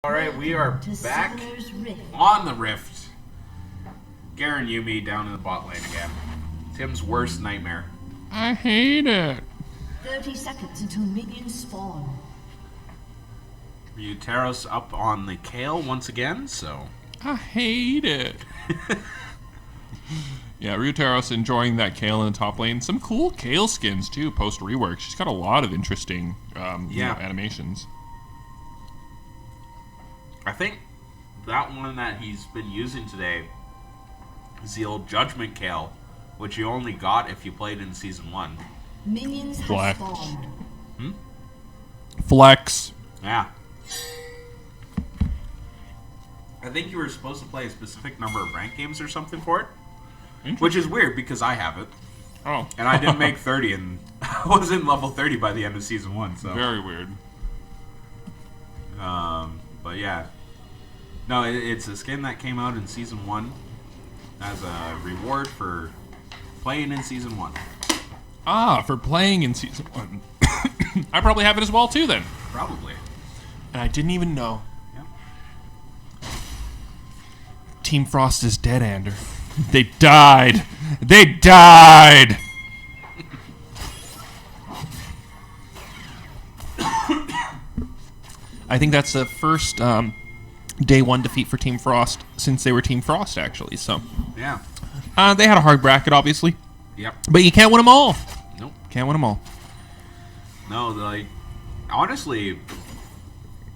Alright, we are back on the Rift. Garen Yumi down in the bot lane again. Tim's worst nightmare. I hate it. 30 seconds until minions spawn. Ryuteros up on the Kale once again, so... I hate it. Yeah, Ryuteros enjoying that Kale in the top lane. Some cool Kale skins, too, post-rework. She's got a lot of interesting animations. I think that one that he's been using today is the old Judgment Kale, which you only got if you played in Season 1. Minions Flex. have spawned. Flex. Yeah. I think you were supposed to play a specific number of rank games or something for it, which is weird because I have it. Oh. And I didn't make 30, and I wasn't level 30 by the end of Season 1, so... Very weird. But yeah. No, it's a skin that came out in Season 1 as a reward for playing in Season 1. Ah, for playing in Season 1. I probably have it as well, too, then. Probably. And I didn't even know. Yeah. Team Frost is dead, Ander. They died. They died. I think that's the first day one defeat for Team Frost since they were Team Frost, actually. So Yeah. they had a hard bracket, obviously, Yep. but you can't win them all. Nope. Can't win them all. No, like, honestly,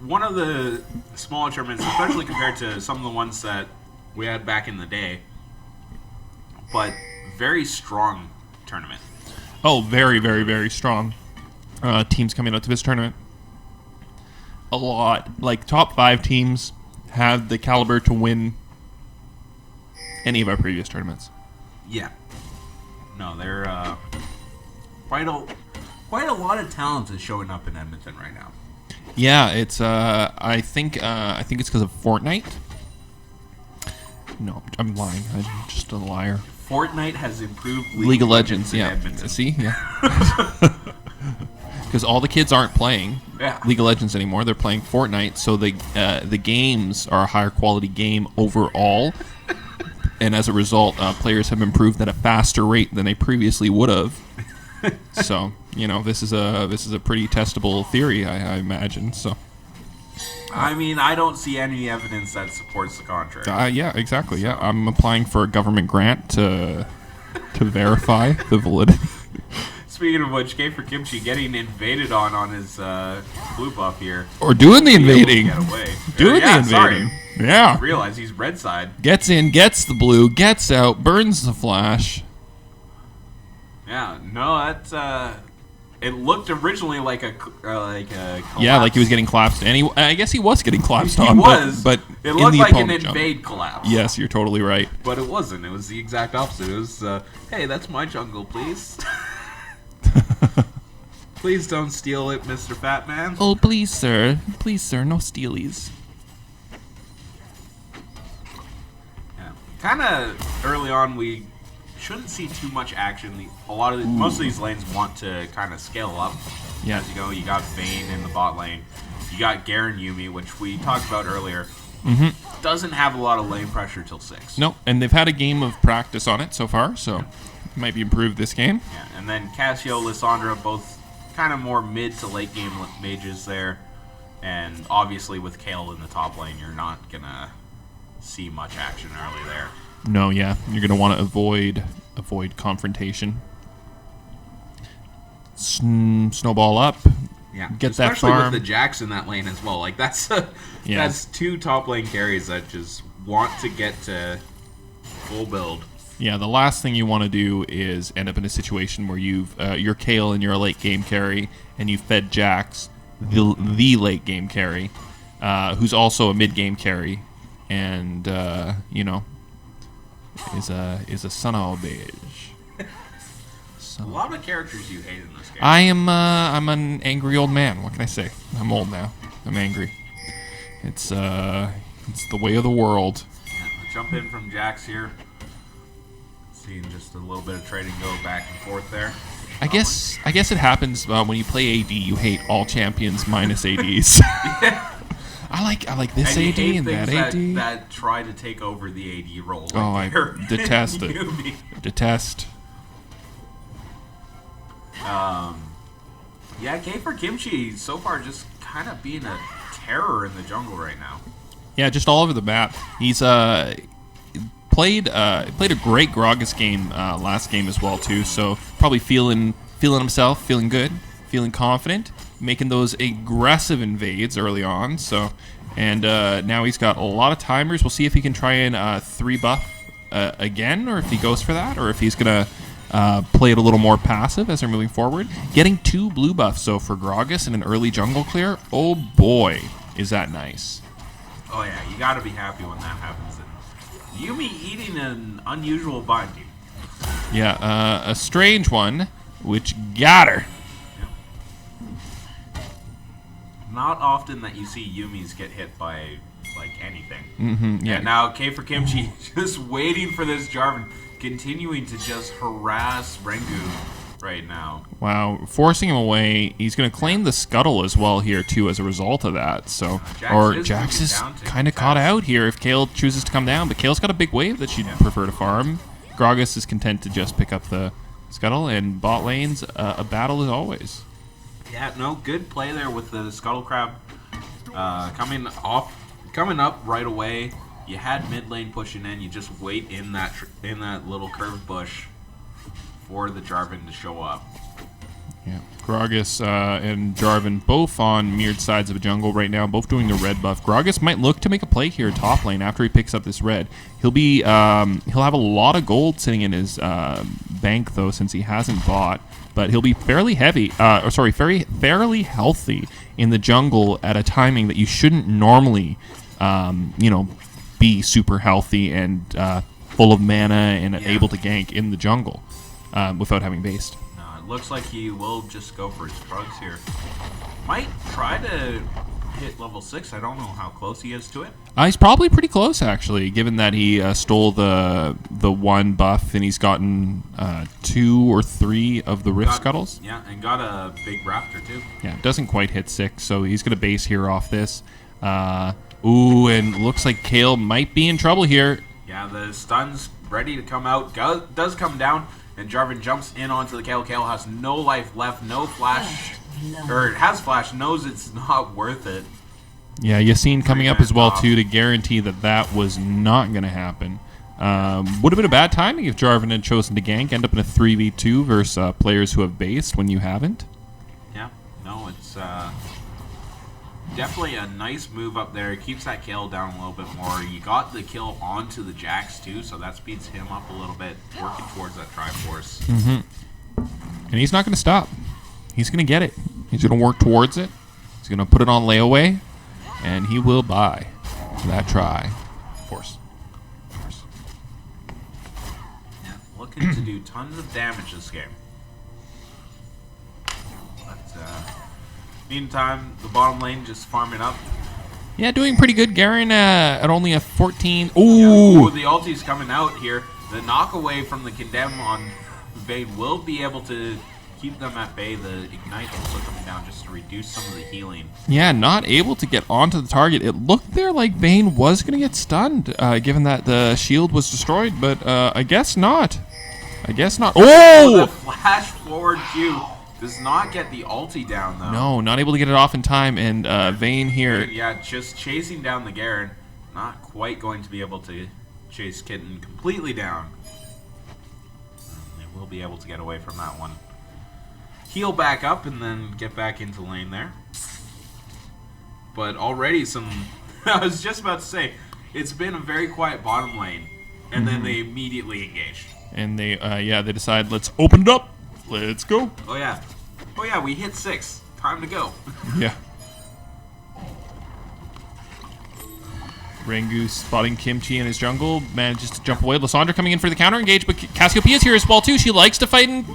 one of the smaller tournaments, especially compared to some of the ones that we had back in the day, but very strong tournament. Oh, very, very, very strong teams coming out to this tournament. A lot. Like, top 5 teams have the caliber to win any of our previous tournaments. Yeah. No, they're quite a lot of talent is showing up in Edmonton right now. Yeah, it's I think it's because of Fortnite. No, I'm lying. I'm just a liar. Fortnite has improved League of Legends, in yeah. Edmonton. See, yeah. Because all the kids aren't playing League of Legends anymore; they're playing Fortnite. So the games are a higher quality game overall, and as a result, players have improved at a faster rate than they previously would have. So this is a pretty testable theory, I imagine. So. I mean, I don't see any evidence that supports the contrary. Yeah, exactly. Yeah, I'm applying for a government grant to verify the validity. Speaking of which, K for Kimchi getting invaded on his blue buff here. Or doing the invading. Get away. Doing the invading. Sorry. Yeah. I realize he's red side. Gets in, gets the blue, gets out, burns the flash. Yeah, no, that's it looked originally like a collapse. Yeah, like he was getting collapsed. And I guess he was getting collapsed He on. was, but it in looked the like an opponent jump. invade collapse. Yes, you're totally right. But it wasn't. It was the exact opposite. It was, hey, that's my jungle, please. Please don't steal it, Mr. Fat Man. Oh, please, sir. Please, sir, no stealies. Yeah. Kind of early on, we shouldn't see too much action. Most of these lanes want to kind of scale up. Yeah. As you go, you got Vayne in the bot lane. You got Garen Yumi, which we talked about earlier. Mm-hmm. Doesn't have a lot of lane pressure till 6. No, and they've had a game of practice on it so far, so it might be improved this game. Yeah, and then Cassio, Lissandra, both kind of more mid to late game mages there. And obviously with Kale in the top lane, you're not going to see much action early there. No, yeah. You're going to want to avoid confrontation. Snowball up. Yeah, Get that especially farm. with the Jax in that lane as well. Like that's Yeah. that's 2 top lane carries that just want to get to full build. Yeah, the last thing you want to do is end up in a situation where you're Kale and you're a late game carry, and you fed Jax, the late game carry, who's also a mid game carry, and is a son of a bitch. A lot of characters you hate in this game. I'm an angry old man. What can I say? I'm old now. I'm angry. It's the way of the world. Yeah, jump in from Jax here. Seeing just a little bit of trading go back and forth there. I guess it happens when you play AD. You hate all champions minus ADs. I like this and AD and that AD. That try to take over the AD role. I detest it. Detest. Yeah, K for Kimchi so far just kind of being a terror in the jungle right now. Yeah, just all over the map. He's played a great Gragas game last game as well too. So probably feeling himself, feeling good, feeling confident, making those aggressive invades early on. So and now he's got a lot of timers. We'll see if he can try and 3 buff again, or if he goes for that, or if he's gonna play it a little more passive as they're moving forward. Getting 2 blue buffs, so for Gragas in an early jungle clear, oh boy, is that nice. Oh yeah, you gotta be happy when that happens. And Yuumi eating an unusual binding. Yeah, a strange one, which got her. Yeah. Not often that you see Yuumis get hit by, like, anything. Yeah. And now K for Kimchi just waiting for this Jarvan, continuing to just harass Rengu right now. Wow, forcing him away. He's going to claim the scuttle as well here too as a result of that. So, Jax is kind of caught out here if Kayle chooses to come down, but Kale's got a big wave that she'd prefer to farm. Gragas is content to just pick up the scuttle, and bot lane's a battle as always. Yeah, no, good play there with the scuttle crab coming up right away. You had mid lane pushing in. You just wait in that little curved bush for the Jarvan to show up. Yeah, Gragas and Jarvan both on mirrored sides of a jungle right now, both doing the red buff. Gragas might look to make a play here top lane after he picks up this red. He'll have a lot of gold sitting in his bank though, since he hasn't bought. But he'll be fairly fairly healthy in the jungle at a timing that you shouldn't normally, be super healthy and full of mana and able to gank in the jungle without having based. It looks like he will just go for his frogs here. Might try to hit level 6. I don't know how close he is to it. He's probably pretty close, actually, given that he stole the 1 buff and he's gotten 2 or 3 of the Rift Scuttles. Yeah, and got a big Raptor, too. Yeah, doesn't quite hit 6, so he's going to base here off this. Ooh, and looks like Kayle might be in trouble here. Yeah, the stun's ready to come out. Does come down, and Jarvan jumps in onto the Kayle. Kayle has no life left, no flash. Or it has flash, knows it's not worth it. Yeah, Yassine coming up as well, too, to guarantee that was not going to happen. Would have been a bad timing if Jarvan had chosen to gank, end up in a 3v2 versus players who have based when you haven't. Yeah, no, it's definitely a nice move up there. It keeps that Kayle down a little bit more. You got the kill onto the Jax, too, so that speeds him up a little bit, working towards that Triforce. And he's not going to stop. He's going to get it. He's going to work towards it. He's going to put it on layaway, and he will buy that Triforce. Yeah, looking to do tons of damage this game. But, meantime, the bottom lane just farming up. Yeah, doing pretty good. Garen at only a 14. Ooh! Yeah, the ulti's coming out here. The knock away from the Condemn on Vayne will be able to keep them at bay. The Ignite also coming down just to reduce some of the healing. Yeah, not able to get onto the target. It looked there like Vayne was going to get stunned, given that the shield was destroyed, but I guess not. Oh! The flash forward Q does not get the ulti down, though. No, not able to get it off in time, and Vayne here... Yeah, just chasing down the Garen. Not quite going to be able to chase Kitten completely down. They will be able to get away from that one. Heal back up and then get back into lane there. But already some... I was just about to say, it's been a very quiet bottom lane. And then they immediately engaged. And they decide, let's open it up. Let's go. Oh yeah, we hit 6. Time to go. Yeah. Rengu spotting Kimchi in his jungle, manages to jump away. Lysandra coming in for the counter engage, but Cassiopeia's here as well too. She likes to fight and...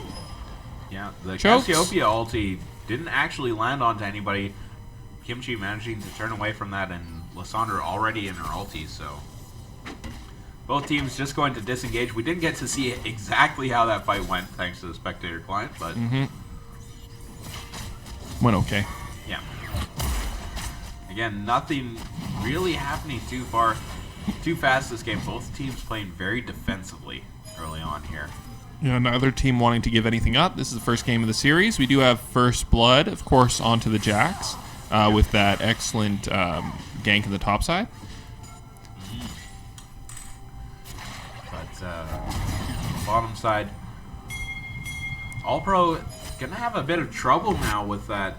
Yeah, the chokes. Cassiopeia ulti didn't actually land onto anybody. Kimchi managing to turn away from that, and Lysandra already in her ulti, so... Both teams just going to disengage. We didn't get to see exactly how that fight went, thanks to the spectator client, but... Went okay. Yeah. Again, nothing really happening too fast this game. Both teams playing very defensively early on here. Yeah, neither team wanting to give anything up. This is the first game of the series. We do have first blood, of course, onto the Jacks with that excellent gank in the top side. But bottom side, All Pro gonna have a bit of trouble now with that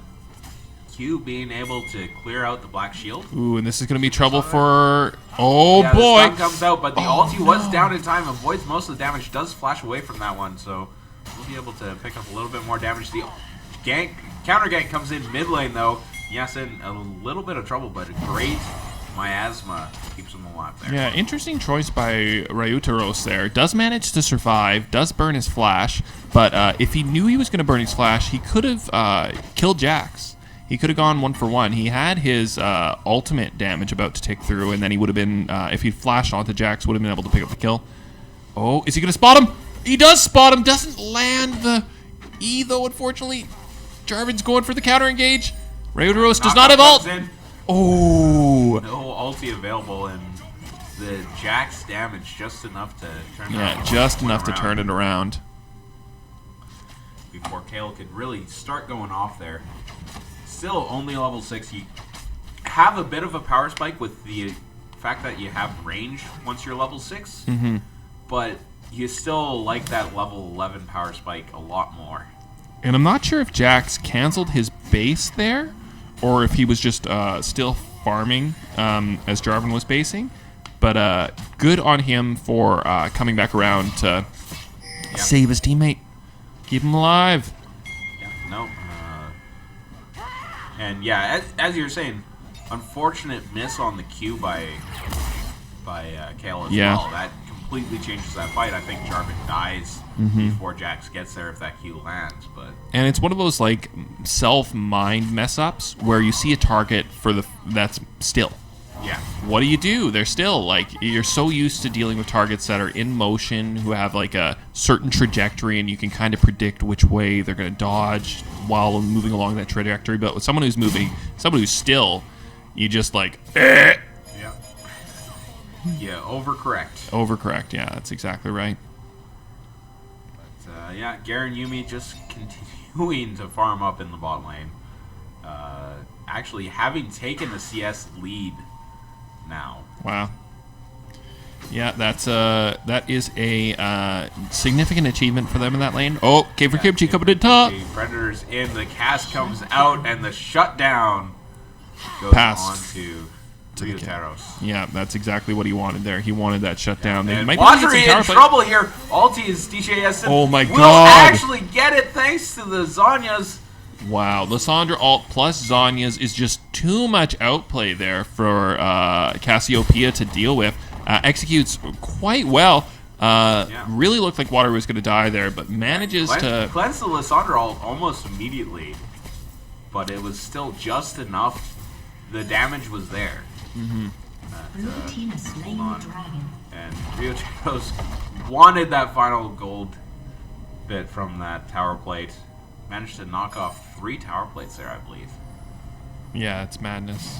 Q being able to clear out the black shield. Ooh, and this is going to be trouble for... Oh, yeah, boy. The stun comes out, but the ulti was down in time, avoids most of the damage, does flash away from that one, so we'll be able to pick up a little bit more damage. The gank, counter gank comes in mid lane, though. Yes, in a little bit of trouble, but a great miasma keeps him alive there. Yeah, interesting choice by Ryutaros there. Does manage to survive, does burn his flash, but if he knew he was going to burn his flash, he could have killed Jax. He could have gone 1-for-1. He had his ultimate damage about to tick through, and then he would have been, if he'd flashed onto Jax, would have been able to pick up the kill. Oh, is he going to spot him? He does spot him. Doesn't land the E, though, unfortunately. Jarvan's going for the counter engage. Ryutaros does not have ult. Oh. No ulti available, and the Jax damage just enough to turn it around. Yeah, just enough to turn it around. Before Kale could really start going off there. Still only level 6. You have a bit of a power spike with the fact that you have range once you're level 6, but you still like that level 11 power spike a lot more. And I'm not sure if Jax canceled his base there, or if he was just still farming as Jarvan was basing. But good on him for coming back around to save his teammate, keep him alive. Yeah, no. And yeah, as you were saying, unfortunate miss on the Q by Kale as well. That completely changes that fight. I think Jarvan dies before Jax gets there if that Q lands. And it's one of those like self-mind mess-ups where you see a target that's still. Yeah. What do? They're still, like, you're so used to dealing with targets that are in motion, who have like a certain trajectory, and you can kind of predict which way they're going to dodge while moving along that trajectory. But with someone who's moving, someone who's still, you just like, Yeah. Yeah, overcorrect. Overcorrect, yeah, that's exactly right. But, yeah, Garen Yuumi just continuing to farm up in the bot lane. Actually having taken the CS lead now. Wow. Yeah, that is a significant achievement for them in that lane. Oh, K for Kimchi coming in top. Predators in, the cast comes out, and the shutdown goes on to Ryutaros. Yeah, that's exactly what he wanted there. He wanted that shutdown. Yeah, they might Wadri in trouble here. Ulti is DJS. Oh my will god. actually get it thanks to the Zhonya's. Wow, Lissandra ult plus Zhonya's is just too much outplay there for Cassiopeia to deal with. Executes quite well. Really looked like Water was going to die there, but manages to cleanse the Lissandra ult almost immediately. But it was still just enough. The damage was there. Blue team has slain the dragon. And Ryutaros wanted that final gold bit from that tower plate. Managed to knock off 3 tower plates there, I believe. Yeah, it's madness.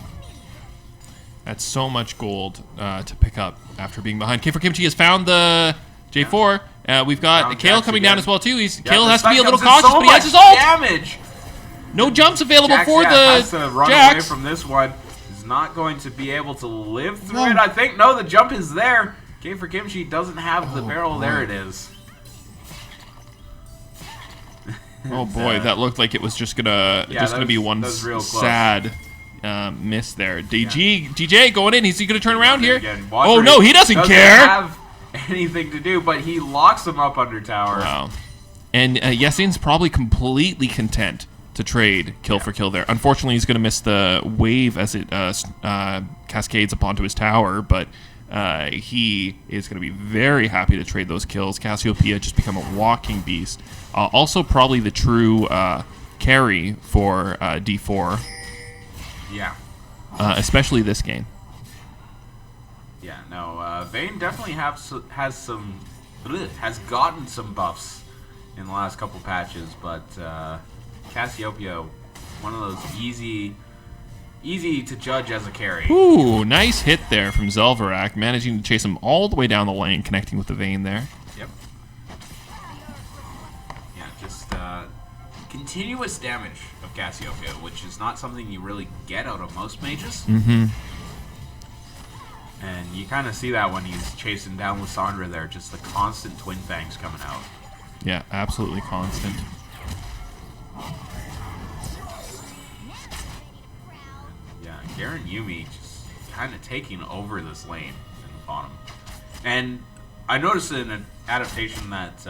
That's so much gold to pick up after being behind. K for Kimchi has found the J4. We've got Kale coming down as well too. Kale has to be a little cautious, but he has his ult. Damage. No jumps available for the has to run Jax. away from this one. He's not going to be able to live through it. I think no, the jump is there. K for Kimchi doesn't have the barrel. Boy. There it is. Oh boy, that looked like it was just gonna be one sad miss there. DJ going in. Is he gonna turn around here? Oh no, he doesn't care. Have anything to do, but he locks him up under tower. Wow. And Yessin's probably completely content to trade kill for kill there. Unfortunately, he's gonna miss the wave as it cascades up onto his tower, but he is going to be very happy to trade those kills. Cassiopeia just become a walking beast. Also probably the true carry for D4. Yeah. Especially this game. Yeah, no, Vayne definitely has gotten some buffs in the last couple patches, but Cassiopeia, one of those easy easy to judge as a carry. Ooh, nice hit there from Zelverak, managing to chase him all the way down the lane, connecting with the Vayne there. Yep. Yeah, just continuous damage of Cassiopeia, which is not something you really get out of most mages. Mm-hmm. And you kind of see that when he's chasing down Lissandra there, just the constant twin fangs coming out. Yeah, absolutely constant. Yeah, Garen Yuumi just kind of taking over this lane in the bottom. And I noticed in an adaptation that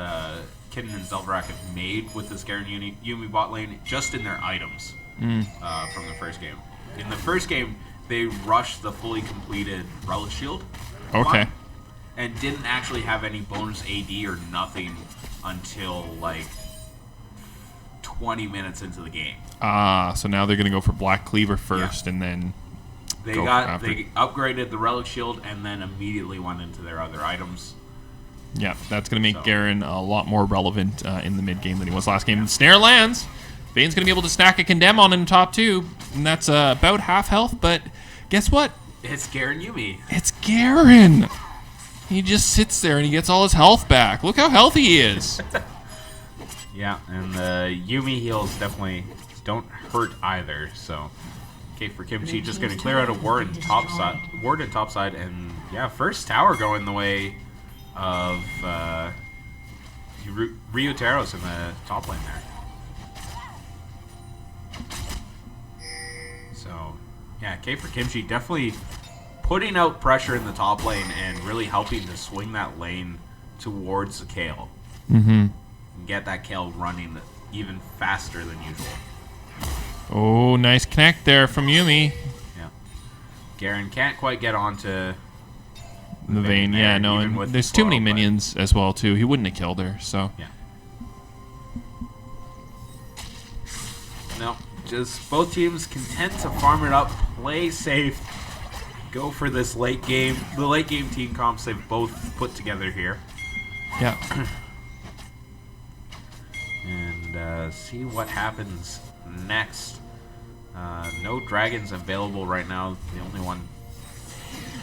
Kitten and Zelverak have made with this Garen Yuumi bot lane just in their items from the first game. In the first game, they rushed the fully completed Relic Shield. Okay. And didn't actually have any bonus AD or nothing until like 20 minutes into the game. So now they're gonna go for Black Cleaver first, and then they upgraded the Relic Shield and then immediately went into their other items. Yeah, that's gonna make Garen a lot more relevant in the mid game than he was last game. Snare lands. Vayne's gonna be able to stack a Condemn on in the top 2, and that's about half health. But guess what? It's Garen Yuumi. It's Garen. He just sits there and he gets all his health back. Look how healthy he is. Yeah, and the Yuumi heals definitely don't hurt either. So, okay, for Kimchi, just going to clear out a ward in topside, and yeah, first tower going the way of Ryuteros in the top lane there. So, yeah, K for Kimchi definitely putting out pressure in the top lane and really helping to swing that lane towards the Kayle. Mm-hmm. And get that Kayle running even faster than usual. Oh, nice connect there from Yuumi. Yeah. Garen can't quite get onto the Vayne. There, yeah, no, and there's too many minions as well, too. He wouldn't have killed her, so. Yeah. No, just both teams content to farm it up, play safe, go for this late game. The late game team comps they've both put together here. Yeah. And see what happens next. No dragons available right now. The only one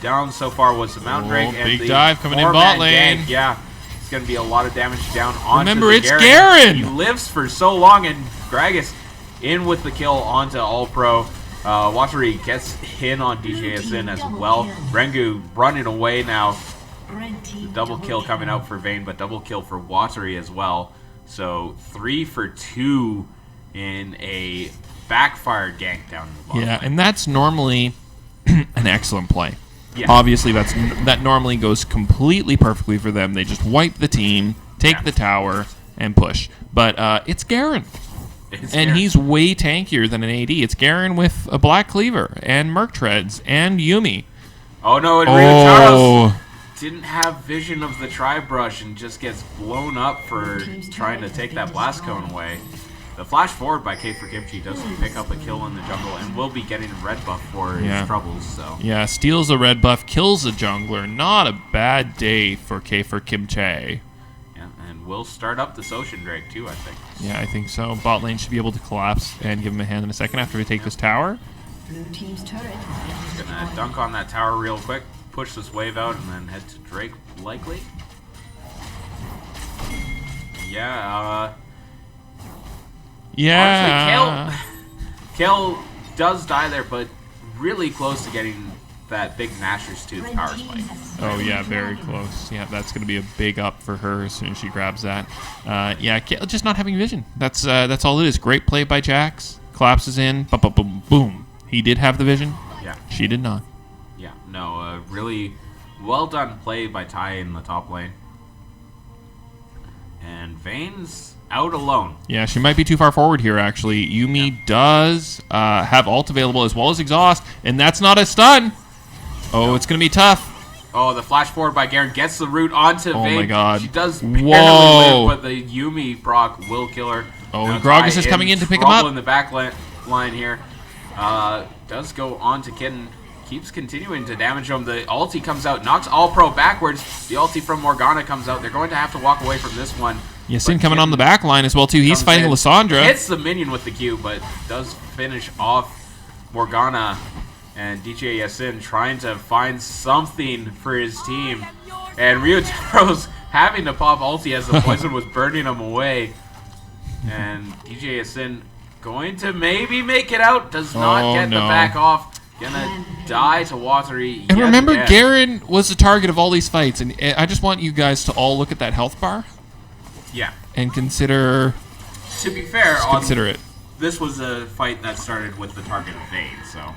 down so far was the Mountain Drake. And big the dive coming in bot lane. Gang. Yeah, it's going to be a lot of damage down onto Remember, it's Garen. Garen! He lives for so long, and Gragas in with the kill onto All-Pro. Watery gets hit on DJSN as well. Rengu running away now. The double kill coming out for Vayne, but double kill for Watery as well. So 3 for 2 in a backfired gank down in the bottom. Yeah, and that's normally an excellent play. Yeah. Obviously, that normally goes completely perfectly for them. They just wipe the team, take the tower, and push. But it's Garen. He's way tankier than an AD. It's Garen with a Black Cleaver and Merc Treads and Yuumi. Oh no, and Ryuteros didn't have vision of the Tri-Brush and just gets blown up for trying to take that Blast Cone away. The flash forward by K for Kimchi does pick up a kill in the jungle and will be getting a red buff for his troubles. So yeah, steals a red buff, kills a jungler. Not a bad day for K for Kimchi. Yeah, and we'll start up this Ocean Drake too, I think. Yeah, I think so. Bot lane should be able to collapse and give him a hand in a second after we take this tower. Blue team's turret. Gonna dunk on that tower real quick, push this wave out, and then head to Drake likely. Yeah, honestly, Kayle does die there, but really close to getting that big Nashor's Tooth power spike. Oh yeah, very close. Yeah, that's going to be a big up for her as soon as she grabs that. Yeah, Kayle just not having vision. That's all it is. Great play by Jax. Collapses in. Boom, boom. He did have the vision. Yeah. She did not. Yeah, no, really well done play by Ty in the top lane. And Vayne's out alone. Yeah, she might be too far forward here, actually. Yuumi does have ult available as well as exhaust, and that's not a stun. Oh, it's going to be tough. Oh, the flash forward by Garen gets the root onto Vayne. Oh my god. She does barely live, but the Yuumi proc will kill her. Oh, and Gragas is coming in to pick him up. In the back line here. Does go on to Kitten. Keeps continuing to damage him. The ulti comes out, knocks All-Pro backwards. The ulti from Morgana comes out. They're going to have to walk away from this one. Yasin coming on the back line as well, too. He's fighting Lissandra. Hits the minion with the Q, but does finish off Morgana and DJ Yasin trying to find something for his team. And Ryotaro's having to pop ulti as the poison was burning him away. And DJ Yasin going to maybe make it out. Does not get the back off. Gonna die to Watery. And remember, Garen was the target of all these fights. And I just want you guys to all look at that health bar. Yeah. And consider... To be fair, consider it. This was a fight that started with the target of Vayne, so...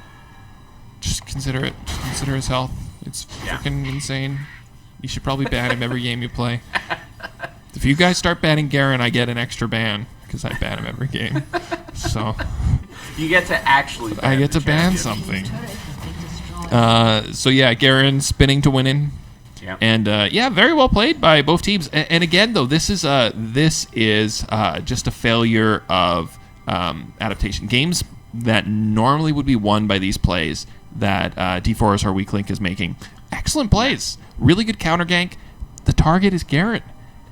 Just consider it. Just consider his health. It's freaking insane. You should probably ban him every game you play. If you guys start banning Garen, I get an extra ban because I ban him every game. So you get to actually ban I get to ban something. So yeah, Garen spinning to winning. Yep. And very well played by both teams. And again, though, this is just a failure of adaptation. Games that normally would be won by these plays that D4's our weak link is making. Excellent plays. Really good counter gank. The target is Garen.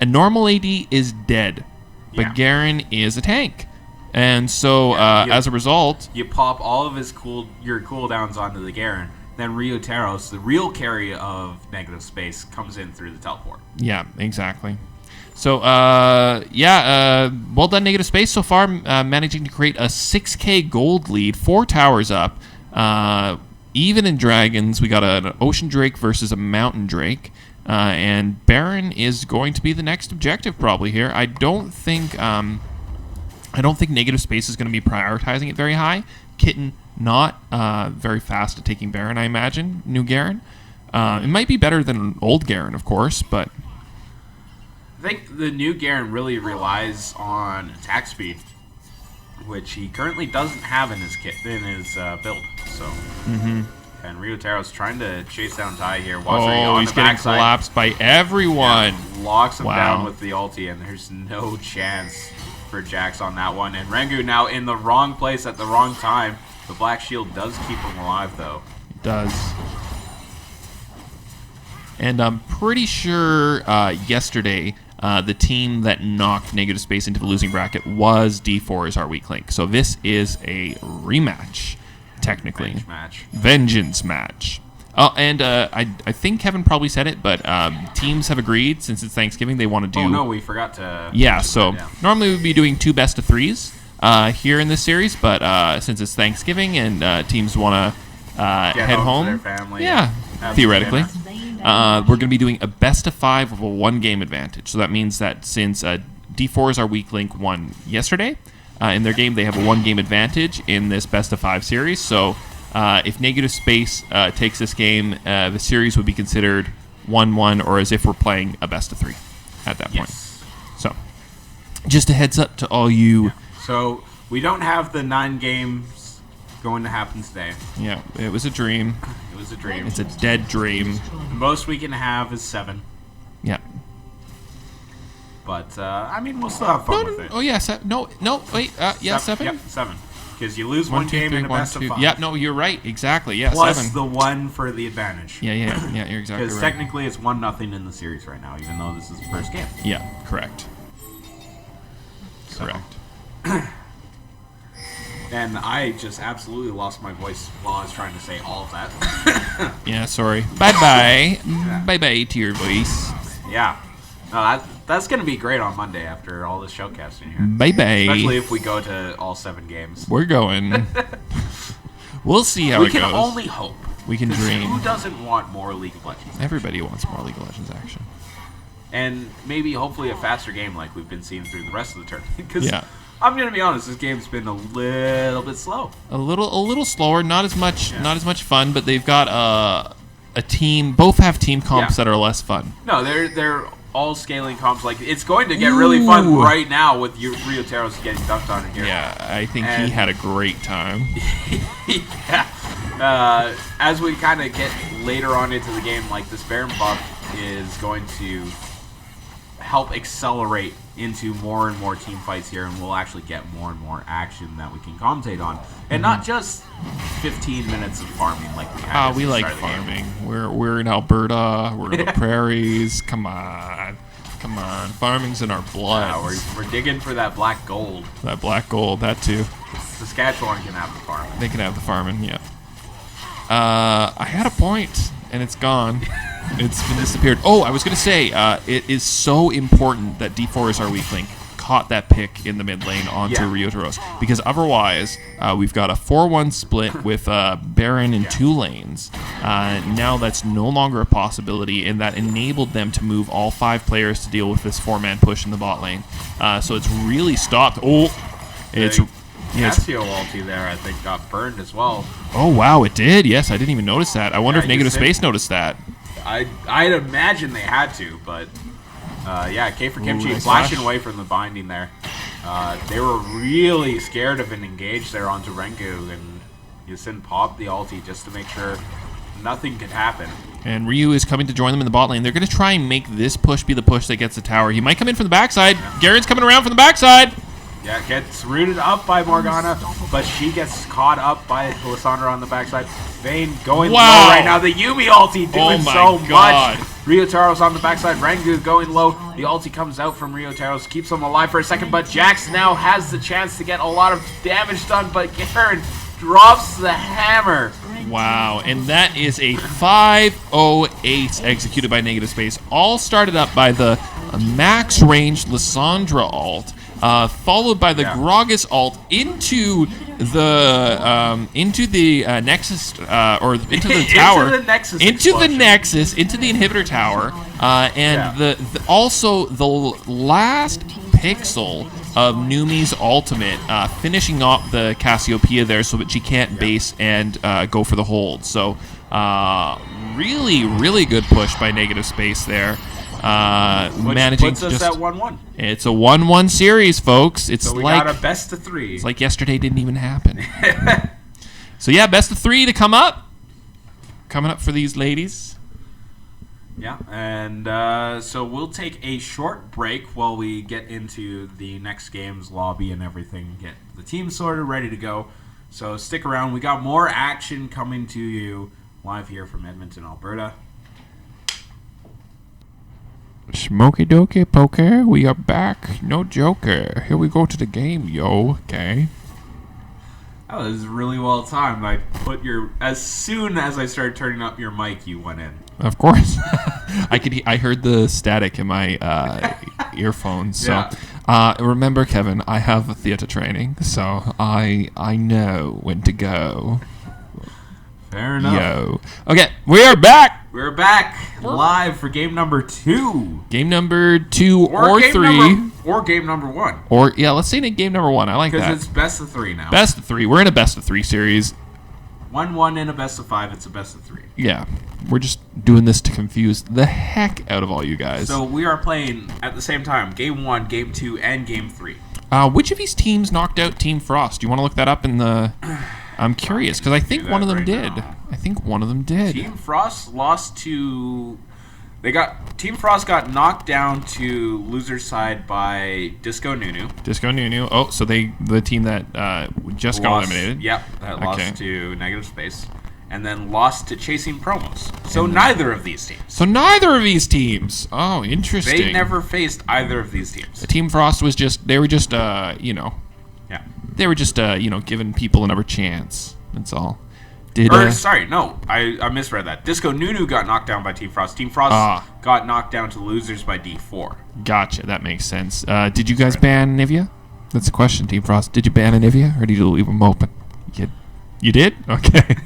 And normal AD is dead. But Garen is a tank. And so as a result... You pop all of your cooldowns onto the Garen. Then Ryotaros, the real carry of negative space, comes in through the teleport. Yeah, exactly. So, well done, Negative Space, so far, managing to create a 6k gold lead, 4 towers up. Even in Dragons, we got an Ocean Drake versus a Mountain Drake. And Baron is going to be the next objective probably here. I don't think Negative Space is going to be prioritizing it very high. Kitten, not very fast at taking Baron, I imagine, new Garen. It might be better than old Garen, of course, but... I think the new Garen really relies on attack speed, which he currently doesn't have in his build. So, and Ryotaro's trying to chase down Tai here. He's getting collapsed by everyone. Yeah, locks him down with the ulti, and there's no chance for Jax on that one. And Rengu now in the wrong place at the wrong time. The Black Shield does keep him alive, though. It does. And I'm pretty sure yesterday the team that knocked Negative Space into the losing bracket was D4's our weak link. So this is a rematch, technically. Vengeance match. Oh, and I think Kevin probably said it, but teams have agreed, since it's Thanksgiving, they want to do... Oh, no, we forgot to... Yeah, so normally we'd be doing 2 best of 3s here in this series, but since it's Thanksgiving and teams want to head home... to their family. Yeah, theoretically. We're going to be doing a best of 5 with a 1-game advantage. So that means that since D4's our weak link won yesterday, in their game they have a 1-game advantage in this best of 5 series. So if Negative Space takes this game, the series would be considered 1-1, or as if we're playing a best of 3 at that point. So just a heads up to all you... Yeah. So we don't have the 9 games going to happen today. Yeah, it was a dream. It was a dream. It's a dead dream. The most we can have is 7. Yeah. But, I mean, we'll still have fun with it. Oh, yeah. Wait. 7? Yep, 7. Because you lose 1 game in a best of 5. Yeah, no, you're right. Exactly. Yeah, Plus 7. the 1 for the advantage. Yeah, you're exactly right. Because technically it's 1-0 in the series right now, even though this is the first game. Yeah, correct. Correct. And I just absolutely lost my voice while I was trying to say all of that. Yeah, sorry. Bye-bye. Bye-bye to your voice. Yeah. No, that's going to be great on Monday after all this showcasting here. Bye-bye. Especially if we go to all 7 games. We're going. We'll see how it goes. We can only hope. We can dream. Who doesn't want more League of Legends action? Everybody wants more League of Legends action. And maybe, hopefully, a faster game like we've been seeing through the rest of the tournament. Because I'm going to be honest, this game's been a little bit slow. A little slower. Not as much fun, but they've got a team. Both have team comps that are less fun. No, they're all scaling comps. Like, it's going to get really fun right now with Ryotaros getting dunked on in here. Yeah, I think he had a great time. Yeah. As we kind of get later on into the game, like, this Baron buff is going to help accelerate into more and more team fights here, and we'll actually get more and more action that we can commentate on. And not just 15 minutes of farming like we had. We like farming. We're in Alberta. We're in the prairies. Come on. Farming's in our blood. Yeah, we're digging for that black gold. That black gold, that too. Saskatchewan can have the farm. They can have the farming, yeah. I had a point, and it's gone. It's been disappeared. Oh, I was going to say, it is so important that D4 is our weak link. Caught that pick in the mid lane onto Rio Taros. Because otherwise, we've got a 4-1 split with Baron in 2 lanes. Now that's no longer a possibility, and that enabled them to move all 5 players to deal with this 4-man push in the bot lane. So it's really stopped. Oh, it's... Casio ulti there, I think, got burned as well. Oh, wow, it did. Yes, I didn't even notice that. I wonder if Negative Space noticed that. I'd imagine they had to, but... K for Kimchi flashing away from the binding there. They were really scared of an engage there onto Rengu, and Yasin popped the ulti just to make sure nothing could happen. And Ryu is coming to join them in the bot lane. They're going to try and make this push be the push that gets the tower. He might come in from the backside. Garen's coming around from the backside. Yeah, gets rooted up by Morgana, but she gets caught up by Lissandra on the backside. Vayne going low right now. The Yuumi ulti doing so much. Ryotaro's on the backside. Rengu going low. The ulti comes out from Ryotaro's, keeps him alive for a second, but Jax now has the chance to get a lot of damage done, but Garen drops the hammer. Wow, and that is a 508 executed by Negative Space. All started up by the max range Lissandra ult. Followed by the Gragas ult into the Nexus or into the tower, into the Nexus, into the inhibitor tower, and also the last pixel of Numi's ultimate, finishing off the Cassiopeia there so that she can't base and go for the hold. So really good push by Negative Space there. Which managing puts us at 1-1. It's a 1-1 series, folks. It's so we like got a best of 3. It's like yesterday didn't even happen. So yeah, best of 3 to come up. Coming up for these ladies. Yeah, and so we'll take a short break while we get into the next game's lobby and everything, get the team sorted, ready to go. So stick around. We got more action coming to you live here from Edmonton, Alberta. Smoky dokey poker, we are back. No joker. Here we go to the game, yo. Okay. That was really well timed. I put as soon as I started turning up your mic, you went in. Of course. I heard the static in my earphones. So remember, Kevin, I have a theater training, so I know when to go. Fair enough. Yo. Okay, we are back. We're back live for game number 2. Game number 2 or 3. Or game number 1. Or, yeah, let's say game number 1. I like that. Because it's best of 3 now. Best of 3. We're in a best of 3 series. 1-1 in a best of 5. It's a best of 3. Yeah. We're just doing this to confuse the heck out of all you guys. So we are playing at the same time. Game 1, Game 2, and Game 3. Which of these teams knocked out Team Frost? Do you want to look that up in the... I'm curious, because I think one of them did. I think one of them did. Team Frost lost to... Team Frost got knocked down to loser's side by Disco Nunu. Disco Nunu. Oh, so the team that just got eliminated. Yep, that lost to Negative Space. And then lost to Chasing Promos. So neither of these teams. Oh, interesting. They never faced either of these teams. The Team Frost was just... They were just, Yeah. They were just, giving people another chance. That's all. Sorry, no. I misread that. Disco Nunu got knocked down by Team Frost. Team Frost got knocked down to losers by D4. Gotcha. That makes sense. Did you guys ban Nivea? That's the question, Team Frost. Did you ban Nivea, or did you leave them open? You did? Okay.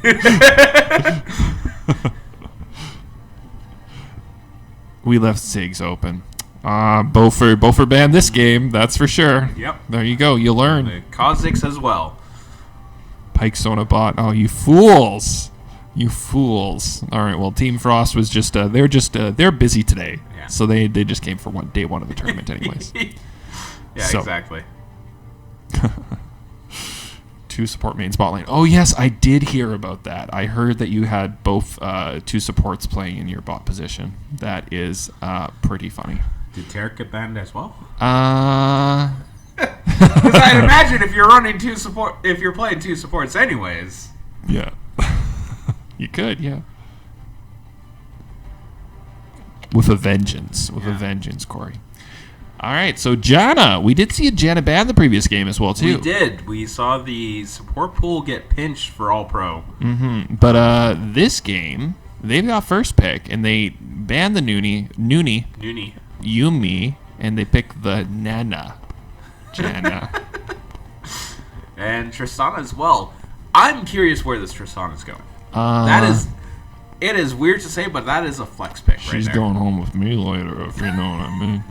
We left Ziggs open. Bofer banned this game, that's for sure. Yep. There you go, you learn. The Kha'Zix as well. Pike Sona bot. Oh, you fools. You fools. All right, well, Team Frost was just, they're busy today. Yeah. So they just came for day one of the tournament anyways. Exactly. 2 support main spot lane. Oh, yes, I did hear about that. I heard that you had both 2 supports playing in your bot position. That is pretty funny. Did Tarek get banned as well? Because I'd imagine if you're playing 2 supports anyways. Yeah. You could, yeah. With a vengeance, Corey. All right, so Janna. We did see a Janna ban the previous game as well, too. We did. We saw the support pool get pinched for All-Pro. Mm-hmm. But this game, they've got first pick, and they banned the Noonie, Yumi, and they picked the Nana. Janna. And Tristana as well. I'm curious where this Tristana's going. It is weird to say, but that is a flex pick right there. She's going home with me later, if you know what I mean.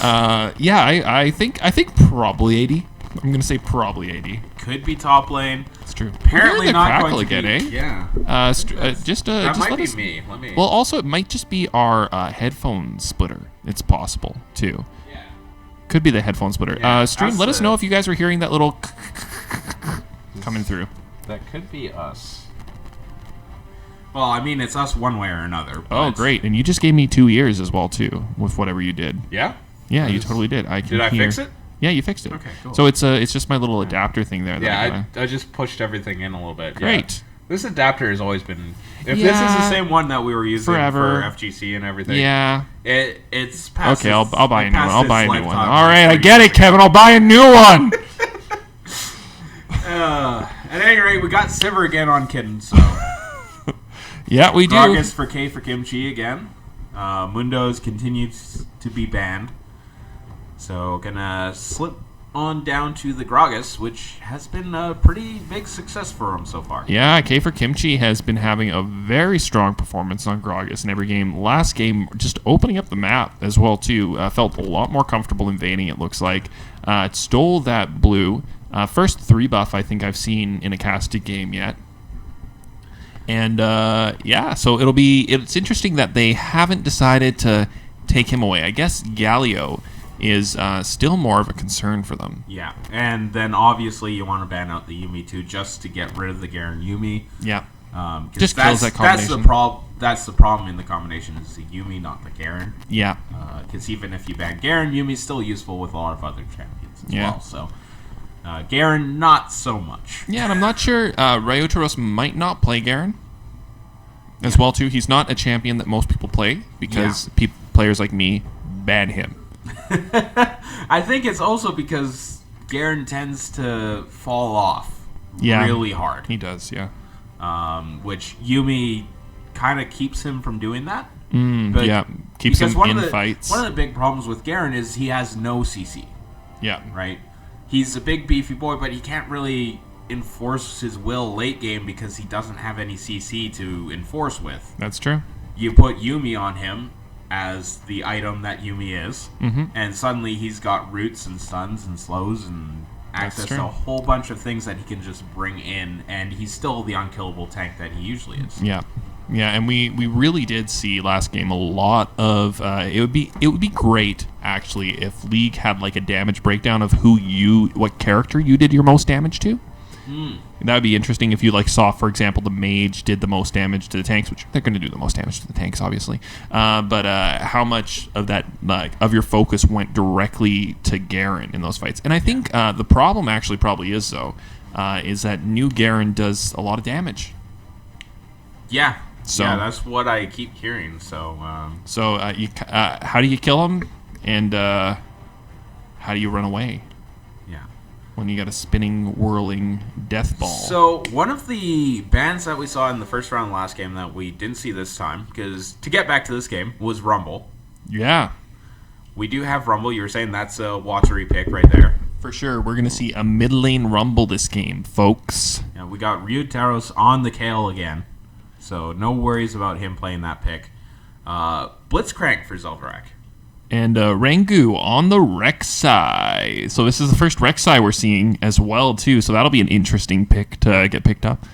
I think probably 80. I'm going to say probably 80. Could be top lane. It's true. Apparently not going to again, be. Yeah. That might be me. Let me. Well, also, it might just be our headphone splitter. It's possible, too. Yeah. Could be the headphone splitter. Yeah, Stream, let us know if you guys were hearing that little coming through. That could be us. Well, I mean, it's us one way or another. Oh, great. And you just gave me 2 ears as well, too, with whatever you did. Yeah? Yeah, you totally did. Did I fix it? Yeah, you fixed it. Okay, cool. So it's just my little adapter thing there. Yeah, I just pushed everything in a little bit. Great. Yeah. This adapter has always been... If this is the same one that we were using forever. for FGC and everything... Yeah. It's past Okay, I'll buy a new one. I'll buy a new one. lifetime. All right, I get it, Kevin. I'll buy a new one. At any rate, we got Sivir again on Kitten, so... Yeah, we do. Gragas for K for Kimchi again. Mundo's continues to be banned. So, gonna slip on down to the Gragas, which has been a pretty big success for him so far. Yeah, K for Kimchi has been having a very strong performance on Gragas in every game. Last game, just opening up the map as well, too. Felt a lot more comfortable invading, it looks like. It stole that blue. First 3 buff I think I've seen in a casted game yet. And, so it's interesting that they haven't decided to take him away. I guess Galio is still more of a concern for them. Yeah, and then obviously you want to ban out the Yumi too, just to get rid of the Garen Yumi. Yeah, just kills that combination. That's the problem in the combination is the Yumi, not the Garen. Yeah, because even if you ban Garen, Yumi's still useful with a lot of other champions as well. So Garen, not so much. Yeah, and I'm not sure Ryotaros might not play Garen as well too. He's not a champion that most people play because players like me ban him. I think it's also because Garen tends to fall off really hard. He does, yeah. Which Yumi kind of keeps him from doing that. Keeps him in fights. One of the big problems with Garen is he has no CC. Yeah. Right? He's a big, beefy boy, but he can't really enforce his will late game because he doesn't have any CC to enforce with. That's true. You put Yumi on him as the item that Yumi is, and suddenly he's got roots and stuns and slows and access to a whole bunch of things that he can just bring in, and he's still the unkillable tank that he usually is. Yeah, and we really did see last game a lot of. It would be great actually if League had like a damage breakdown of what character you did your most damage to. That would be interesting if you saw, for example, the mage did the most damage to the tanks, which they're going to do the most damage to the tanks, obviously. But how much of that of your focus went directly to Garen in those fights? And I think the problem actually probably is is that new Garen does a lot of damage. Yeah. So that's what I keep hearing. So how do you kill him, and how do you run away? When you got a spinning, whirling death ball. So, one of the bans that we saw in the first round last game that we didn't see this time, because to get back to this game, was Rumble. Yeah. We do have Rumble. You were saying that's a Watchery pick right there. For sure. We're going to see a mid lane Rumble this game, folks. Yeah, we got Ryud Taros on the Kale again. So, no worries about him playing that pick. Blitzcrank for Zelverak. And Rangu on the Rek'Sai. So this is the first Rek'Sai we're seeing as well, too. So that'll be an interesting pick to get picked up.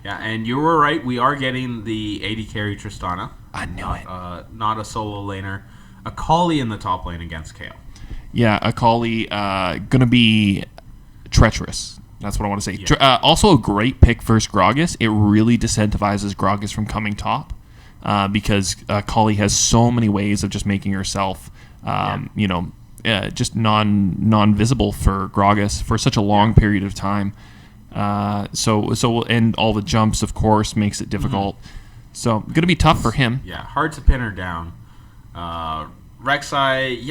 Yeah, and you were right. We are getting the AD carry Tristana. I knew it. Not a solo laner. Akali in the top lane against Kale. Yeah, Akali going to be treacherous. That's what I want to say. Yeah. Also a great pick versus Gragas. It really disincentivizes Gragas from coming top. Because Akali has so many ways of just making herself, just non-visible for Gragas for such a long period of time. So and all the jumps, of course, makes it difficult. So going to be tough for him. Yeah, hard to pin her down. Rek'Sai,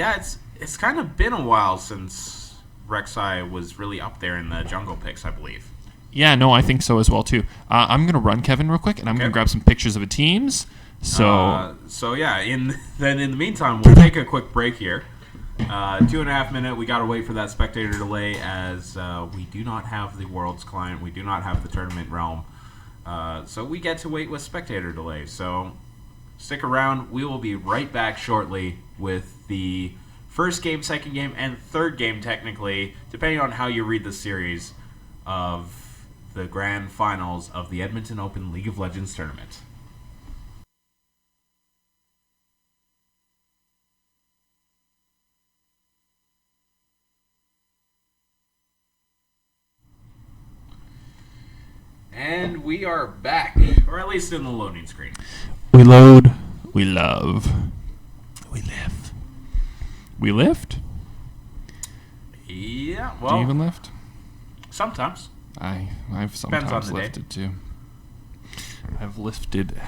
it's kind of been a while since Rek'Sai was really up there in the jungle picks, I believe. Yeah, no, I think so as well too. I'm gonna run Kevin real quick, and I'm gonna grab some pictures of the teams. So yeah. In the meantime, we'll take a quick break here. 2.5 minute. We gotta wait for that spectator delay, as we do not have the Worlds client. We do not have the tournament realm. So we get to wait with spectator delay. So stick around. We will be right back shortly with the first game, second game, and third game, technically, depending on how you read the series, of the grand finals of the Edmonton Open League of Legends tournament. And we are back, or at least in the loading screen. we load, we love, we live. We lift? Yeah, Do well, you even lift? sometimes. I've Depends on sometimes the day. lifted too. I've lifted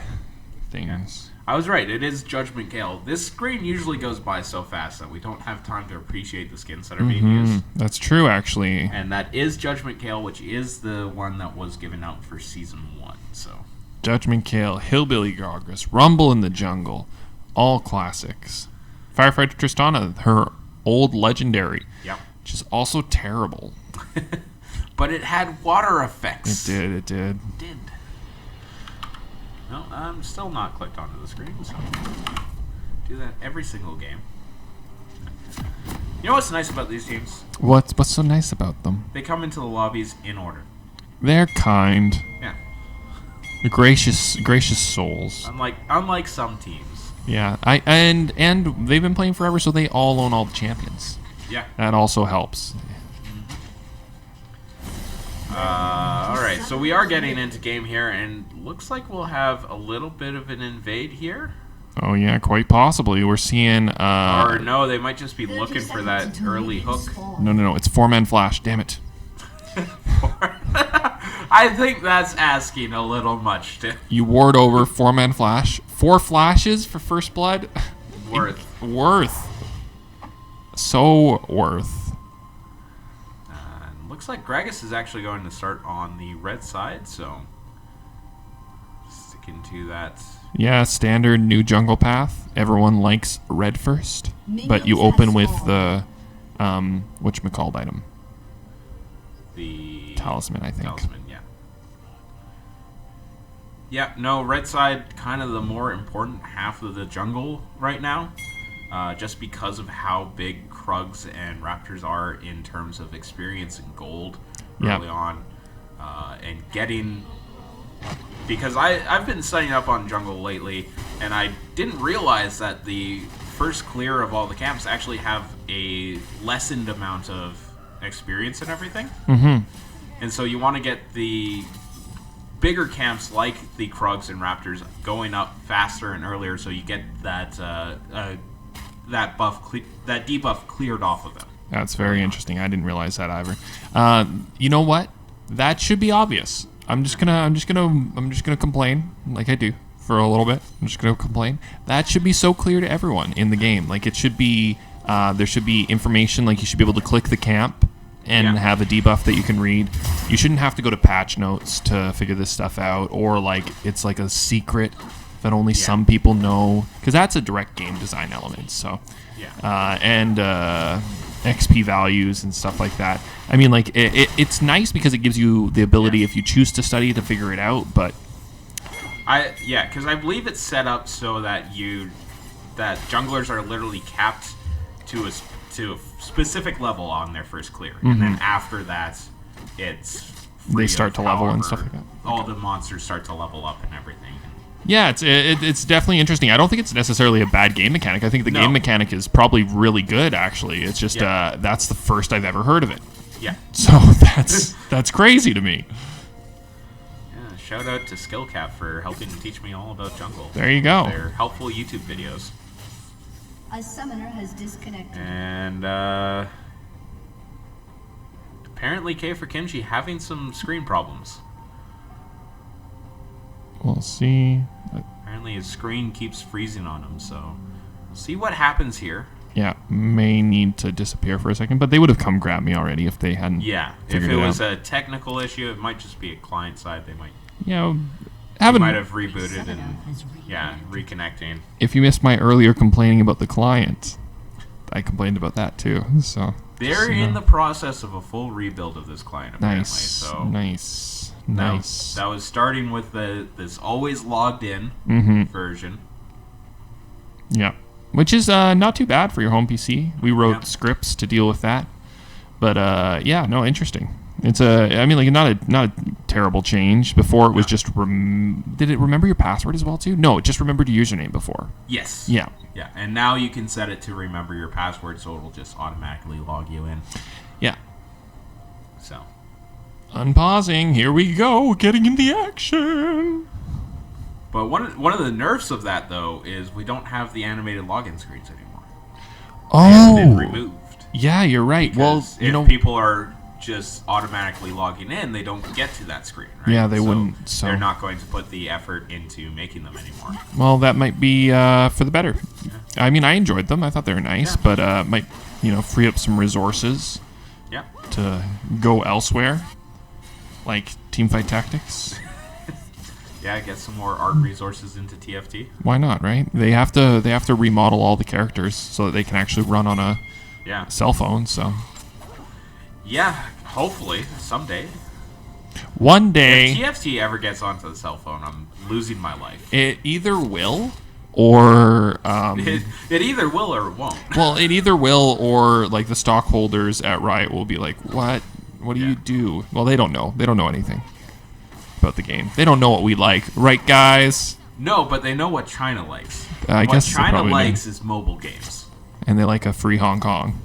things. I was right. It is Judgment Gale. This screen usually goes by so fast that we don't have time to appreciate the skins that are being used. That's true, actually. And that is Judgment Gale, which is the one that was given out for Season 1. So Judgment Kale, Hillbilly Grogras, Rumble in the Jungle, all classics. Firefighter Tristana, her old legendary, yep. which is also terrible. But it had water effects. It did. No, I'm still not clicked onto the screen, so do that every single game. You know what's nice about these teams? What's so nice about them? They come into the lobbies in order. They're kind. Yeah. Gracious souls. Unlike some teams. Yeah, and they've been playing forever, so they all own all the champions. Yeah. That also helps. Alright, so we are getting into game here, and looks like we'll have a little bit of an invade here. Oh yeah, quite possibly. We're seeing Or no, they might just be looking for that early hook. No, it's 4-man flash, damn it. I think that's asking a little much. You ward over 4-man flash. 4 flashes for first blood? Worth. So worth. Looks like Gragas is actually going to start on the red side, so sticking to that. Yeah, standard new jungle path. Everyone likes red first, but you open with the whatchamacallit item. The talisman, I think. Talisman, yeah. Yeah, no, red side kind of the more important half of the jungle right now. Just because of how big Krugs and Raptors are in terms of experience and gold early on. And getting... Because I've been setting up on jungle lately, and I didn't realize that the first clear of all the camps actually have a lessened amount of experience and everything. Mm-hmm. And so you want to get the bigger camps like the Krugs and Raptors going up faster and earlier, so you get that that debuff cleared off of them. That's very interesting. I didn't realize that either. You know what? That should be obvious. I'm just gonna complain like I do for a little bit. I'm just gonna complain. That should be so clear to everyone in the game. Like it should be. There should be information. Like you should be able to click the camp and have a debuff that you can read. You shouldn't have to go to patch notes to figure this stuff out, or like it's like a secret that only some people know, because that's a direct game design element. So, and XP values and stuff like that. I mean, like it's nice because it gives you the ability, if you choose to study, to figure it out. But because I believe it's set up so that junglers are literally capped to a specific level on their first clear, and then after that, it's they start to level and stuff like that. All the monsters start to level up and everything. Yeah, it's definitely interesting. I don't think it's necessarily a bad game mechanic. I think the game mechanic is probably really good, actually. It's just that's the first I've ever heard of it. Yeah. So that's crazy to me. Yeah, shout out to SkillCap for helping to teach me all about jungle. There you go. They're helpful YouTube videos. A summoner has disconnected. And apparently K for Kimchi having some screen problems. We'll see. Apparently his screen keeps freezing on him, so we'll see what happens here. Yeah, may need to disappear for a second, but they would have come grab me already if they hadn't. Yeah, if it was a technical issue, it might just be a client side. They might. Might have rebooted and reconnecting. If you missed my earlier complaining about the client, I complained about that too. So they're in the process of a full rebuild of this client. Apparently. Nice. That was starting with this always logged in version. Yeah. Which is not too bad for your home PC. We wrote scripts to deal with that, but interesting. It's not a terrible change. Before it was just did it remember your password as well too? No, it just remembered your username before. Yes. Yeah. Yeah, and now you can set it to remember your password, so it'll just automatically log you in. Yeah. So. Unpausing. Here we go. Getting in the action. But one of the nerfs of that, though, is we don't have the animated login screens anymore. Oh. They have been removed. Yeah, you're right. Because if people are just automatically logging in, they don't get to that screen, right? Yeah, they wouldn't. So they're not going to put the effort into making them anymore. Well, that might be for the better. Yeah. I mean, I enjoyed them. I thought they were nice, but might free up some resources. Yeah. To go elsewhere, like Teamfight Tactics. Yeah, get some more art resources into TFT. Why not, right? They have to remodel all the characters so that they can actually run on a cell phone. So. Yeah, hopefully someday. One day. If TFT ever gets onto the cell phone, I'm losing my life. It either will, or it either will or it won't. Well, it either will, or like the stockholders at Riot will be like, "What? What do you do?" Well, they don't know. They don't know anything about the game. They don't know what we like, right, guys? No, but they know what China likes. I guess what China likes is mobile games, and they like a free Hong Kong.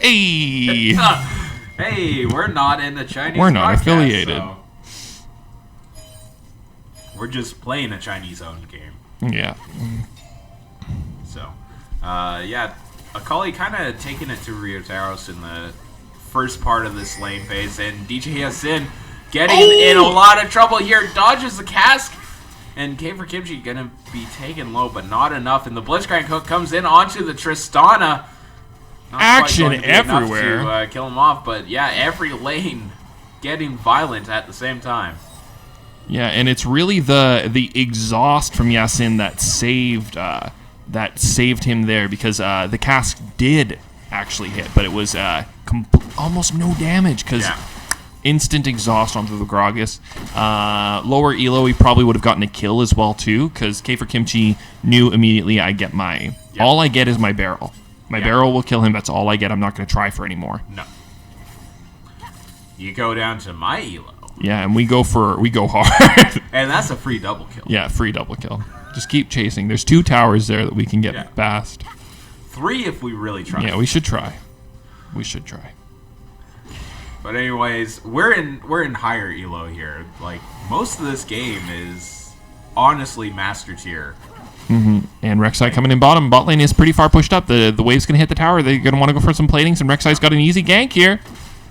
Hey, hey, we're not in the Chinese. We're not podcast, affiliated. So we're just playing a Chinese-owned game. Yeah. So, Akali kind of taking it to Ryotaros in the first part of this lane phase, and DJ Yasin getting in a lot of trouble here. Dodges the cask, and K for Kimchi gonna be taken low, but not enough. And the Blitzcrank hook comes in onto the Tristana. Not action everywhere to kill him off, but every lane getting violent at the same time. Yeah, and it's really the exhaust from Yasin that saved him there, because the cask did actually hit, but it was almost no damage because instant exhaust onto the Gragas. Lower elo, he probably would have gotten a kill as well too, because K for Kimchi knew immediately all I get is my barrel. My barrel will kill him. That's all I get. I'm not going to try for any more. No. You go down to my elo. Yeah, and we go hard. And that's a free double kill. Yeah, free double kill. Just keep chasing. There's 2 towers there that we can get fast. 3 if we really try. Yeah, we should try. But anyways, we're in higher elo here. Like, most of this game is honestly master tier. Mm-hmm. And Rek'Sai coming in bottom. Bot lane is pretty far pushed up. The wave's going to hit the tower. They're going to want to go for some platings, and Rek'Sai's got an easy gank here.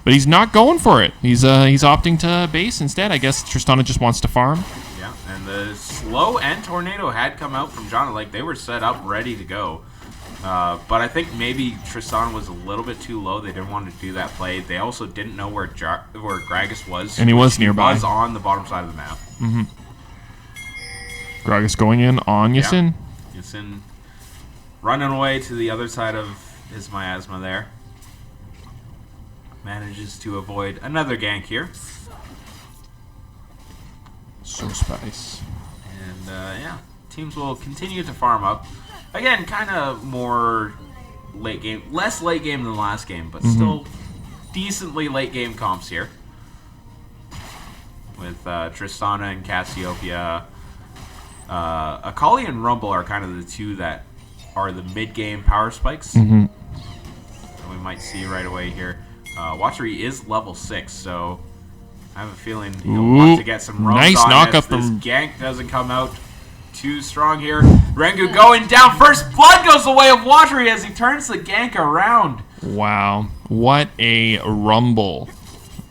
But he's not going for it. He's opting to base instead. I guess Tristana just wants to farm. Yeah, and the slow and tornado had come out from John. Like, they were set up, ready to go. But I think maybe Tristana was a little bit too low. They didn't want to do that play. They also didn't know where Gragas was. And he was nearby. He was on the bottom side of the map. Mm-hmm. Gragas going in on Yasin. Yeah. Yasin running away to the other side of his miasma there. Manages to avoid another gank here. So spice. And teams will continue to farm up. Again, kind of more late game, less late game than last game, but still decently late game comps here. With Tristana and Cassiopeia. Akali and Rumble are kind of the 2 that are the mid-game power spikes. Mm-hmm. So we might see right away here. Watchery is level 6, so I have a feeling he'll want to get some roams nice on knock up this from gank doesn't come out too strong here. Rengu going down. First blood goes the way of Watchery as he turns the gank around. Wow. What a rumble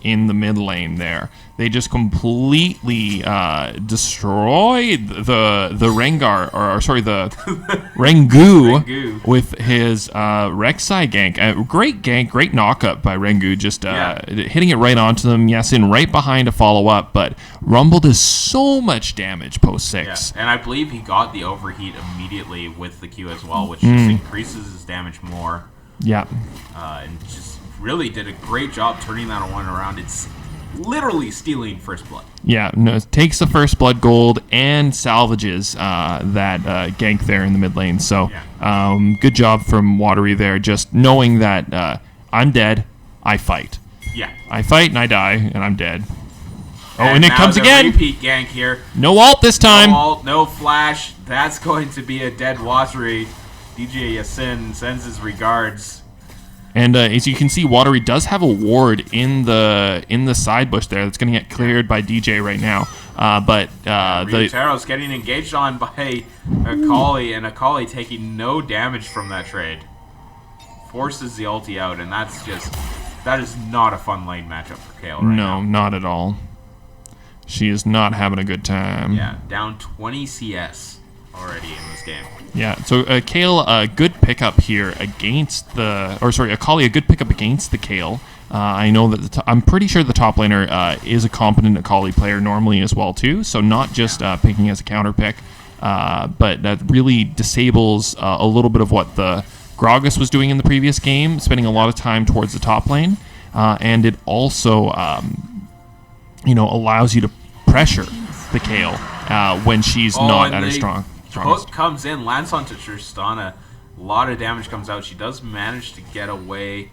in the mid lane there. They just completely destroyed the Rengar, or sorry, the Rengu with his Rek'Sai gank. Great gank, great knockup by Rengu, just hitting it right onto them. Yasin right behind to follow up, but Rumble does so much damage post 6. Yeah. And I believe he got the overheat immediately with the Q as well, which just increases his damage more. Yeah. And just really did a great job turning that one around. It's literally stealing first blood. Yeah, no, takes the first blood gold and salvages that gank there in the mid lane. So good job from Watery there, just knowing that I'm dead, I fight. Yeah. I fight and I die, and I'm dead. And it comes again. Repeat gank here. No ult this time. No ult, no flash. That's going to be a dead Watery. DJ Yasin sends his regards. And as you can see, Watery does have a ward in the side bush there that's going to get cleared by DJ right now. But Ryotaro's getting engaged on by Akali, and Akali taking no damage from that trade. Forces the ulti out, and that is not a fun lane matchup for Kayle right now. No, not at all. She is not having a good time. Yeah, down 20 CS already in this game. Yeah, so Kayle, a good pickup here against Akali, a good pickup against the Kayle. I know that I'm pretty sure the top laner is a competent Akali player normally as well too, so not just picking as a counter pick, but that really disables a little bit of what the Gragas was doing in the previous game, spending a lot of time towards the top lane, and it also allows you to pressure the Kayle when she's not at her strongest. Hook comes in, lands onto Tristana. A lot of damage comes out. She does manage to get away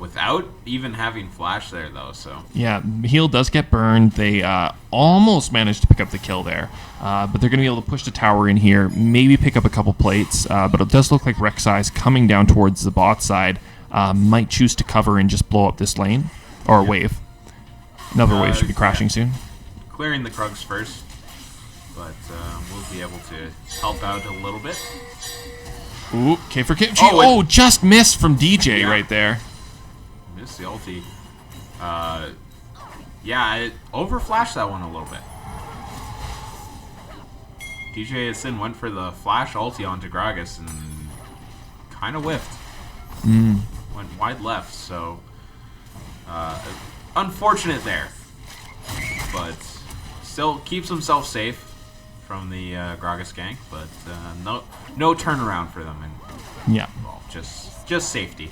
without even having flash there, though. So yeah, heal does get burned. They almost managed to pick up the kill there, but they're going to be able to push the tower in here, maybe pick up a couple plates. But it does look like Rek'Sai's coming down towards the bot side. Might choose to cover and just blow up this lane or wave. Another wave should be crashing soon. Clearing the Krugs first. But we'll be able to help out a little bit. Ooh, K for Kimchi. Oh, just missed from DJ right there. Missed the ulti. It overflashed that one a little bit. DJ Yasin went for the flash ulti onto Gragas and kind of whiffed. Went wide left, so unfortunate there. But still keeps himself safe from the Gragas gank, but no turnaround for them, and just safety.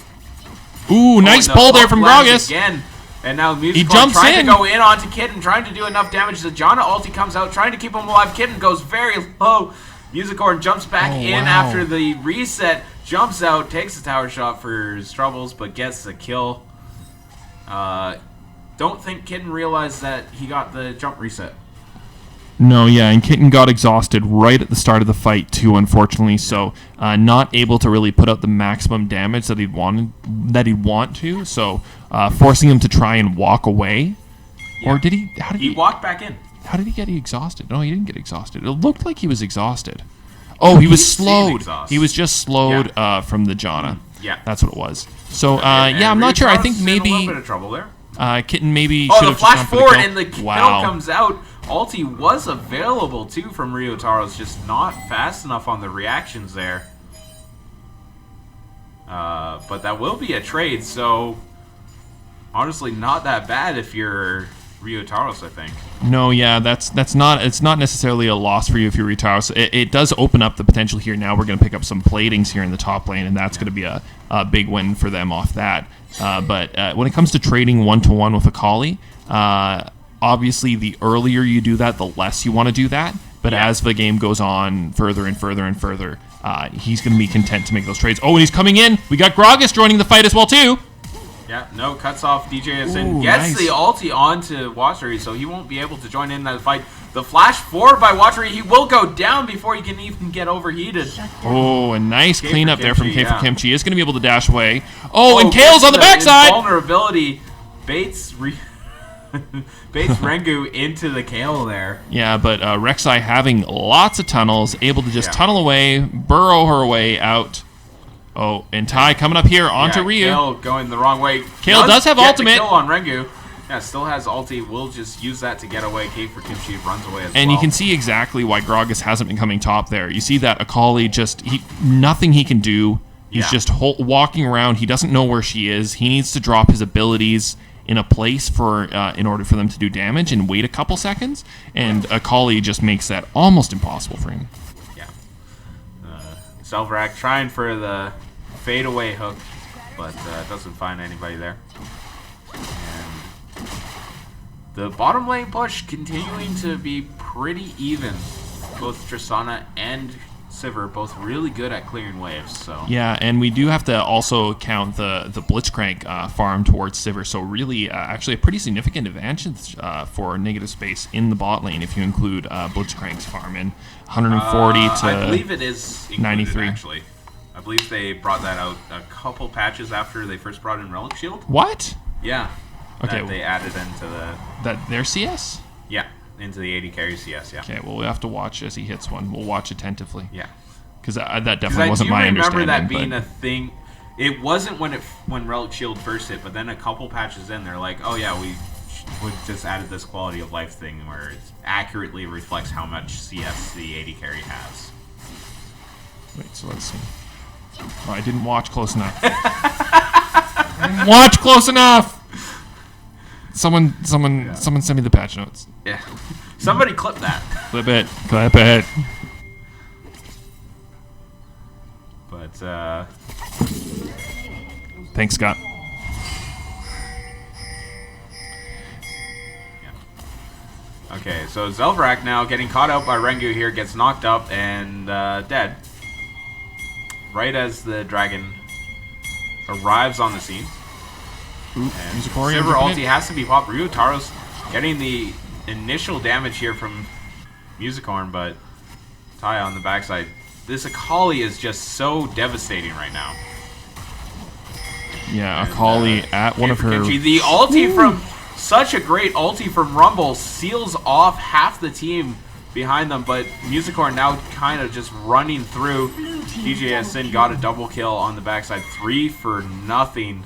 Ooh, nice pull there from Gragas again, and now he jumps trying to go in onto Kitten, trying to do enough damage. The Janna ulti comes out, trying to keep him alive. Kitten goes very low. Musicorn jumps back in after the reset, jumps out, takes the tower shot for his troubles, but gets the kill. Don't think Kitten realized that he got the jump reset. No, and Kitten got exhausted right at the start of the fight too, unfortunately. So not able to really put out the maximum damage that he'd want to. So forcing him to try and walk away, or did he? He walked back in. How did he get exhausted? No, he didn't get exhausted. It looked like he was exhausted. Oh, he was slowed. He was just slowed from the Janna. Yeah, that's what it was. So I'm not sure. I think maybe a little bit of trouble there. Kitten maybe should have flash forward and the kill comes out. Ulti was available too from Ryotaro's, just not fast enough on the reactions there. But that will be a trade, so honestly not that bad if you're Ryotaro's, I think. No, it's not necessarily a loss for you if you're Ryotaro's. It does open up the potential here. Now we're going to pick up some platings here in the top lane, and that's going to be a big win for them off that. But when it comes to trading one-to-one with Akali, obviously the earlier you do that, the less you want to do that. But as the game goes on further and further and further, he's going to be content to make those trades. Oh, and he's coming in. We got Gragas joining the fight as well, too. Yeah, no, cuts off DJ Yasin. Gets the ulti onto Watery, so he won't be able to join in that fight. The flash forward by Watery, he will go down before he can even get overheated. Oh, a nice cleanup there from K for Kimchi. He is going to be able to dash away. Oh, and Kale's on the backside. Vulnerability baits Rengu into the Kayle there. Yeah, but Rek'Sai having lots of tunnels, able to just tunnel away, burrow her way out. Oh, and Ty coming up here onto Ryu. Kayle going the wrong way. Kayle does have ultimate. Kill on Rengu, Yeah, still has ulti. Will just use that to get away. Cake for Kimchi runs away as well. And you can see exactly why Gragas hasn't been coming top there. You see that Akali just nothing he can do. He's just walking around. He doesn't know where she is. He needs to drop his abilities in a place for in order for them to do damage and wait a couple seconds. And Akali just makes that almost impossible for him. Yeah. Zelvarak trying for the fadeaway hook, but doesn't find anybody there. And the bottom lane push continuing to be pretty even. Both Tristana and Sivir both really good at clearing waves. So yeah, and we do have to also count the Blitzcrank farm towards Sivir. So really, actually, a pretty significant advantage for negative space in the bot lane if you include Blitzcrank's farm in 140 to I believe it is included, 93. Actually, I believe they brought that out a couple patches after they first brought in Relic Shield. What? Yeah. Okay. That they added into their CS. Yeah. Into the 80 carry CS, yeah. Okay, well, we have to watch as he hits one. We'll watch attentively. Yeah. Because that definitely wasn't my understanding. I remember that being a thing. It wasn't when Relic Shield first hit, but then a couple patches in, they're like, oh yeah, we just added this quality of life thing where it accurately reflects how much CS the 80 carry has. Wait, so let's see. Oh, I didn't watch close enough. Watch close enough! Someone send me the patch notes. Yeah. Somebody clip that. Clip it. Clip it. But, thanks, Scott. Yeah. Okay, so Zelvarak now getting caught out by Rengu here, gets knocked up and dead. Right as the dragon arrives on the scene. And Sivir ulti has to be popped. Ryutaro's getting the initial damage here from Musicorn, but Taya on the backside. This Akali is just so devastating right now. Yeah, Akali at one of her... Kimchi. The ulti from... Such a great ulti from Rumble seals off half the team behind them, but Musicorn now kind of just running through. DJS Sin got a double kill on the backside. 3 for nothing.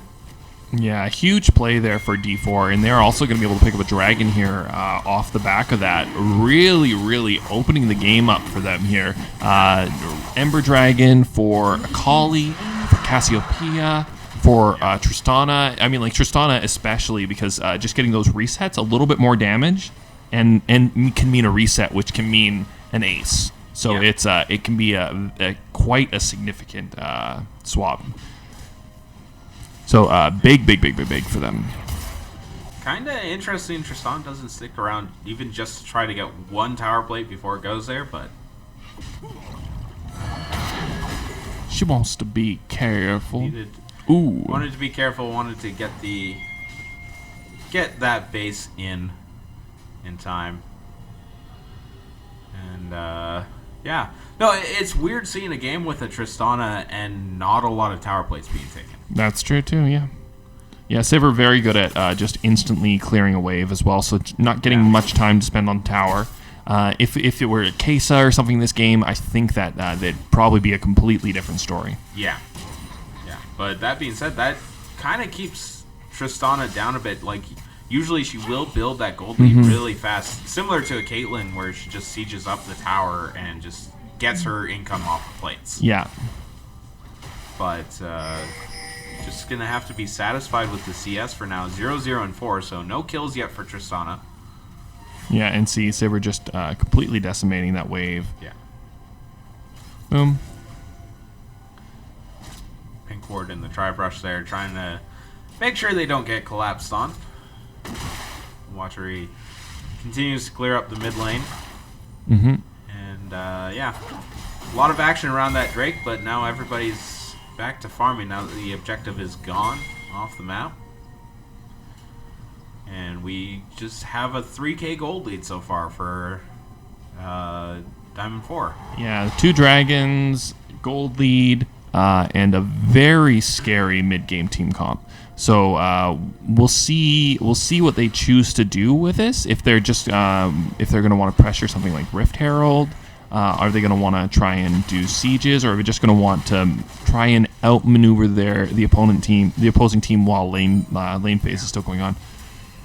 Yeah, huge play there for D4, and they're also going to be able to pick up a dragon here off the back of that. Really, really opening the game up for them here. Ember Dragon for Akali, for Cassiopeia, for Tristana. I mean, like Tristana especially, because just getting those resets, a little bit more damage, and can mean a reset, which can mean an ace. So yeah. It can be quite a significant swap. So big for them. Kind of interesting. Tristan doesn't stick around even just to try to get one tower plate before it goes there, but she wants to be careful. Wanted to be careful. Wanted to get that base in time. And yeah. No, it's weird seeing a game with a Tristana and not a lot of tower plates being taken. That's true too, yeah. Yeah, Sivir very good at just instantly clearing a wave as well, so not getting much time to spend on tower. If it were Kesa or something in this game, I think that that'd probably be a completely different story. Yeah. Yeah. But that being said, that kind of keeps Tristana down a bit. Like, usually she will build that gold lead really fast, similar to a Caitlyn where she just sieges up the tower and just gets her income off the plates. Yeah. But just going to have to be satisfied with the CS for now. 0-0 and 4, so no kills yet for Tristana. Yeah, and see Sivir just completely decimating that wave. Yeah. Boom. Pink ward in the tri-brush there, trying to make sure they don't get collapsed on. Watchery continues to clear up the mid lane. And yeah, a lot of action around that Drake, but now everybody's back to farming now that the objective is gone off the map. And we just have a 3k gold lead so far for Diamond 4. Yeah, 2 dragons, gold lead, and a very scary mid-game team comp. So we'll see what they choose to do with this. If they're just if they're going to want to pressure something like Rift Herald, are they going to want to try and do sieges, or are they just going to want to try and outmaneuver the opposing team while lane phase is still going on?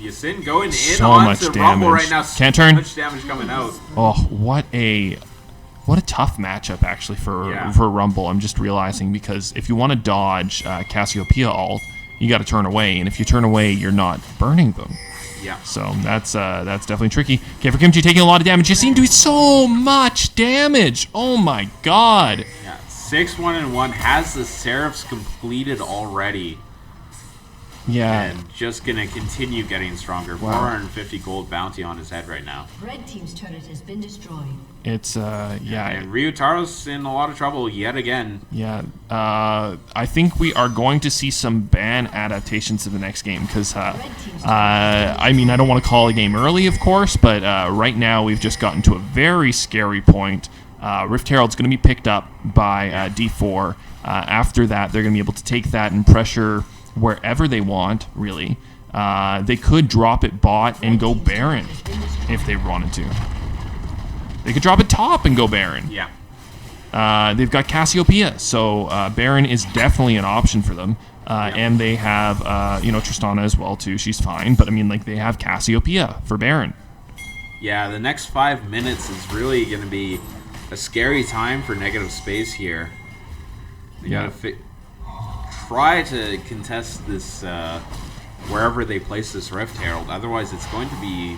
Yasin going in So on much to damage. Rumble right now. Can't turn. So much damage coming out. Oh, what a tough matchup actually for Rumble. I'm just realizing, because if you want to dodge Cassiopeia ult, you got to turn away, and if you turn away, you're not burning them. Yeah. So that's definitely tricky. Okay, for Kimchi taking a lot of damage. Yasin doing so much damage. Oh my god. Yeah. 6-1-1 has the Seraphs completed already. Yeah. And just gonna continue getting stronger. Wow. 450 gold bounty on his head right now. Red team's turret has been destroyed. It's yeah. And Ryutaro's in a lot of trouble yet again. Yeah, I think we are going to see some ban adaptations to the next game, because, I mean, I don't want to call a game early, of course, but right now we've just gotten to a very scary point. Rift Herald's going to be picked up by D4. After that, they're going to be able to take that and pressure wherever they want, really. They could drop it bot and go Baron if they wanted to. They could drop it top and go Baron. Yeah. They've got Cassiopeia, so Baron is definitely an option for them. And they have, Tristana as well, too. She's fine. But, I mean, like, they have Cassiopeia for Baron. Yeah, the next 5 minutes is really going to be a scary time for negative space here. They gotta try to contest this wherever they place this Rift Herald. Otherwise, it's going to be...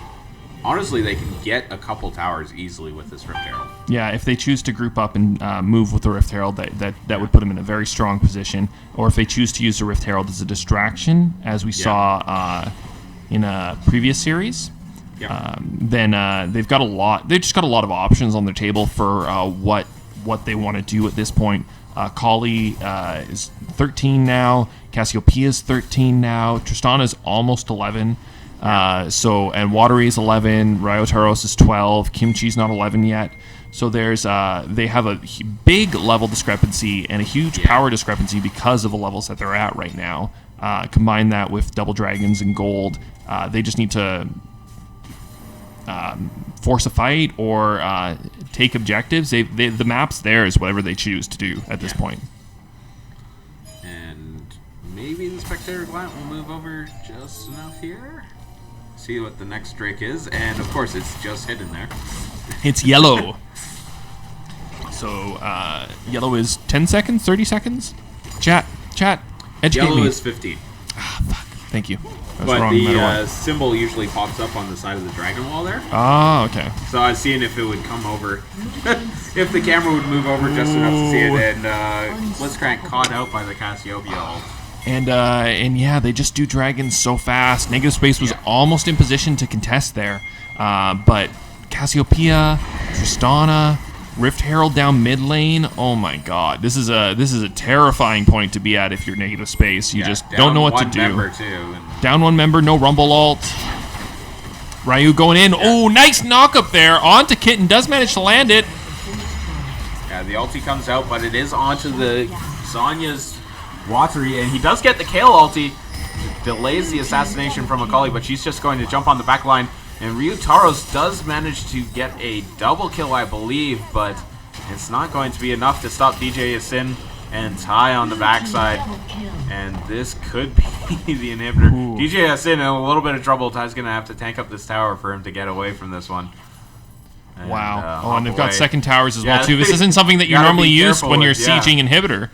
Honestly, they can get a couple towers easily with this Rift Herald. Yeah, if they choose to group up and move with the Rift Herald, that would put them in a very strong position. Or if they choose to use the Rift Herald as a distraction, as we saw in a previous series, then they've got a lot. They've just got a lot of options on their table for what they want to do at this point. Kali is 13 now. Cassiopeia is 13 now. Tristana is almost 11. And Watery is 11, Ryotaros is 12, Kimchi's not 11 yet. So there's they have a big level discrepancy and a huge power discrepancy because of the levels that they're at right now. Combine that with Double Dragons and Gold, they just need to force a fight or take objectives. The map's theirs, whatever they choose to do at this point. And maybe the Spectator Glant will move over just enough here. See what the next Drake is, and of course it's just hidden there. It's yellow. So yellow is 10 seconds, 30 seconds? Chat, educate Yellow me. is 15. Ah, fuck. Thank you. I was But wrong no matter the what. symbol usually pops up on the side of the dragon wall there. Ah, okay. So I was seeing if it would come over. If the camera would move over just enough to see it, and Blitzcrank caught out by the Cassiopeia ult. And yeah, they just do dragons so fast. Negative Space was almost in position to contest there, but Cassiopeia, Tristana, Rift Herald down mid lane. Oh my God, this is a terrifying point to be at if you're Negative Space. You just don't know what to do. Down one member, no Rumble ult. Ryu going in. Oh, nice knock up there. Onto Kitten, does manage to land it. Yeah, the ulti comes out, but it is onto the Sonya's Watery, and he does get the Kale ulti. Delays the assassination from Akali, but she's just going to jump on the back line. And Ryutaros does manage to get a double kill, I believe, but it's not going to be enough to stop DJ Yasin and Ty on the backside. And this could be the inhibitor. Ooh. DJ Yasin in a little bit of trouble. Ty's going to have to tank up this tower for him to get away from this one. And, wow. And they've got second towers as well, too. This isn't something that you normally use when you're sieging inhibitor.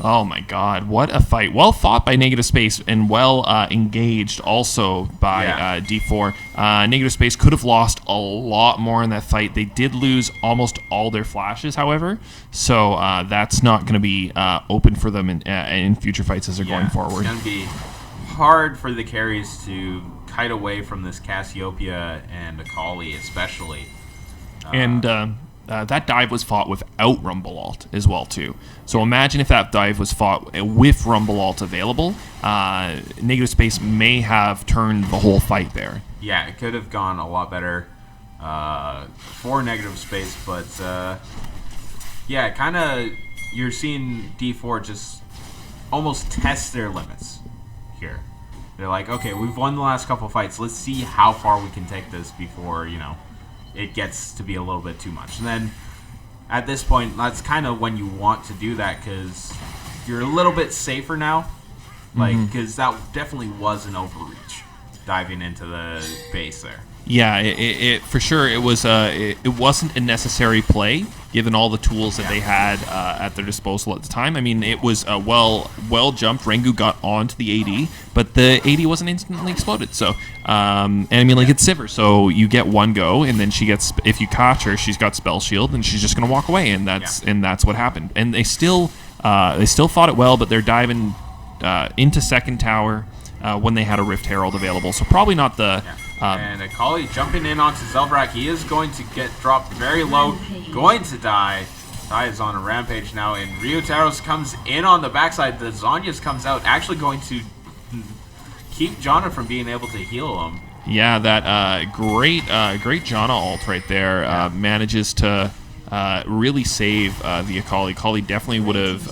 Oh my God, what a fight. Well fought by Negative Space and well engaged also by D4. Negative Space could have lost a lot more in that fight. They did lose almost all their flashes, however, so that's not going to be open for them in future fights as they're going forward. It's going to be hard for the carries to kite away from this Cassiopeia and Akali especially. And that dive was fought without Rumble ult as well, too. So imagine if that dive was fought with Rumble ult available. Negative Space may have turned the whole fight there. Yeah, it could have gone a lot better for Negative Space, but yeah, kind of you're seeing D4 just almost test their limits here. They're like, okay, we've won the last couple fights. Let's see how far we can take this before, it gets to be a little bit too much. And then at this point, that's kind of when you want to do that because you're a little bit safer now. Like, because that definitely was an overreach. diving into the base there. Yeah, it for sure it was it wasn't a necessary play given all the tools that they had at their disposal at the time. I mean, it was well jumped. Rengu got onto the AD, but the AD wasn't instantly exploded. So and I mean, like, it's Sivir, so you get one go, and then she gets, if you catch her, she's got spell shield, and she's just gonna walk away, and that's what happened. And they still fought it well, but they're diving into second tower when they had a Rift Herald available. So probably not the. And Akali jumping in onto Zelvrak. He is going to get dropped very low, going to die. Tai is on a rampage now, and Ryutaros comes in on the backside. The Zhonya's comes out, actually going to keep Janna from being able to heal him. Yeah, that great Janna ult right there manages to really save the Akali. Akali definitely would have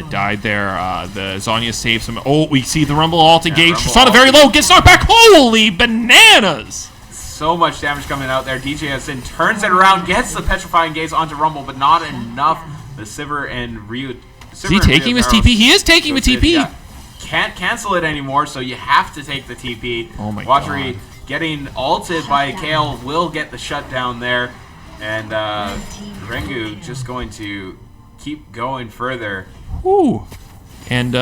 died there. The Zhonya saves him. Oh, we see the Rumble ult engage. Tristana very low, gets knocked back. Holy bananas! So much damage coming out there. DJSN turns it around, gets the Petrifying Gaze onto Rumble, but not enough. The Sivir and Ryu... Is he taking his TP? He is taking the TP! Yeah. Can't cancel it anymore, so you have to take the TP. Oh my Watery god. getting ulted by Kale will get the shutdown there. And Rengu just going to keep going further. Whew. And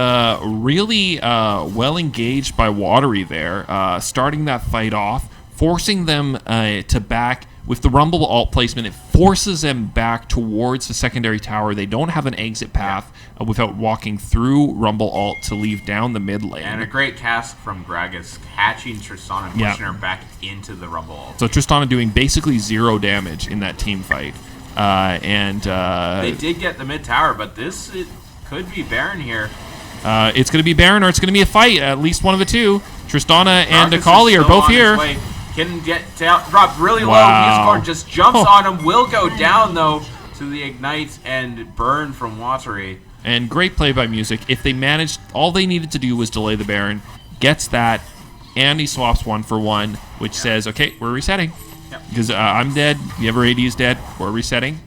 really well engaged by Watery there, starting that fight off, forcing them to back. With the Rumble ult placement, it forces them back towards the secondary tower. They don't have an exit path without walking through Rumble ult to leave down the mid lane. And a great cast from Gragas, catching Tristana and pushing her back into the Rumble ult. So Tristana doing basically 0 damage in that team fight. They did get the mid tower, but it could be Baron here. It's going to be Baron, or it's going to be a fight. At least one of the two. Tristana and Akali are both here. Can get dropped really low. Musicorn just jumps on him. Will go down, though, to the Ignite and burn from Watery. And great play by Music. If they managed, all they needed to do was delay the Baron. Gets that, and he swaps 1 for 1, which says, okay, we're resetting. Because I'm dead, the other AD is dead, we're resetting.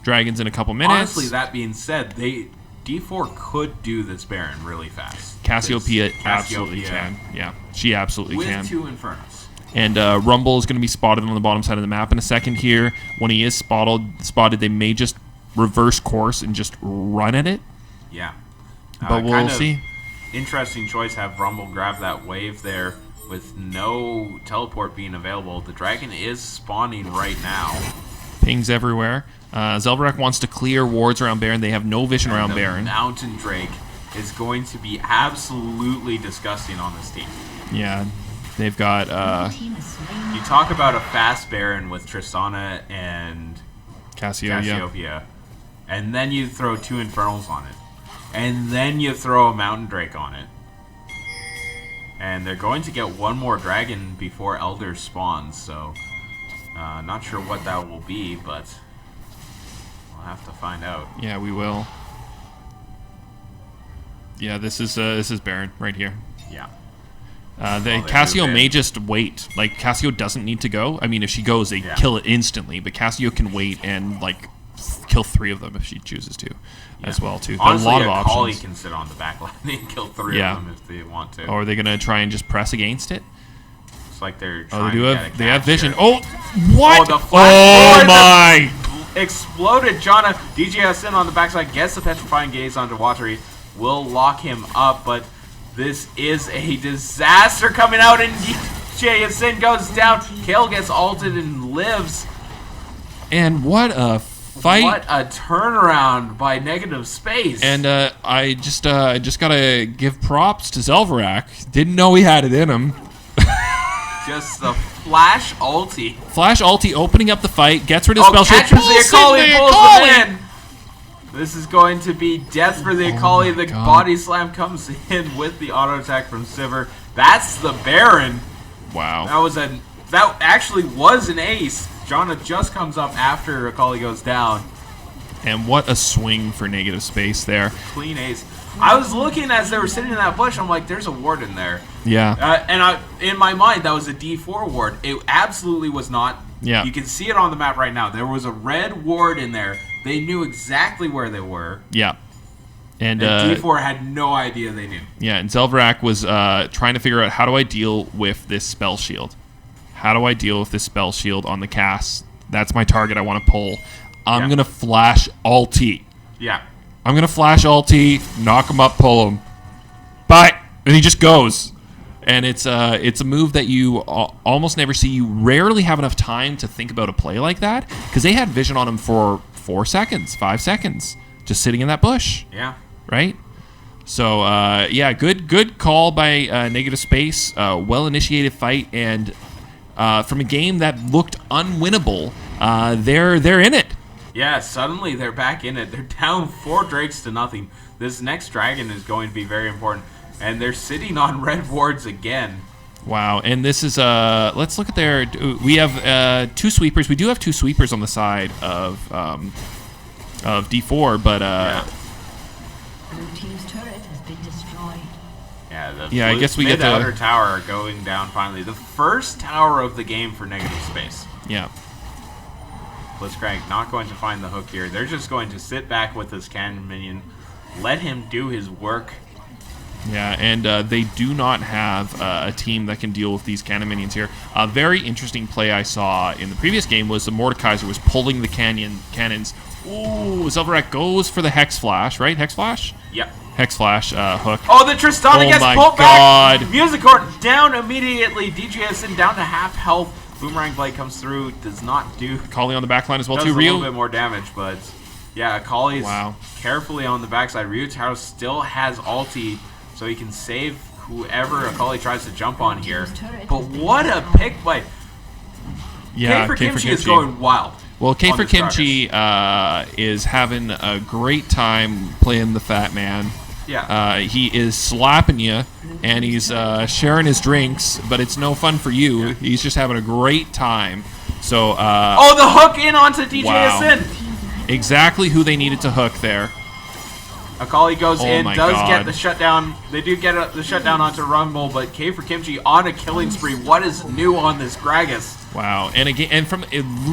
Dragon's in a couple minutes. Honestly, that being said, D4 could do this Baron really fast. Cassiopeia absolutely can. Yeah, she absolutely can. With 2 Infernos. And Rumble is going to be spotted on the bottom side of the map in a second here. When he is spotted, they may just reverse course and just run at it. Yeah. But we'll see. Interesting choice, have Rumble grab that wave there with no teleport being available. The dragon is spawning right now. Pings everywhere. Zelvrak wants to clear wards around Baron. They have no vision around Baron. Mountain Drake is going to be absolutely disgusting on this team. Yeah. They've got... you talk about a fast Baron with Tristana and Cassiopeia, and then you throw 2 Infernals on it, and then you throw a Mountain Drake on it. And they're going to get one more dragon before Elder spawns, so not sure what that will be, but we'll have to find out. Yeah, we will. Yeah, this is Baron right here. Yeah. Cassio may just wait. Like, Cassio doesn't need to go. I mean, if she goes, they kill it instantly. But Cassio can wait and, like, kill 3 of them if she chooses to, as well, too. Honestly, a lot of Akali options. can sit on the back line and kill 3 of them if they want to. Or are they going to try and just press against it? It's like they're trying they have vision. Here. Oh, what? Oh, the flash my! Exploded. Janna, DJSN on the backside, gets the Petrifying Gaze onto Watery. Will lock him up, but... this is a disaster coming out, and JSN goes down. Kale gets ulted and lives. And what a fight! What a turnaround by Negative Space. And I just gotta give props to Zelvrak. Didn't know he had it in him. Just the flash ulti. Flash ulti opening up the fight, gets rid of spell shield, catches the Akali, pulls them in. This is going to be death for the Akali. The body slam comes in with the auto attack from Sivir. That's the Baron. Wow. That actually was an ace. Janna just comes up after Akali goes down. And what a swing for Negative Space there. Clean ace. I was looking as they were sitting in that bush. I'm like, there's a ward in there. Yeah. And in my mind, that was a D4 ward. It absolutely was not. Yeah. You can see it on the map right now. There was a red ward in there. They knew exactly where they were. Yeah. And D4 had no idea they knew. Yeah, and Zelverak was trying to figure out, how do I deal with this spell shield? How do I deal with this spell shield on the cast? That's my target I want to pull. I'm going to flash ulti. Yeah. I'm going to flash ulti, knock him up, pull him. Bye! And he just goes. And it's a move that you almost never see. You rarely have enough time to think about a play like that, because they had vision on him for 4 seconds, 5 seconds, just sitting in that bush. Yeah. Right? So, good call by Negative Space. Well-initiated fight, and from a game that looked unwinnable, they're in it. Yeah, suddenly they're back in it. They're down 4 Drakes to nothing. This next dragon is going to be very important. And they're sitting on red wards again. Wow, and this is, let's look at their, we have 2 sweepers. We do have 2 sweepers on the side of D4, but... Blue team's turret has been destroyed. Yeah, I guess we get the outer tower are going down finally. The first tower of the game for Negative Space. Yeah. Blitzcrank not going to find the hook here. They're just going to sit back with this cannon minion, let him do his work. Yeah, and they do not have a team that can deal with these cannon minions here. A very interesting play I saw in the previous game was the Mordekaiser was pulling the cannons. Ooh, Zelverak goes for the Hex Flash, right? Hex Flash? Yep. Hex Flash hook. Oh, the Tristana gets pulled God. back. Musicorn down immediately. DJSN down to half health. Boomerang Blade comes through, does not do... Akali on the back line as well, does too. a Ryu. little bit more damage, but... Yeah, Akali's carefully on the backside. Ryu Taro still has ulti, so he can save whoever Akali tries to jump on here. But what a pick by... Yeah, K for Kimchi is going wild. Well, K for Kimchi is having a great time playing the fat man. Yeah. He is slapping you, and he's sharing his drinks, but it's no fun for you. Yeah. He's just having a great time. So. Oh, the hook in onto DJSN. Wow. Exactly who they needed to hook there. Akali goes in, does God. get the shutdown. They do get the shutdown onto Rumble, but K for Kimchi on a killing spree. What is new on this Gragas? Wow. And again, and from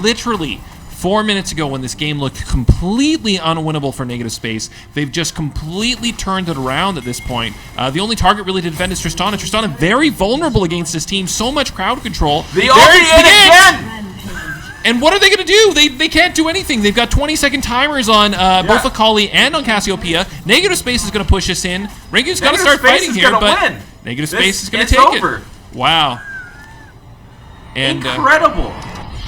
literally 4 minutes ago when this game looked completely unwinnable for Negative Space, they've just completely turned it around at this point. The only target really to defend is Tristana. Tristana very vulnerable against this team. So much crowd control. The ulti in again! And what are they going to do? They can't do anything. They've got 20-second timers on both Akali and on Cassiopeia. Negative Space is going to push us in. Ringu's got to start fighting here, but Negative Space is going to take it. Wow. And, incredible.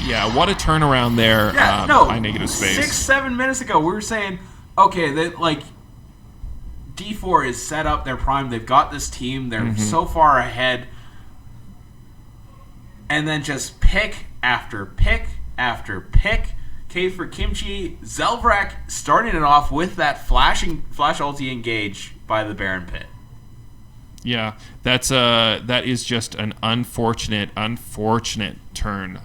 Yeah, what a turnaround there by Negative Space. 6-7 minutes ago, we were saying, okay, D4 is set up, they're primed, they've got this team, they're so far ahead. And then just pick after pick after pick. K for Kimchi, Zelverak starting it off with that flash ulti engage by the Baron Pit. Yeah, that is just an unfortunate turn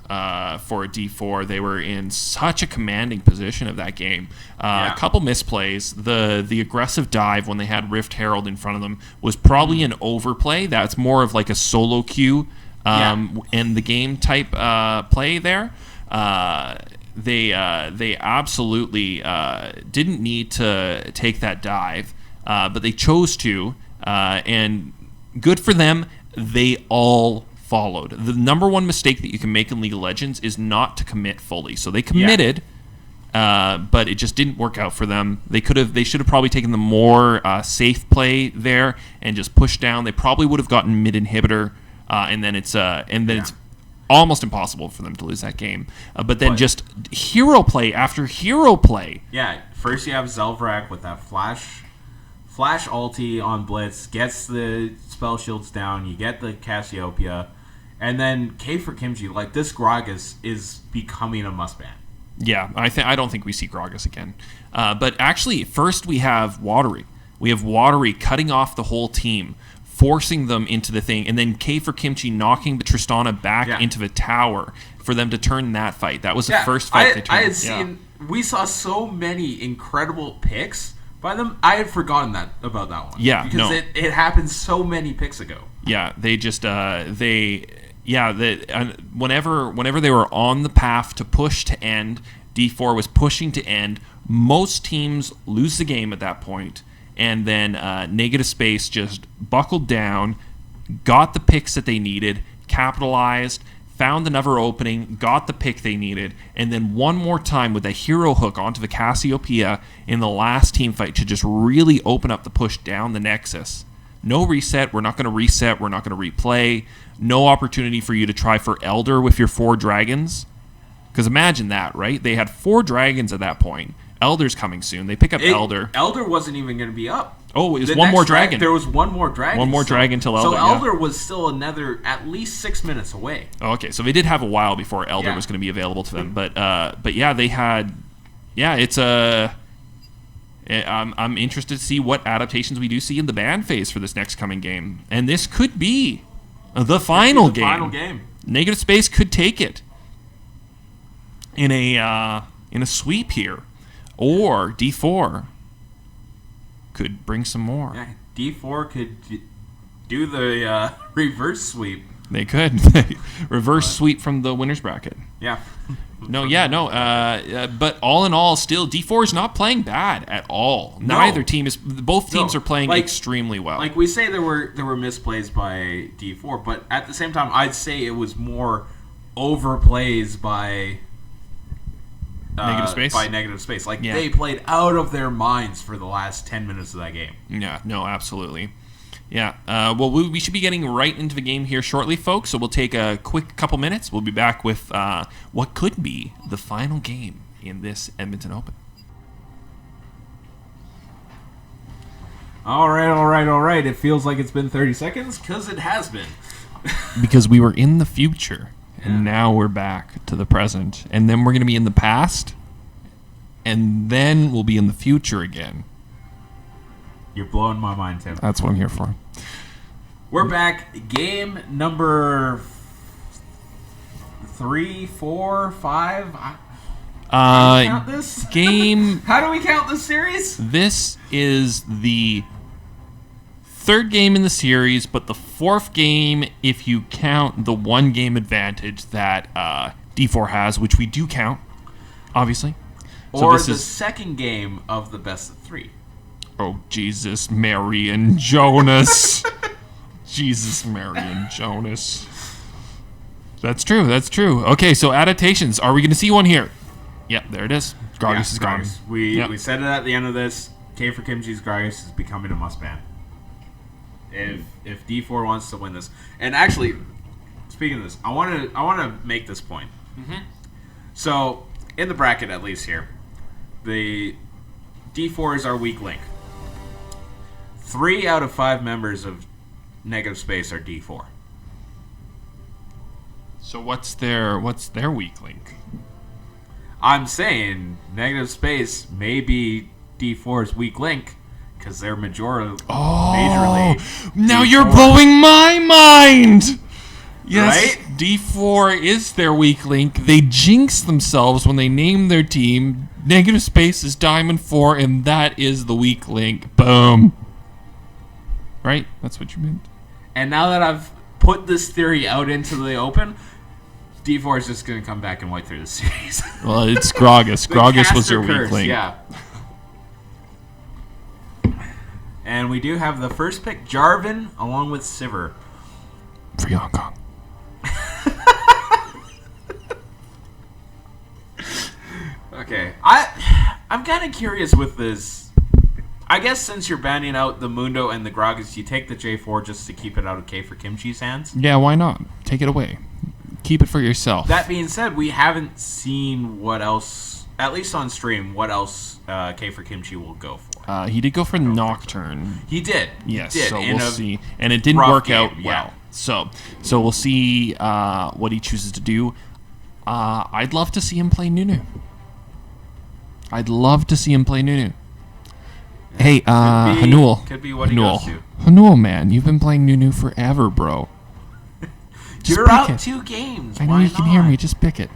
for D4. They were in such a commanding position of that game. A couple misplays. The aggressive dive when they had Rift Herald in front of them was probably an overplay. That's more of like a solo queue in the game type play there. They absolutely didn't need to take that dive, but they chose to. And good for them, they all followed. The number one mistake that you can make in League of Legends is not to commit fully. So they committed, but it just didn't work out for them. They should have probably taken the more safe play there and just pushed down. They probably would have gotten mid inhibitor, and then it's almost impossible for them to lose that game. But then just hero play after hero play. Yeah, first you have Zelverak with that flash ulti on Blitz, gets the spell shields down, you get the Cassiopeia, and then K for Kimchi, like this Gragas is becoming a must ban. Yeah, I don't think we see Gragas again. But actually, first we have Watery. We have Watery cutting off the whole team, forcing them into the thing, and then K for Kimchi knocking the Tristana back into the tower for them to turn that fight. That was the first fight they turned. We saw so many incredible picks by them. I had forgotten about that one. Yeah, because it happened so many picks ago. Yeah, they just whenever they were on the path to push to end, D4 was pushing to end. Most teams lose the game at that point, and then Negative Space just buckled down, got the picks that they needed, capitalized, found another opening, got the pick they needed, and then one more time with a hero hook onto the Cassiopeia in the last team fight to just really open up the push down the Nexus. No reset. We're not going to reset. We're not going to replay. No opportunity for you to try for Elder with your 4 dragons. Because imagine that, right? They had 4 dragons at that point. Elder's coming soon. They pick up Elder. Elder wasn't even going to be up. Oh, it was one more dragon. There was one more dragon. One more dragon till Elder. So Elder was still another at least 6 minutes away. Oh, okay, so they did have a while before Elder was going to be available to them. But yeah, they had. Yeah, it's a. I'm interested to see what adaptations we do see in the ban phase for this next coming game, and this could be the final game. Final game. Negative Space could take it in a sweep here, or D4 could bring some more. Yeah, D4 could do the reverse sweep. They could reverse sweep from the winners bracket. Yeah. But all in all, still D4 is not playing bad at all. Neither team is. Both teams are playing extremely well. Like we say, there were misplays by D4, but at the same time, I'd say it was more overplays by Negative Space. By Negative Space, they played out of their minds for the last 10 minutes of that game. Yeah, no, absolutely. Yeah, well, we should be getting right into the game here shortly, folks, so we'll take a quick couple minutes. We'll be back with what could be the final game in this Edmonton Open. All right. It feels like it's been 30 seconds, because it has been. Because we were in the future, and now we're back to the present, and then we're going to be in the past, and then we'll be in the future again. You're blowing my mind, Tim. That's what I'm here for. We're back. Game number 3, 4, 5. How do we count this? How do we count this series? This is the 3rd game in the series, but the 4th game if you count the 1 game advantage that D4 has, which we do count, obviously. Or the 2nd game of the best of 3. Oh, Jesus, Mary and Jonas. Jesus, Mary and Jonas. That's true. Okay, so adaptations. Are we going to see one here? Yep, there it is. Gragas is gone. We said it at the end of this. K for Kimchi's Gragas is becoming a must-ban. If D4 wants to win this. And actually, speaking of this, I want to make this point. Mm-hmm. So, in the bracket at least here, the D4 is our weak link. 3 out of 5 members of Negative Space are D4. So what's their weak link? I'm saying Negative Space may be D4's weak link because they're majorly. Now you're blowing my mind. Yes, right? D4 is their weak link. They jinx themselves when they name their team. Negative Space is Diamond 4, and that is the weak link. Boom. Right? That's what you meant. And now that I've put this theory out into the open, D4 is just going to come back and wipe through the series. Well, it's Gragas. Gragas was their weak link. Yeah. And we do have the first pick, Jarvan, along with Sivir. For Hong Kong. Okay. I'm kind of curious with this. I guess since you're banning out the Mundo and the Gragas, you take the J4 just to keep it out of K for Kimchi's hands? Yeah, why not? Take it away. Keep it for yourself. That being said, we haven't seen what else, at least on stream, what else K for Kimchi will go for. He did go for Nocturne. He did. Yes, he did. So we'll see. And it didn't work out well. Yeah. So we'll see what he chooses to do. I'd love to see him play Nunu. Hey, Hanul. Could be what he goes to. Hanul, man, you've been playing Nunu forever, bro. You're out 2 games. I know you can hear me. Just pick it.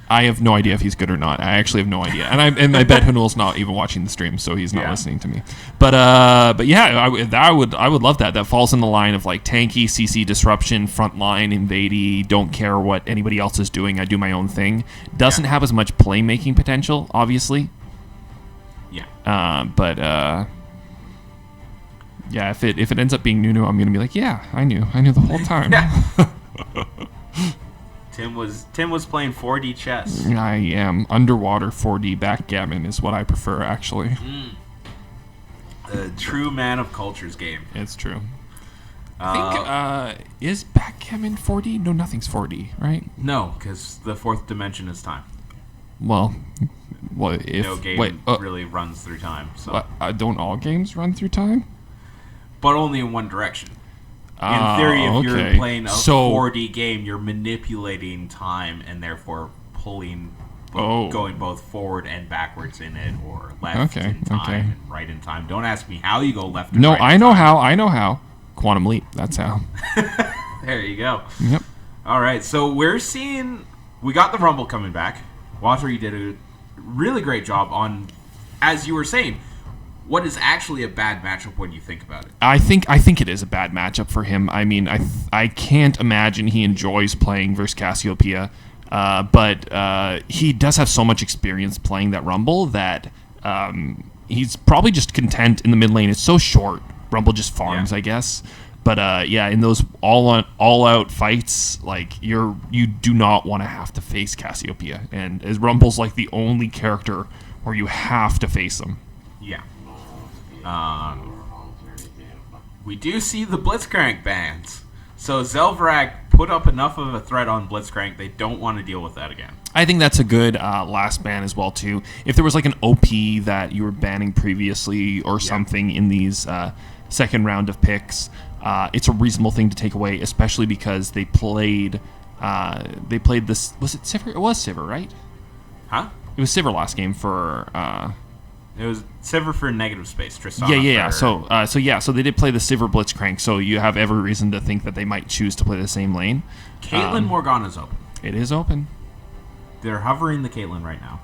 I have no idea if he's good or not. I actually have no idea, and I bet Hanul's not even watching the stream, so he's not listening to me. But yeah, I would love that. That falls in the line of like tanky, CC disruption, frontline, invadey. Don't care what anybody else is doing. I do my own thing. Doesn't have as much playmaking potential, obviously. Yeah. Yeah, if it ends up being Nunu, I'm gonna be like, yeah, I knew the whole time. Tim was playing 4D chess. I am. Underwater 4D backgammon is what I prefer, actually. A true man of cultures game. It's true. I think, is backgammon 4D? No, nothing's 4D, right? No, because the fourth dimension is time. Well, if... No game really runs through time. So. Don't all games run through time? But only in one direction. In theory, if you're playing a 4D game, you're manipulating time and therefore going both forward and backwards in it, or left in time and right in time. Don't ask me how you go left and right. No, I know how. Quantum leap, that's how. There you go. Yep. All right, so we got the Rumble coming back. Walter, you did a really great job on, as you were saying, what is actually a bad matchup when you think about it. I think it is a bad matchup for him. I mean, I can't imagine he enjoys playing versus Cassiopeia, but he does have so much experience playing that Rumble that he's probably just content in the mid lane. It's so short. Rumble just farms, I guess. But in those all out fights, like you do not want to have to face Cassiopeia, and as Rumble's like the only character where you have to face him. Yeah. We do see the Blitzcrank bans. So Zelverak put up enough of a threat on Blitzcrank, they don't want to deal with that again. I think that's a good last ban as well, too. If there was like an OP that you were banning previously or something in these second round of picks, it's a reasonable thing to take away, especially because they played this... Was it Sivir? It was Sivir, right? Huh? It was Sivir last game for... It was Sivir for negative space. Tristana yeah. So they did play the Sivir Blitzcrank. So you have every reason to think that they might choose to play the same lane. Caitlyn Morgana's open. It is open. They're hovering the Caitlyn right now.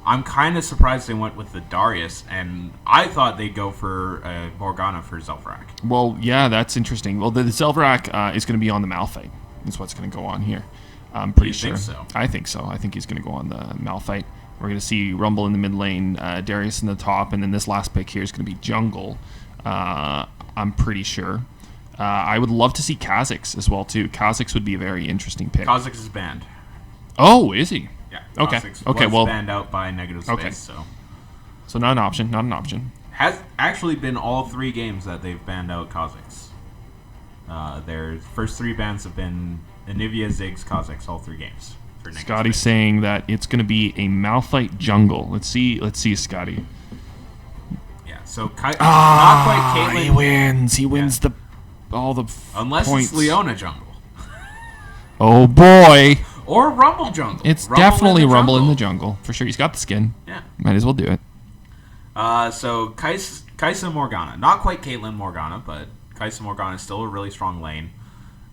I'm kind of surprised they went with the Darius, and I thought they'd go for Morgana for Zelverak. Well, yeah, that's interesting. Well, the Zelverak is going to be on the Malphite. That's what's going to go on here. I'm pretty sure. Think so? I think so. I think he's going to go on the Malphite. We're going to see Rumble in the mid lane, Darius in the top, and then this last pick here is going to be jungle. I'm pretty sure. I would love to see Kha'Zix as well, too. Kha'Zix would be a very interesting pick. Kha'Zix is banned. Oh, is he? Yeah. Okay. Kha'Zix was banned out by negative space, So not an option. Not an option. Has actually been all 3 games that they've banned out Kha'Zix. Their first 3 bans have been Anivia, Ziggs, Kha'Zix, all 3 games. Scotty's saying that it's going to be a Malphite jungle. Let's see, Scotty. Yeah, so not quite Caitlyn. He wins. He wins all the unless points. It's Leona jungle. Oh boy. Or Rumble jungle. It's definitely Rumble in the jungle for sure. He's got the skin. Yeah. Might as well do it. So Kai'Sa Morgana, not quite Caitlyn Morgana, but Kai'Sa Morgana is still a really strong lane.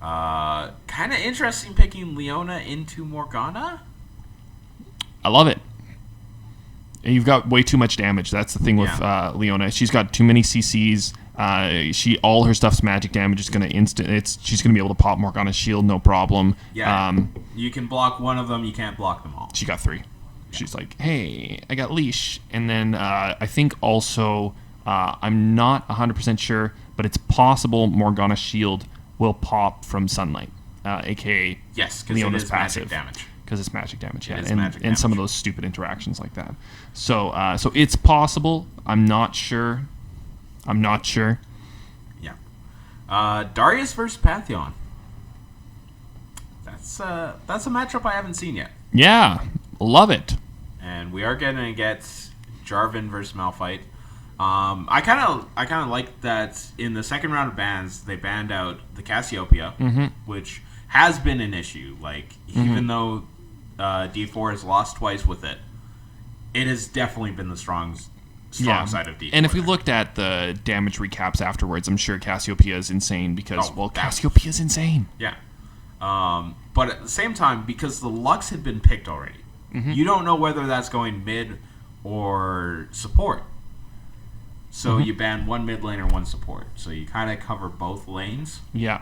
Kind of interesting picking Leona into Morgana. I love it. You've got way too much damage. That's the thing with Leona. She's got too many CCs. All her stuff's magic damage is going to she's going to be able to pop Morgana's shield, no problem. Yeah. You can block one of them. You can't block them all. She got 3. Yeah. She's like, hey, I got leash. And then I think also, I'm not 100% sure, but it's possible Morgana's shield will pop from sunlight, aka Leona's passive damage. Because it's magic damage, yeah, and some of those stupid interactions like that. So it's possible. I'm not sure. Yeah. Darius versus Pantheon. That's a matchup I haven't seen yet. Yeah, love it. And we are going to get Jarvan versus Malphite. I kind of like that in the second round of bans they banned out the Cassiopeia, which has been an issue. Like even though D4 has lost twice with it, it has definitely been the strong side of D4. And if we looked at the damage recaps afterwards, I'm sure Cassiopeia is insane because Cassiopeia is insane. Yeah. But at the same time, because the Lux had been picked already, you don't know whether that's going mid or support. So you ban one mid lane or one support. So you kind of cover both lanes. Yeah.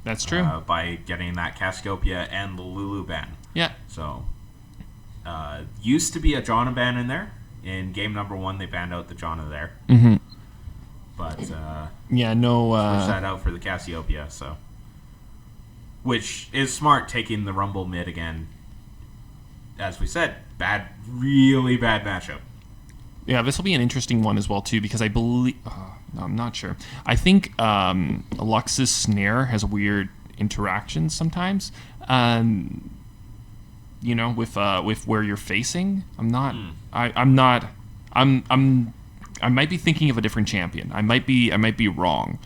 That's true. By getting that Cassiopeia and the Lulu ban. Yeah. So, used to be a Janna ban in there. In game number 1, they banned out the Janna there. Mm-hmm. But no. switched that out for the Cassiopeia. So, which is smart, taking the Rumble mid again. As we said, really bad matchup. Yeah, this will be an interesting one as well too, because I believe I'm not sure. I think Lux's snare has weird interactions sometimes. With where you're facing. I'm not. I'm not. I might be thinking of a different champion. I might be wrong,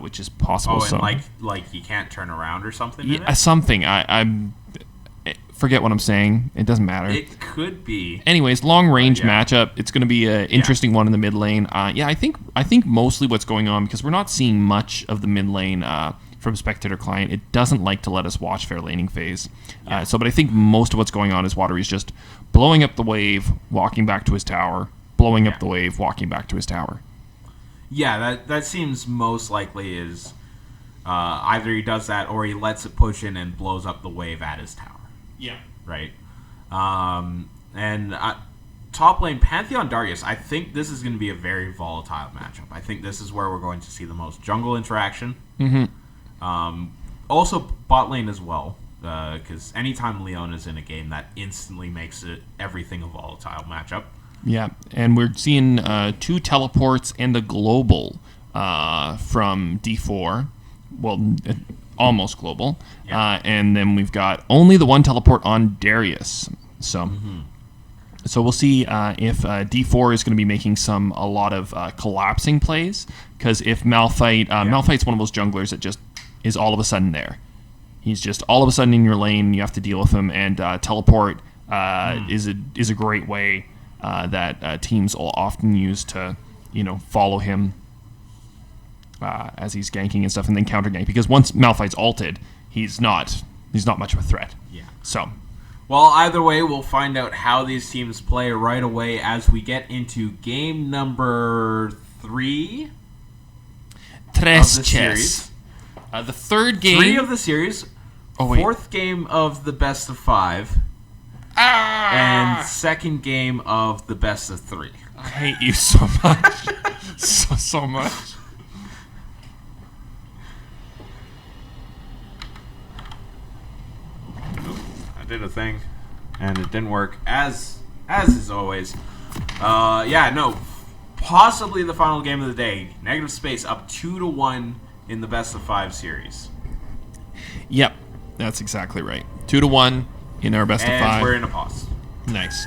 which is possible. Oh, and like you can't turn around or something. Yeah, something. I'm forget what I'm saying. It doesn't matter. It could be. Anyways, long range matchup. It's going to be an interesting one in the mid lane. I think mostly what's going on, because we're not seeing much of the mid lane from spectator client. It doesn't like to let us watch their laning phase. But I think most of what's going on is Watery's just blowing up the wave, walking back to his tower, blowing up the wave, walking back to his tower. Yeah, that seems most likely is either he does that or he lets it push in and blows up the wave at his tower. Yeah. Right. Top lane, Pantheon Darius, I think this is going to be a very volatile matchup. I think this is where we're going to see the most jungle interaction. Mm-hmm. Also, bot lane as well, because anytime Leon is in a game, that instantly makes everything a volatile matchup. Yeah, and we're seeing 2 teleports and a global from D4. Well, almost global. Yeah. And then we've got only the 1 teleport on Darius. So so we'll see if D4 is going to be making a lot of collapsing plays, because if Malphite's one of those junglers that just is all of a sudden there. He's just all of a sudden in your lane. You have to deal with him, and teleport is a great way that teams will often use to follow him as he's ganking and stuff, and then counter gank, because once Malphite's ulted, he's not much of a threat. Yeah. So, well, either way, we'll find out how these teams play right away as we get into game number 3 Tres of the chess. series. The third game. 3 of the series. Oh, wait. 4th game of the best of 5. And 2nd game of the best of 3. I hate you so much. so much. I did a thing, and it didn't work, as is always. Possibly the final game of the day. Negative Space up 2-1 in the best of 5 series. Yep, that's exactly right. 2-1 in our best of 5. And we're in a pause. Nice.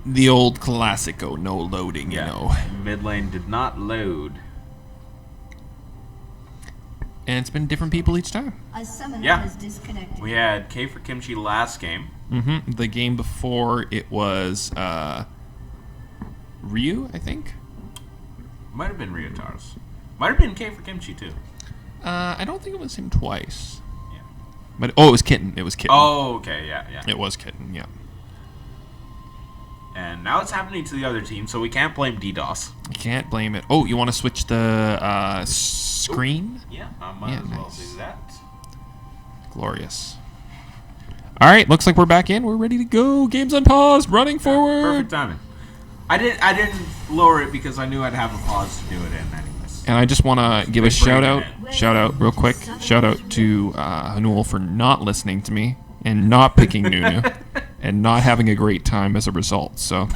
The old classico, no loading, you know. Mid lane did not load. And it's been different people each time. A summoner has disconnected. We had K for Kimchi last game. Mm-hmm. The game before, it was Ryu, I think. Might have been Ryotaro's. Might have been K for Kimchi too. I don't think it was him twice. Yeah. But it was Kitten. It was Kitten. Oh, okay, yeah. It was Kitten, yeah. And now it's happening to the other team, so we can't blame DDoS. You can't blame it. Oh, you want to switch the screen? Ooh. Yeah, I might as well do that. Glorious. All right, looks like we're back in. We're ready to go. Game's on pause. Running forward. Perfect timing. I didn't lower it because I knew I'd have a pause to do it in anyways. And I just want to give a shout out real quick. Shout out to Hanul for not listening to me and not picking Nunu and not having a great time as a result. So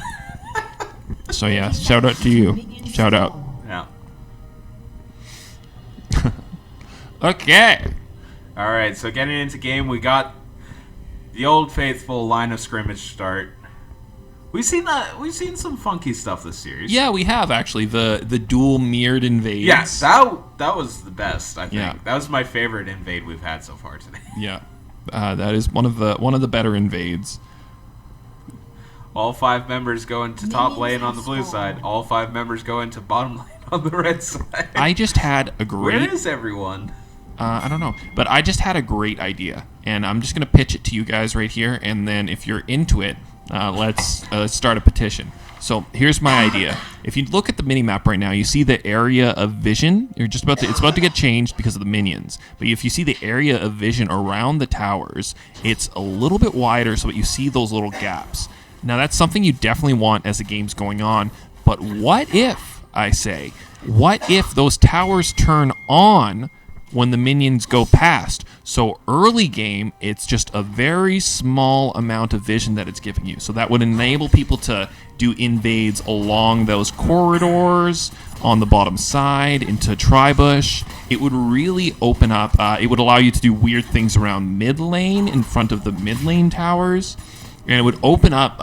yeah, shout out to you. Shout out. Yeah. Okay. All right, so getting into game, we got the old faithful line of scrimmage start. We've seen some funky stuff this series. Yeah, we have actually the dual mirrored invades. Yes, that was the best. I think that was my favorite invade we've had so far today. Yeah, that is one of the better invades. All 5 members go into top lane on the blue side. All 5 members go into bottom lane on the red side. I just had a great. Where is everyone? I don't know, but I just had a great idea, and I'm just gonna pitch it to you guys right here, and then if you're into it, let's start a petition. So here's my idea. If you look at the mini-map right now, you see the area of vision. It's about to get changed because of the minions. But if you see the area of vision around the towers, it's a little bit wider so that you see those little gaps. Now, that's something you definitely want as the game's going on. But what if, I say, what if those towers turn on when the minions go past? So early game, it's just a very small amount of vision that it's giving you. So that would enable people to do invades along those corridors, on the bottom side, into Tribush. It would really open up, it would allow you to do weird things around mid lane, in front of the mid lane towers. And it would open up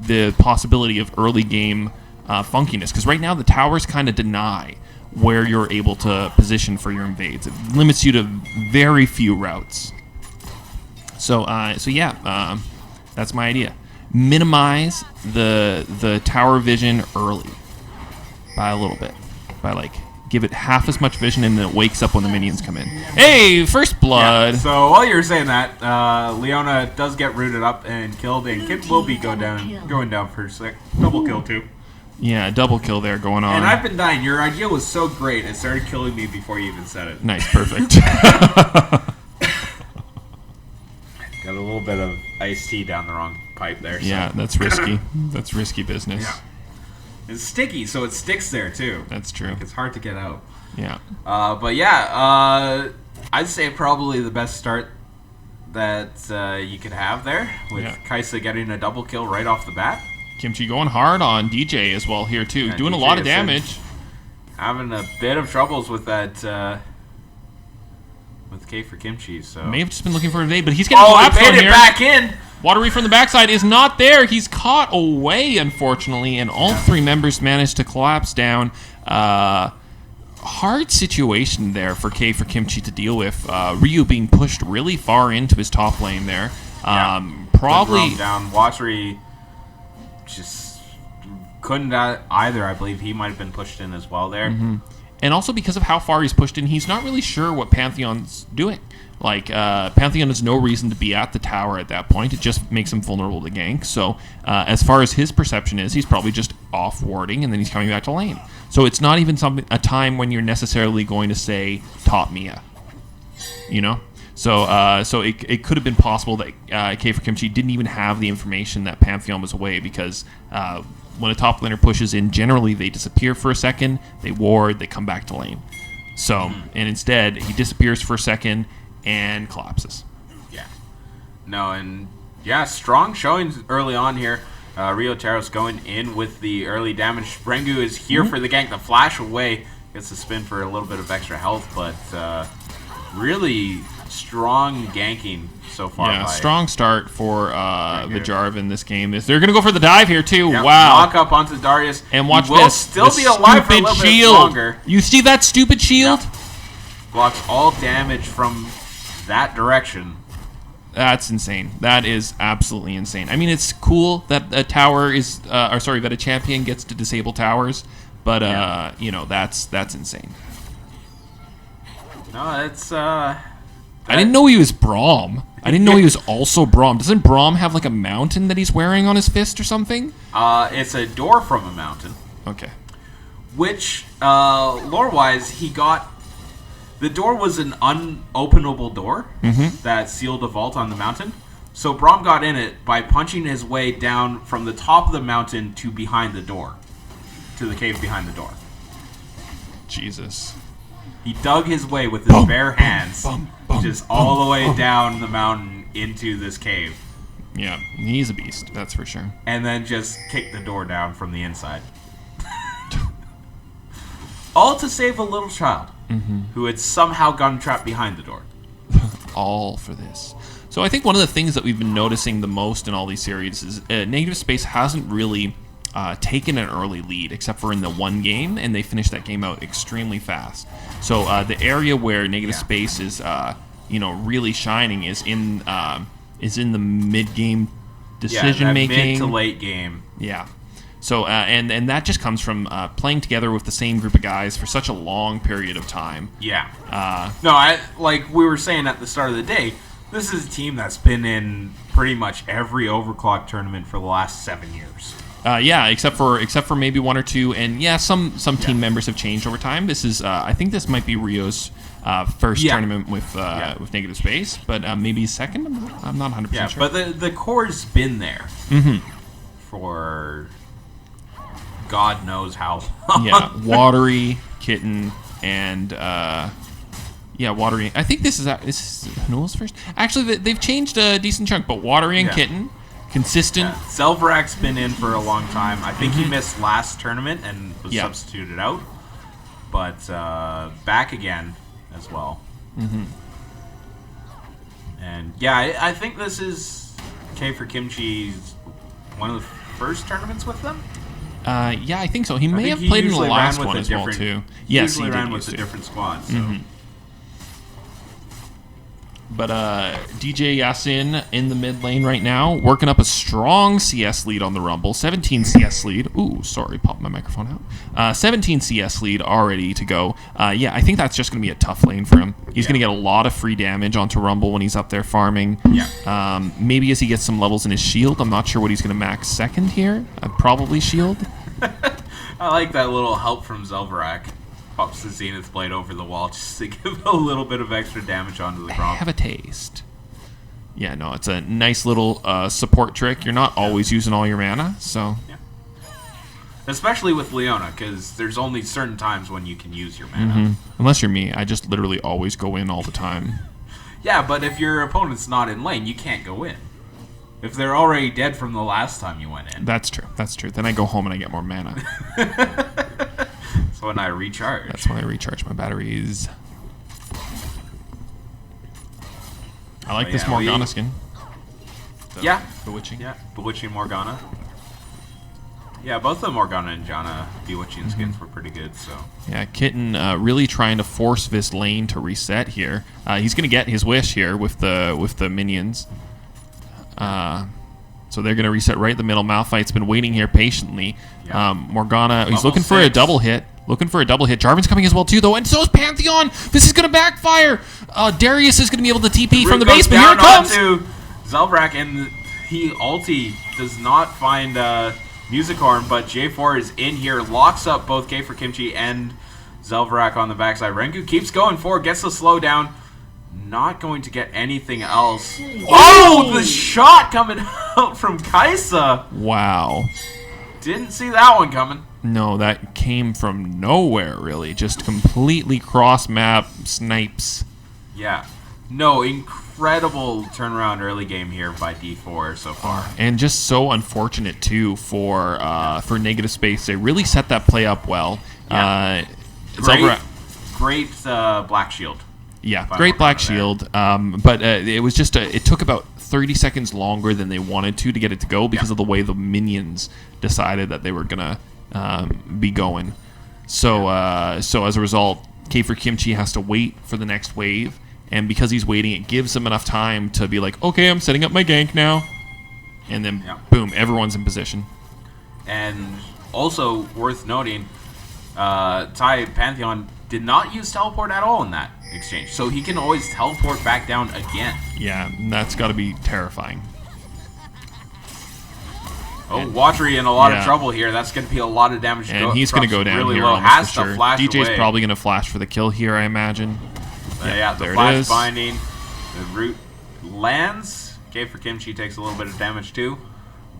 the possibility of early game funkiness. Because right now the towers kind of deny where you're able to position for your invades. It limits you to very few routes. So yeah, that's my idea. Minimize the tower vision early by a little bit. By give it half as much vision and then it wakes up when the minions come in. Hey, first blood. Yeah, so while you're saying that, Leona does get rooted up and killed, and Kit will be going down for a sec. Double kill too. Yeah, double kill there going on. And I've been dying. Your idea was so great, it started killing me before you even said it. Nice, perfect. Got a little bit of iced tea down the wrong pipe there. So. Yeah, that's risky. That's risky business. Yeah. It's sticky, so it sticks there too. That's true. It's hard to get out. Yeah. But yeah, I'd say probably the best start that you could have there, with Kaisa getting a double kill right off the bat. Kimchi going hard on DJ as well here too, doing DJ a lot of damage. Having a bit of troubles with that, with K for Kimchi. So may have just been looking for an evade, but he's getting collapsed on here. He made it back in. Watery from the backside is not there. He's caught away, unfortunately, and all three members managed to collapse down. Hard situation there for K for Kimchi to deal with. Ryu being pushed really far into his top lane there. Probably down. Watery just couldn't either. I believe he might have been pushed in as well there. Mm-hmm. And also because of how far he's pushed in, he's not really sure what Pantheon's doing. Pantheon has no reason to be at the tower at that point. It just makes him vulnerable to gank. So as far as his perception is, he's probably just off warding and then he's coming back to lane. So it's not even a time when you're necessarily going to say top Mia. You know? So it could have been possible that K for Kimchi didn't even have the information that Pantheon was away, because when a top laner pushes in, generally they disappear for a second, they ward, they come back to lane. So, and instead, he disappears for a second and collapses. Yeah. No, and yeah, strong showings early on here. Rio Taros going in with the early damage. Brengu is here for the gank. The flash away gets the spin for a little bit of extra health, but really strong ganking so far. Yeah, strong start for the Jarv in this game. They're going to go for the dive here, too. Yep, wow. Knock up onto Darius. And watch will this. Still be alive for a little bit longer. You see that stupid shield? Yep. Blocks all damage from that direction. That's insane. That is absolutely insane. I mean, it's cool that a tower is, that a champion gets to disable towers, but that's insane. No, it's I didn't know he was Braum. I didn't know he was also Braum. Doesn't Braum have like a mountain that he's wearing on his fist or something? It's a door from a mountain. Okay. Which, lore-wise, he got... The door was an unopenable door that sealed a vault on the mountain. So Braum got in it by punching his way down from the top of the mountain to behind the door. To the cave behind the door. Jesus. He dug his way with his bare hands, just all the way down the mountain into this cave. Yeah, he's a beast, that's for sure. And then just kicked the door down from the inside. All to save a little child who had somehow gotten trapped behind the door. All for this. So I think one of the things that we've been noticing the most in all these series is Negative Space hasn't really taken an early lead, except for in the one game, and they finished that game out extremely fast. So the area where Negative Space is, really shining is in the mid-game decision making, mid to late game. Yeah. So and that just comes from playing together with the same group of guys for such a long period of time. Yeah. Like we were saying at the start of the day, this is a team that's been in pretty much every OverKlocked tournament for the last 7 years. Yeah, except for maybe one or two, and some team members have changed over time. This is I think this might be Rio's first tournament with Negative Space, but maybe second. I'm not 100% sure. But the core's been there. for God knows how long. Yeah, Watery, Kitten, and Watery. I think this is Noel's first. Actually, they've changed a decent chunk, but Watery and Kitten, consistent. Yeah. Zelverak's been in for a long time. I think he missed last tournament and was substituted out, but back again as well. Mm-hmm. And yeah, I think this is K for Kimchi's one of the first tournaments with them. Yeah, I think so. He may have played in the last one as well too. Yes, he ran with a different squad. So. Mm-hmm. But DJ Yasin in the mid lane right now, working up a strong CS lead on the Rumble. 17 CS lead. Ooh, sorry, popped my microphone out. 17 CS lead already to go. Yeah, I think that's just going to be a tough lane for him. He's going to get a lot of free damage onto Rumble when he's up there farming. Yeah. Maybe as he gets some levels in his shield. I'm not sure what he's going to max second here. Probably shield. I like that little help from Zelverak. Pops the Zenith Blade over the wall just to give a little bit of extra damage onto the Gromp. Have a taste. Yeah, no, it's a nice little support trick. You're not always using all your mana, so... Yeah. Especially with Leona, because there's only certain times when you can use your mana. Mm-hmm. Unless you're me. I just literally always go in all the time. Yeah, but if your opponent's not in lane, you can't go in. If they're already dead from the last time you went in. That's true. That's true. Then I go home and I get more mana. That's when I recharge. That's when I recharge my batteries. I like this Morgana skin. Bewitching. Yeah, Bewitching Morgana. Yeah, both the Morgana and Janna Bewitching skins were pretty good, so... Yeah, Kitten really trying to force this lane to reset here. He's going to get his wish here with the minions. So they're going to reset right in the middle. Malphite's been waiting here patiently. Yeah. Morgana, he's looking for a double hit. Jarvan's coming as well too, though, and so is Pantheon. This is going to backfire. Darius is going to be able to TP from the base, but here it comes. Zelverak, and he ulti does not find Musicorn, but J4 is in here, locks up both K for Kimchi and Zelverak on the backside. Rengu keeps going forward, gets the slowdown. Not going to get anything else. Oh, the shot coming out from Kaisa. Wow. Didn't see that one coming. No, that came from nowhere, really. Just completely cross-map snipes. Yeah. No, incredible turnaround early game here by D4 so far. And just so unfortunate, too, for Negative Space. They really set that play up well. Yeah. Great Black Shield. Yeah, great Black Shield. But it was just it took about 30 seconds longer than they wanted to get it to go because of the way the minions decided that they were gonna be going. So as a result, K for Kimchi has to wait for the next wave, and because he's waiting, it gives him enough time to be like, okay, I'm setting up my gank now, and then boom, everyone's in position. And also worth noting, Ty Pantheon did not use teleport at all in that exchange, so he can always teleport back down again. Yeah, that's got to be terrifying. Oh, Watery in a lot of trouble here. That's going to be a lot of damage. And he's going to go down really here low. almost Has for to flash DJ's away. probably going to flash for the kill here, I imagine. Yeah, the there flash it is. binding. The root lands. K for Kimchi takes a little bit of damage too,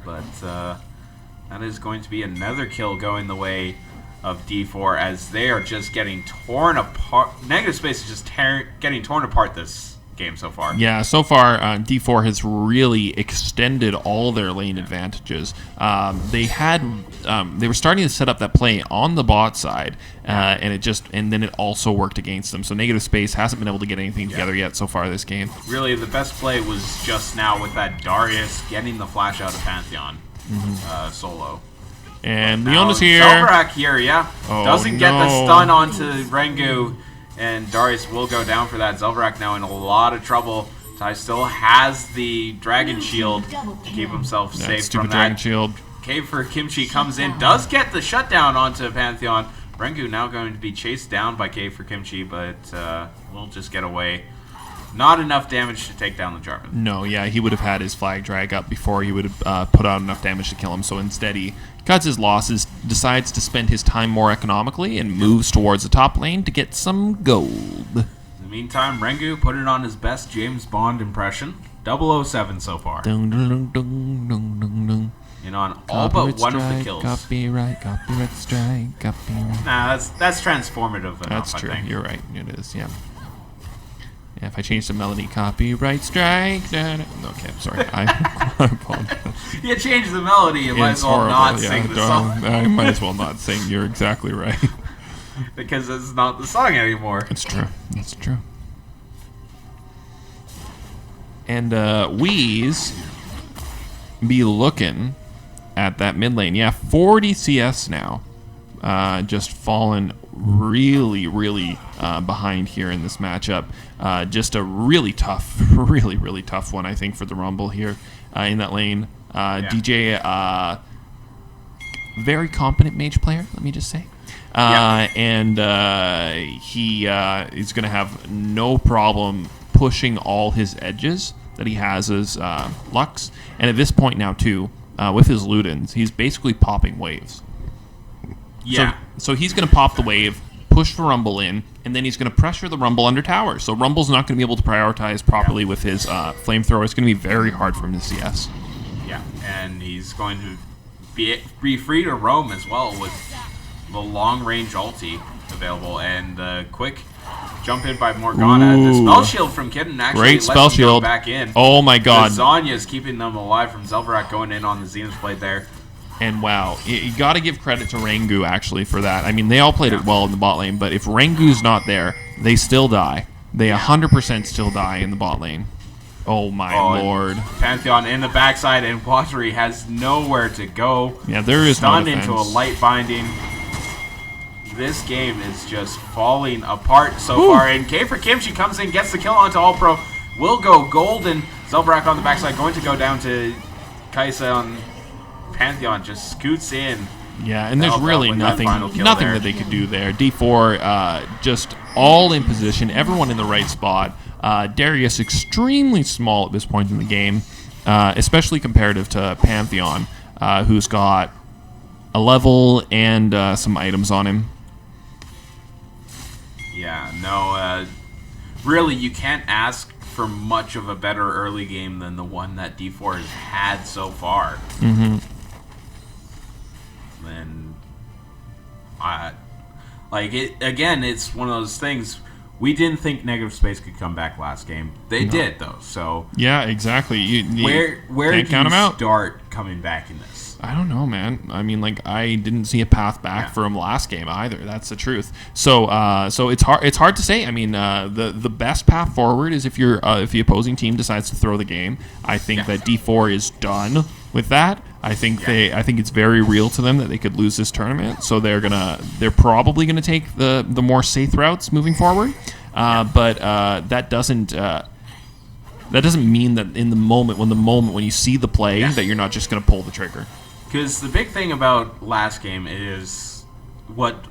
but that is going to be another kill going the way of D4 as they are just getting torn apart. Negative Space is just getting torn apart this game so far. Yeah, so far D4 has really extended all their lane advantages. They were starting to set up that play on the bot side, and then it also worked against them. So Negative Space hasn't been able to get anything together yet so far this game. Really, the best play was just now with that Darius getting the flash out of Pantheon solo. And Leona's here. Zelverak here, doesn't get the stun onto Rengu, and Darius will go down for that. Zelverak now in a lot of trouble. Ty still has the Dragon Shield to keep himself safe from that. Dragon Shield. K for Kimchi comes in, does get the shutdown onto Pantheon. Rengu now going to be chased down by K for Kimchi, but will just get away. Not enough damage to take down the Jarvan. No, yeah, he would have had his flag drag up before he would have put out enough damage to kill him. So instead, he cuts his losses, decides to spend his time more economically, and moves towards the top lane to get some gold. In the meantime, Rengu put it on his best James Bond impression. 007 so far. Dun, dun, dun, dun, dun, dun. on all but one of the kills. Copyright strike, copyright. Nah, that's transformative enough, That's true. I think. You're right. It is, yeah. Yeah, if I change the melody, copyright strike. Okay, I'm sorry. I apologize. You change the melody, you might as well not sing the song. I might as well not sing. You're exactly right. Because it's not the song anymore. It's true. It's true. And Weeze be looking at that mid lane. Yeah, 40 CS now. Just fallen really, really behind here in this matchup. Just a really tough, really tough one, I think, for the Rumble here in that lane. DJ, very competent mage player, let me just say. And he is going to have no problem pushing all his edges that he has as Lux. And at this point now, too, with his Ludens, he's basically popping waves. Yeah. So he's going to pop the wave, push the Rumble in, and then he's going to pressure the Rumble under tower. So Rumble's not going to be able to prioritize properly with his flamethrower. It's going to be very hard for him to CS. Yeah, and he's going to be free to roam as well with the long-range ulti available and the quick jump in by Morgana. The spell shield from Kitten actually great lets spell him shield go back in. Oh my god. Zanya's keeping them alive from Zelverak going in on the Zenith Blade there. And wow, you got to give credit to Rangu actually for that. I mean, they all played it well in the bot lane, but if Rangu's not there, they still die. They 100% still die in the bot lane. Oh my lord. Pantheon in the backside, and Watery has nowhere to go. Yeah, there is no Stunned defense. into a light binding. This game is just falling apart so far. And K for Kimchi comes in, gets the kill onto All Pro. Will go golden. Zelverak on the backside, going to go down to Kaisa on Pantheon. Just scoots in. Yeah, and there's really nothing that they could do there. D4 just all in position, everyone in the right spot. Darius extremely small at this point in the game, especially comparative to Pantheon, who's got a level and some items on him. Yeah, no, really, you can't ask for much of a better early game than the one that D4 has had so far. Mm-hmm. And again, it's one of those things. We didn't think Negative Space could come back last game. They did, though. So yeah, exactly. Where do you start coming back in this? I don't know, man. I mean, like, I didn't see a path back for him last game either. That's the truth. So it's hard. It's hard to say. I mean, the best path forward is if the opposing team decides to throw the game. I think that D4 is done with that. I think it's very real to them that they could lose this tournament. So they're probably gonna take the more safe routes moving forward. But that doesn't mean that in the moment when you see the play that you're not just gonna pull the trigger. Because the big thing about last game is what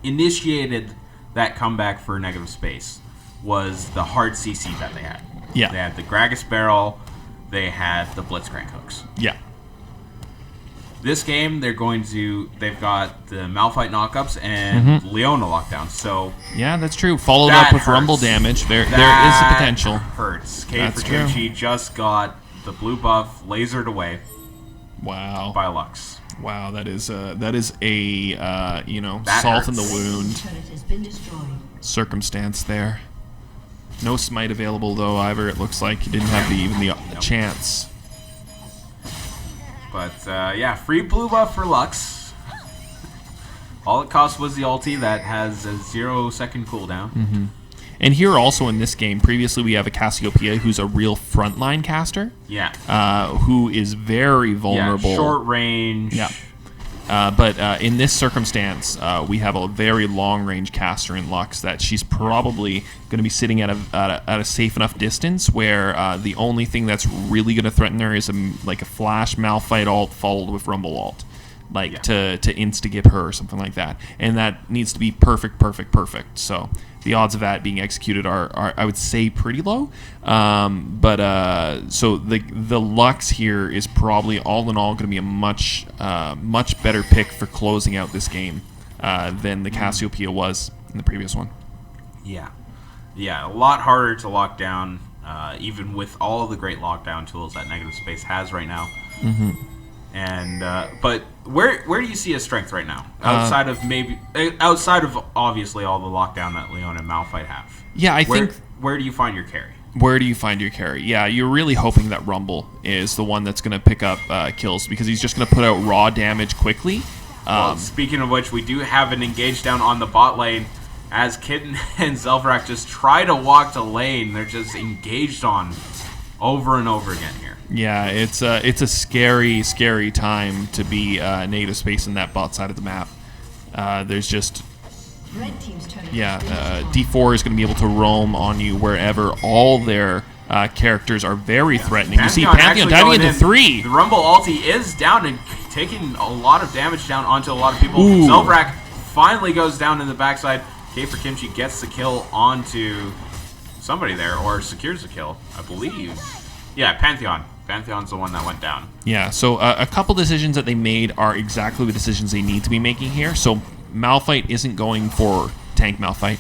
initiated that comeback for Negative Space was the hard CC that they had. Yeah. They had the Gragas Barrel, they had the Blitzcrank hooks. Yeah. This game, they've got the Malphite knockups and Leona lockdown. So yeah, that's true. Followed up with Rumble damage. There is the potential. Hurts. K for Kimchi just got the blue buff lasered away. Wow. By Lux. Wow, that is a that salt hurts. in the wound Turret has been destroyed. circumstance there. No smite available though either. It looks like he didn't have even the chance. But free blue buff for Lux. All it cost was the ulti that has a 0-second cooldown. Mm-hmm. And here also in this game, previously we have a Cassiopeia who's a real frontline caster. Yeah. Who is very vulnerable. Yeah, short range. Yeah. But in this circumstance, we have a very long-range caster in Lux that she's probably going to be sitting at a safe enough distance where the only thing that's really going to threaten her is a flash Malphite ult followed with Rumble ult, to insta-gip her or something like that. And that needs to be perfect. So the odds of that being executed are I would say pretty low. So the Lux here is probably all in all going to be a much better pick for closing out this game than the Cassiopeia was in the previous one. Yeah, a lot harder to lock down, even with all of the great lockdown tools that Negative Space has right now. And but where do you see his strength right now? Outside of obviously all the lockdown that Leon and Malphite have. Yeah, I think. Where do you find your carry? Where do you find your carry? Yeah, you're really hoping that Rumble is the one that's going to pick up kills because he's just going to put out raw damage quickly. Well, speaking of which, we do have an engage down on the bot lane as Kitten and Zelvarak just try to walk to lane. They're just engaged on over and over again here. Yeah, it's a scary, scary time to be negative space in that bot side of the map. There's just... D4 is going to be able to roam on you wherever. All their characters are very threatening. You see Pantheon diving into 3. The Rumble ulti is down and taking a lot of damage down onto a lot of people. Ooh. Zelvarak finally goes down in the backside. K for Kimchi gets the kill onto somebody there, or secures the kill, I believe. Yeah, Pantheon. Pantheon's the one that went down. Yeah, so a couple decisions that they made are exactly the decisions they need to be making here. So Malphite isn't going for tank Malphite.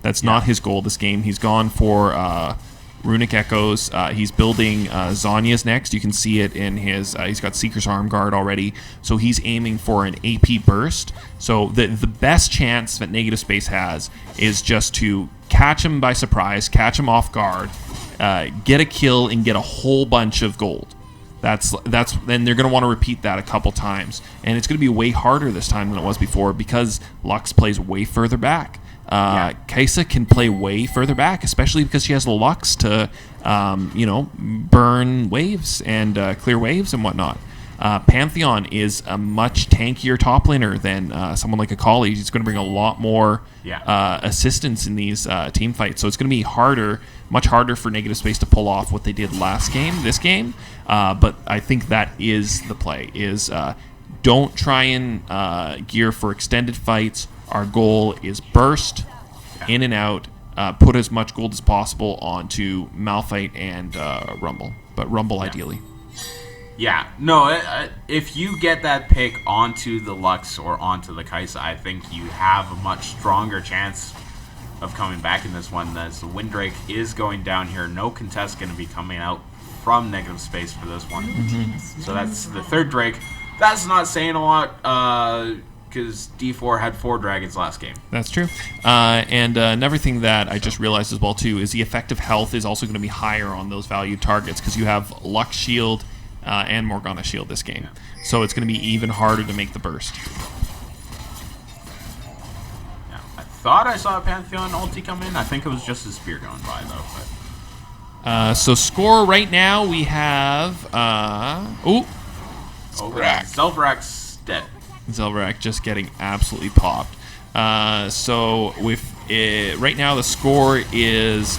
That's not his goal this game. He's gone for Runic Echoes. He's building Zhonya's next. You can see it in his... he's got Seeker's Arm Guard already. So he's aiming for an AP burst. So the best chance that Negative Space has is just to catch him by surprise, catch him off guard, get a kill, and get a whole bunch of gold. Then they're going to want to repeat that a couple times, and it's going to be way harder this time than it was before because Lux plays way further back. Kai'Sa can play way further back, especially because she has the Lux to, burn waves and clear waves and whatnot. Pantheon is a much tankier top laner than someone like Akali. He's going to bring a lot more assistance in these team fights, so it's going to be much harder for Negative Space to pull off what they did this game. But I think that is the play, is don't try and gear for extended fights. Our goal is burst, in and out, put as much gold as possible onto Malphite and Rumble, but Rumble ideally. Yeah, no, if you get that pick onto the Lux or onto the Kai'Sa, I think you have a much stronger chance of coming back in this one, as the Windrake is going down here. No contest going to be coming out from Negative Space for this one. So that's the third Drake. That's not saying a lot, because D4 had 4 dragons last game. That's true. And another thing that I just realized as well, too, is the effective health is also going to be higher on those valued targets, because you have Lux Shield and Morgana Shield this game. So it's going to be even harder to make the burst. I thought I saw a Pantheon ulti come in. I think it was just his spear going by, though. But. So score right now, we have... Zelvarak's dead. Zelvarak just getting absolutely popped. So with right now, the score is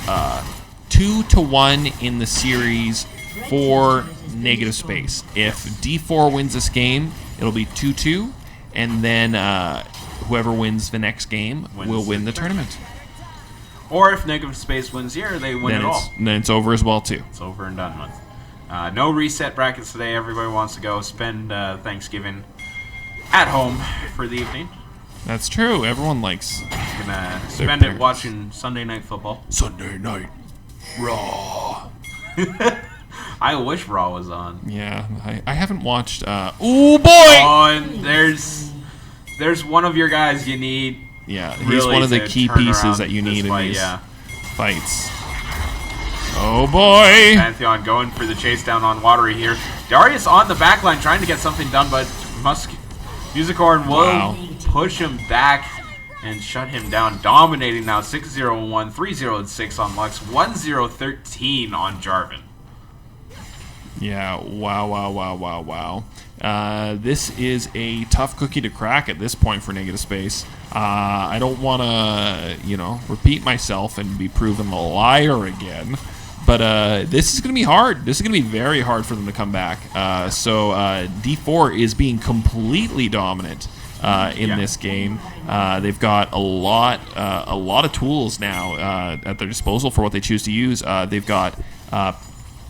2-1 in the series for Negative Space. If D4 wins this game, it'll be 2-2, and then whoever wins the next game will win the tournament. Or if Negative Space wins here, they win it all. Then it's over as well, too. It's over and done with. No reset brackets today. Everybody wants to go spend Thanksgiving at home for the evening. That's true. Everyone likes... Gonna spend it watching Sunday Night Football. Sunday Night Raw. I wish Raw was on. Yeah, I haven't watched... oh, boy! Oh, and there's one of your guys you need. Yeah, he's one of the key pieces that you need in these fights. Oh, boy! Pantheon going for the chase down on Watery here. Darius on the backline trying to get something done, but Musicorn will push him back and shut him down. Dominating now 6-0-1, 3-0-6 on Lux, 1-0-13 on Jarvan. Yeah, wow. This is a tough cookie to crack at this point for Negative Space. I don't want to, repeat myself and be proven a liar again. But this is going to be hard. This is going to be very hard for them to come back. So D4 is being completely dominant in this game. They've got a lot of tools now at their disposal for what they choose to use. They've got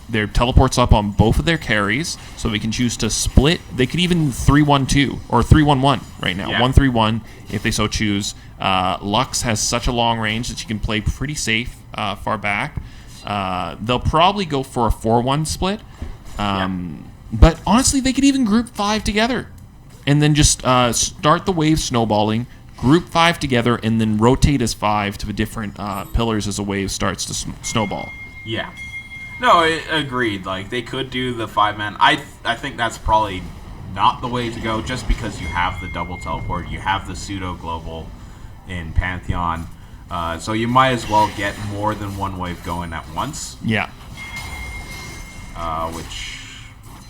their teleports up on both of their carries, so they can choose to split. They could even 3-1-2 or 3-1-1 right now. 1-3-1 if they so choose. Lux has such a long range that you can play pretty safe far back. They'll probably go for a 4-1 split. But honestly, they could even group 5 together and then just start the wave snowballing, group 5 together, and then rotate as 5 to the different pillars as a wave starts to snowball. Yeah. No, agreed. Like, they could do the 5-man. I think that's probably not the way to go, just because you have the double teleport, you have the pseudo global in Pantheon, so you might as well get more than one wave going at once. Yeah. Which,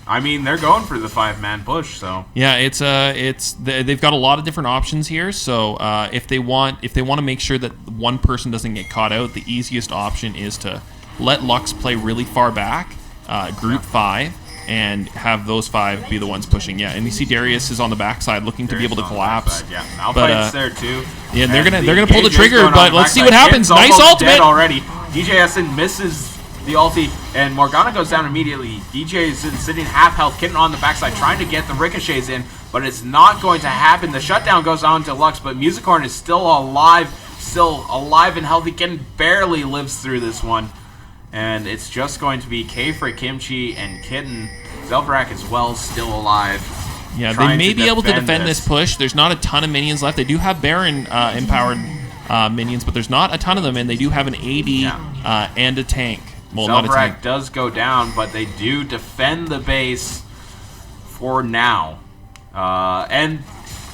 I mean, they're going for the 5-man push, so yeah, they've got a lot of different options here. So if they want to make sure that one person doesn't get caught out, the easiest option is to let Lux play really far back, group 5, and have those 5 be the ones pushing. Yeah, and you see Darius is on the backside looking to be able to collapse. Yeah, Malphite's there too. Yeah, they're gonna pull the trigger, but let's see what happens. Nice ultimate already. DJ Essen misses the ulti, and Morgana goes down immediately. DJ is sitting half health, Kitten on the backside trying to get the ricochets in, but it's not going to happen. The shutdown goes on to Lux, but Musicorn is still alive and healthy. Kitten barely lives through this one. And it's just going to be K for Kimchi and Kitten. Zelvarak as well, still alive. Yeah, they may be able to defend this push. There's not a ton of minions left. They do have Baron empowered minions, but there's not a ton of them, and they do have an AD and a tank. Well, not a tank. Zelvarak does go down, but they do defend the base for now. And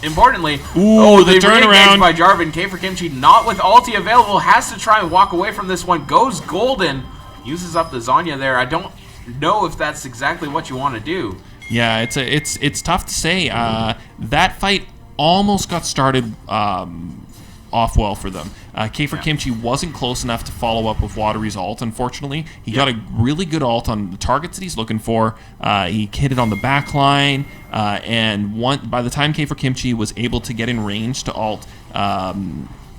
importantly, the turnaround by Jarvan. K for Kimchi, not with ulti available, has to try and walk away from this one. Goes golden. Uses up the Zanya there. I don't know if that's exactly what you want to do. Yeah, it's tough to say. That fight almost got started off well for them. K for Kimchi wasn't close enough to follow up with Watery's ult, unfortunately. He got a really good ult on the targets that he's looking for. He hit it on the back line, and by the time K for Kimchi was able to get in range to ult,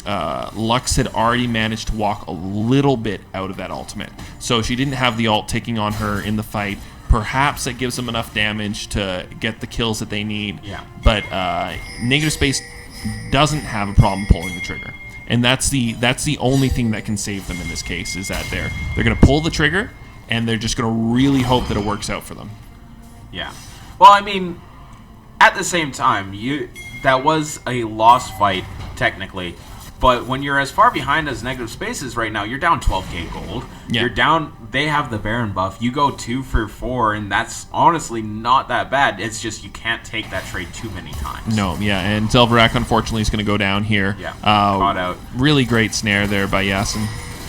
Lux had already managed to walk a little bit out of that ultimate. So she didn't have the ult taking on her in the fight. Perhaps that gives them enough damage to get the kills that they need. Yeah. But Negative Space doesn't have a problem pulling the trigger. And that's the only thing that can save them in this case, is that they're going to pull the trigger, and they're just going to really hope that it works out for them. Yeah. Well, I mean, at the same time, that was a lost fight, technically. But when you're as far behind as Negative Space is right now, you're down 12k gold. Yeah. You're down. They have the Baron buff. You go 2 for 4, and that's honestly not that bad. It's just you can't take that trade too many times. No, yeah, and Zelvarak unfortunately is going to go down here. Yeah, caught out. Really great snare there by Yasin.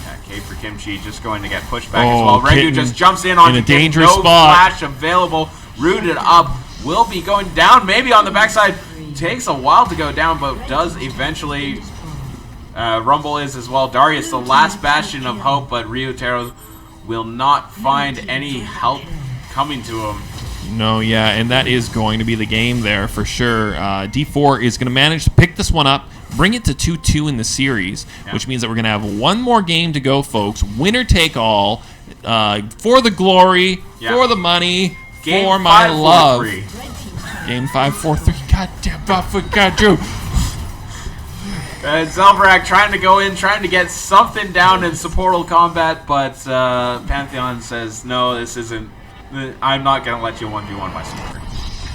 Yeah, K for Kimchi just going to get pushed back as well. Rendu just jumps in on a dangerous no spot. Flash available. Rooted up. Will be going down. Maybe on the backside. Takes a while to go down, but does eventually. Rumble is as well. Darius, the last bastion of hope, but Ryutaro will not find any help coming to him. No, yeah, and that is going to be the game there for sure. D4 is going to manage to pick this one up, bring it to 2-2 in the series, which means that we're going to have one more game to go, folks. Winner take all, for the glory, for the money, game for my love. 5-4-3. Game 5-4-3. Goddamn, I forgot you. Zelvarak trying to go in, trying to get something down in supportal combat, but Pantheon says, no, this isn't. I'm not going to let you 1v1 my support.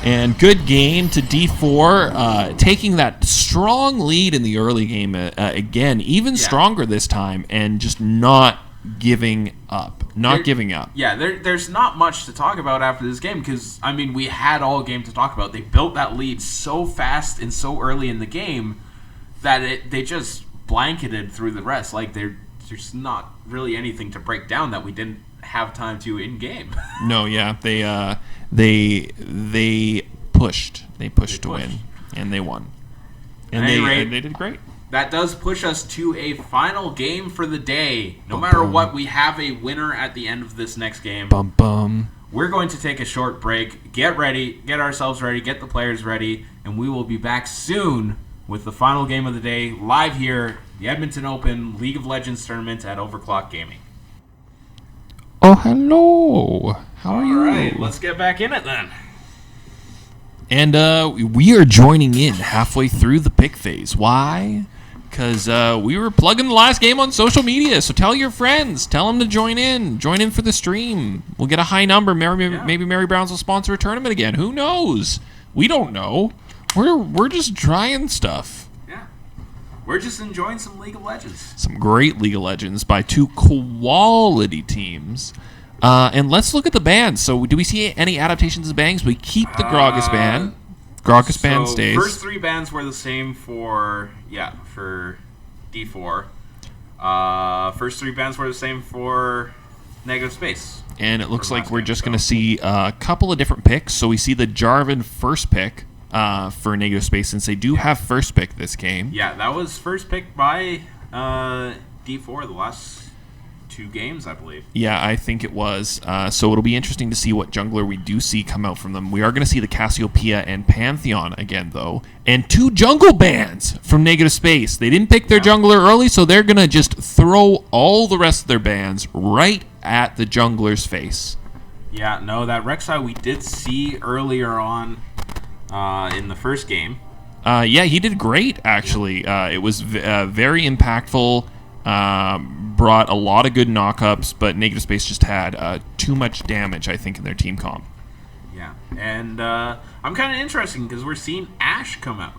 And good game to D4, taking that strong lead in the early game again, even stronger this time, and just not giving up. Giving up. Yeah, there's not much to talk about after this game because, I mean, we had all game to talk about. They built that lead so fast and so early in the game that they just blanketed through the rest. Like, there's not really anything to break down that we didn't have time to in game. No, yeah, they pushed. They pushed to win, and they won. And they did great. That does push us to a final game for the day. No matter what, we have a winner at the end of this next game. We're going to take a short break. Get ready, get ourselves ready, get the players ready, and we will be back soon with the final game of the day, live here, the Edmonton Open League of Legends tournament at OverKlocked Gaming. Oh, hello. How are you? All right, let's get back in it then. And we are joining in halfway through the pick phase. Why? Because we were plugging the last game on social media. So tell your friends. Tell them to join in. Join in for the stream. We'll get a high number. Maybe Mary Brown's will sponsor a tournament again. Who knows? We don't know. We're just trying stuff. Yeah. We're just enjoying some League of Legends. Some great League of Legends by two quality teams. And let's look at the bans. So do we see any adaptations of bans? We keep the Gragas ban. Gragas ban stays. First 3 bans were the same for D4. First 3 bans were the same for negative space. And it looks like we're just going to see a couple of different picks. So we see the Jarvan first pick for negative space, since they do have first pick this game. Yeah, that was first pick by D4 the last 2 games, I believe. Yeah, I think it was. So it'll be interesting to see what jungler we do see come out from them. We are going to see the Cassiopeia and Pantheon again, though. And 2 jungle bans from negative space. They didn't pick their jungler early, so they're going to just throw all the rest of their bans right at the jungler's face. Yeah, no, that Rek'Sai we did see earlier on in the first game. Yeah, he did great, actually. It was very impactful. Brought a lot of good knockups, but negative space just had too much damage, I think, in their team comp. Yeah, and I'm kind of interested because we're seeing Ashe come out.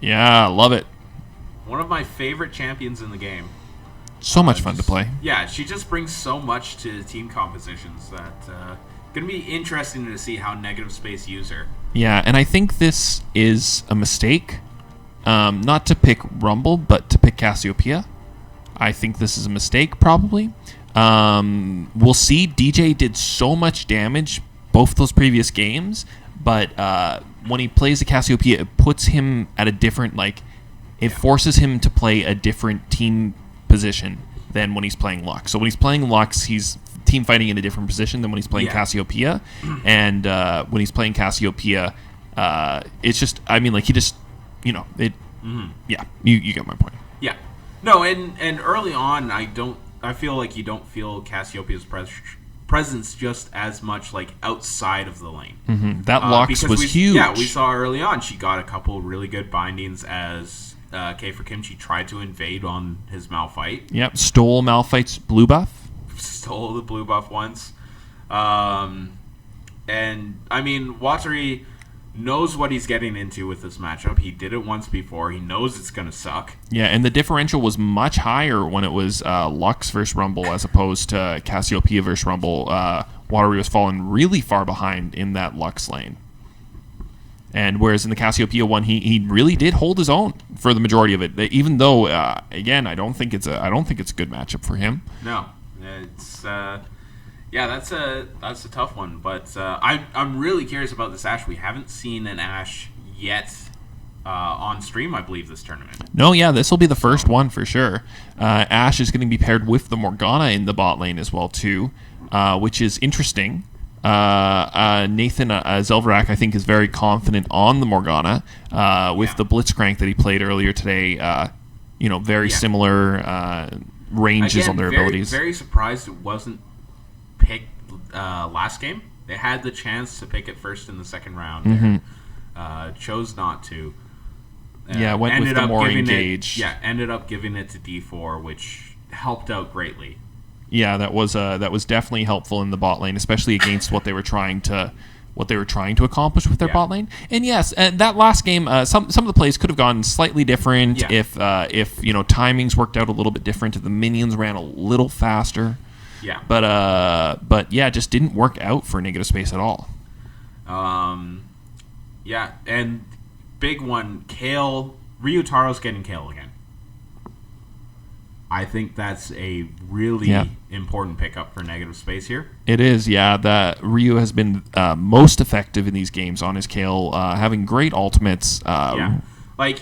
Yeah, love it. One of my favorite champions in the game. So much fun to play. Yeah, she just brings so much to team compositions that going to be interesting to see how negative space use her. Yeah, and I think this is a mistake, not to pick Rumble, but to pick Cassiopeia. I think this is a mistake, probably. We'll see. DJ did so much damage both those previous games, but when he plays the Cassiopeia, it puts him at a different, it forces him to play a different team position than when he's playing Lux. So when he's playing Lux, he's team fighting in a different position than when he's playing Cassiopeia. And when he's playing Cassiopeia, it's just, he just, yeah, you get my point. Yeah. No, and early on, I feel like you don't feel Cassiopeia's presence just as much outside of the lane. Mm-hmm. That Lux was huge. Yeah, we saw early on she got a couple really good bindings as K for Kimchi tried to invade on his Malphite. Yep, stole Malphite's blue buff. Stole the blue buff once. And Watari knows what he's getting into with this matchup. He did it once before. He knows it's going to suck. Yeah, and the differential was much higher when it was Lux versus Rumble as opposed to Cassiopeia versus Rumble. Watery was falling really far behind in that Lux lane. And whereas in the Cassiopeia one, he really did hold his own for the majority of it. Even though, again, I don't think it's a good matchup for him. No, it's that's a tough one. But I'm really curious about this Ashe. We haven't seen an Ashe yet on stream, I believe, this tournament. No, yeah, this will be the first one for sure. Ashe is going to be paired with the Morgana in the bot lane as well too, which is interesting. Nathan Zelverak, I think, is very confident on the Morgana with the Blitzcrank that he played earlier today. Very similar ranges on their abilities. Very surprised it wasn't picked last game. They had the chance to pick it first in the second round. Mm-hmm. Chose not to. Went with the more engaged. Ended up giving it to D4, which helped out greatly. Yeah, that was definitely helpful in the bot lane, especially against what they were trying to accomplish with their bot lane. And yes, that last game, some of the plays could have gone slightly different if timings worked out a little bit different, if the minions ran a little faster. Yeah. But yeah, it just didn't work out for negative space at all. Yeah, and big one, Kale, Ryutaro's getting Kale again. I think that's a really important pickup for negative space here. It is, yeah. That Ryu has been most effective in these games on his Kale, having great ultimates.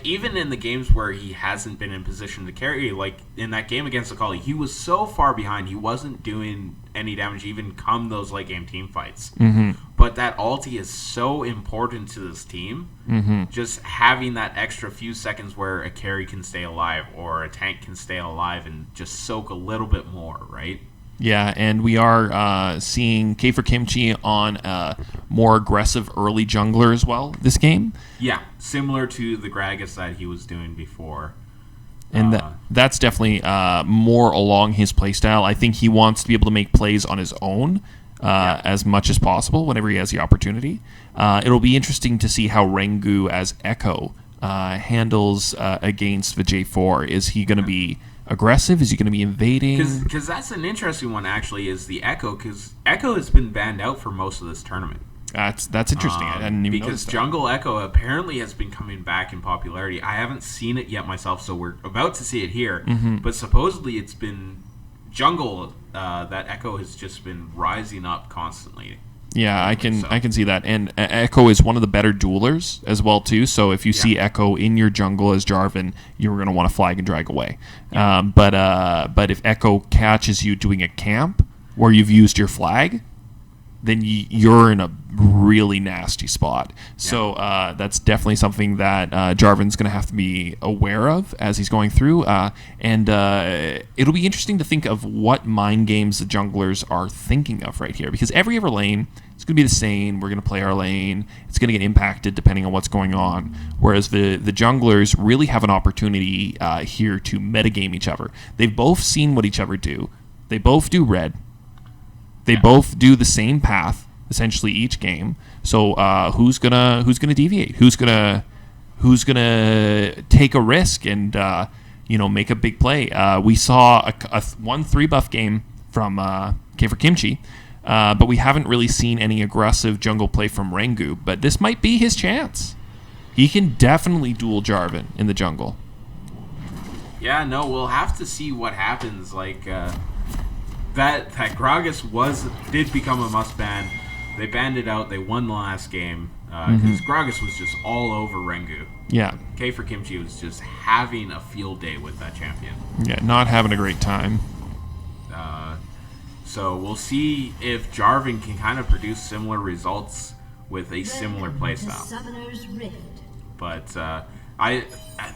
Even in the games where he hasn't been in position to carry, in that game against Akali, he was so far behind, he wasn't doing any damage even come those late game team fights. Mm-hmm. But that ulti is so important to this team. Mm-hmm. Just having that extra few seconds where a carry can stay alive or a tank can stay alive and just soak a little bit more, right? Yeah, and we are seeing K for Kimchi on a more aggressive early jungler as well this game. Yeah, similar to the Gragas that he was doing before. And that's definitely more along his play style. I think he wants to be able to make plays on his own as much as possible whenever he has the opportunity. It'll be interesting to see how Rengu as Echo handles against the J4. Is he going to be aggressive? Is he going to be invading? Because that's an interesting one, actually, is the Echo, because Echo has been banned out for most of this tournament. That's interesting. I didn't even because notice Jungle Echo apparently has been coming back in popularity. I haven't seen it yet myself, so we're about to see it here. But supposedly it's been Jungle that Echo has just been rising up constantly. Yeah, I can see that. And Echo is one of the better duelers as well too. So if you see Echo in your jungle as Jarvan, you're going to want to flag and drag away. But if Echo catches you doing a camp where you've used your flag, then you're in a really nasty spot. So that's definitely something that Jarvan's going to have to be aware of as he's going through. And it'll be interesting to think of what mind games the junglers are thinking of right here. Because every other lane is going to be the same. We're going to play our lane. It's going to get impacted depending on what's going on. Whereas the junglers really have an opportunity here to metagame each other. They've both seen what each other do. They both do red. They both do the same path essentially each game. So who's gonna deviate? Who's gonna take a risk and make a big play? We saw a 1-3 buff game from K for Kimchi, but we haven't really seen any aggressive jungle play from Rengu. But this might be his chance. He can definitely duel Jarvan in the jungle. Yeah, no, we'll have to see what happens. That Gragas did become a must ban. They banned it out. They won the last game because Gragas was just all over Rengu. Yeah. K for Kimchi was just having a field day with that champion. Yeah, not having a great time. So we'll see if Jarvan can kind of produce similar results with a similar playstyle. But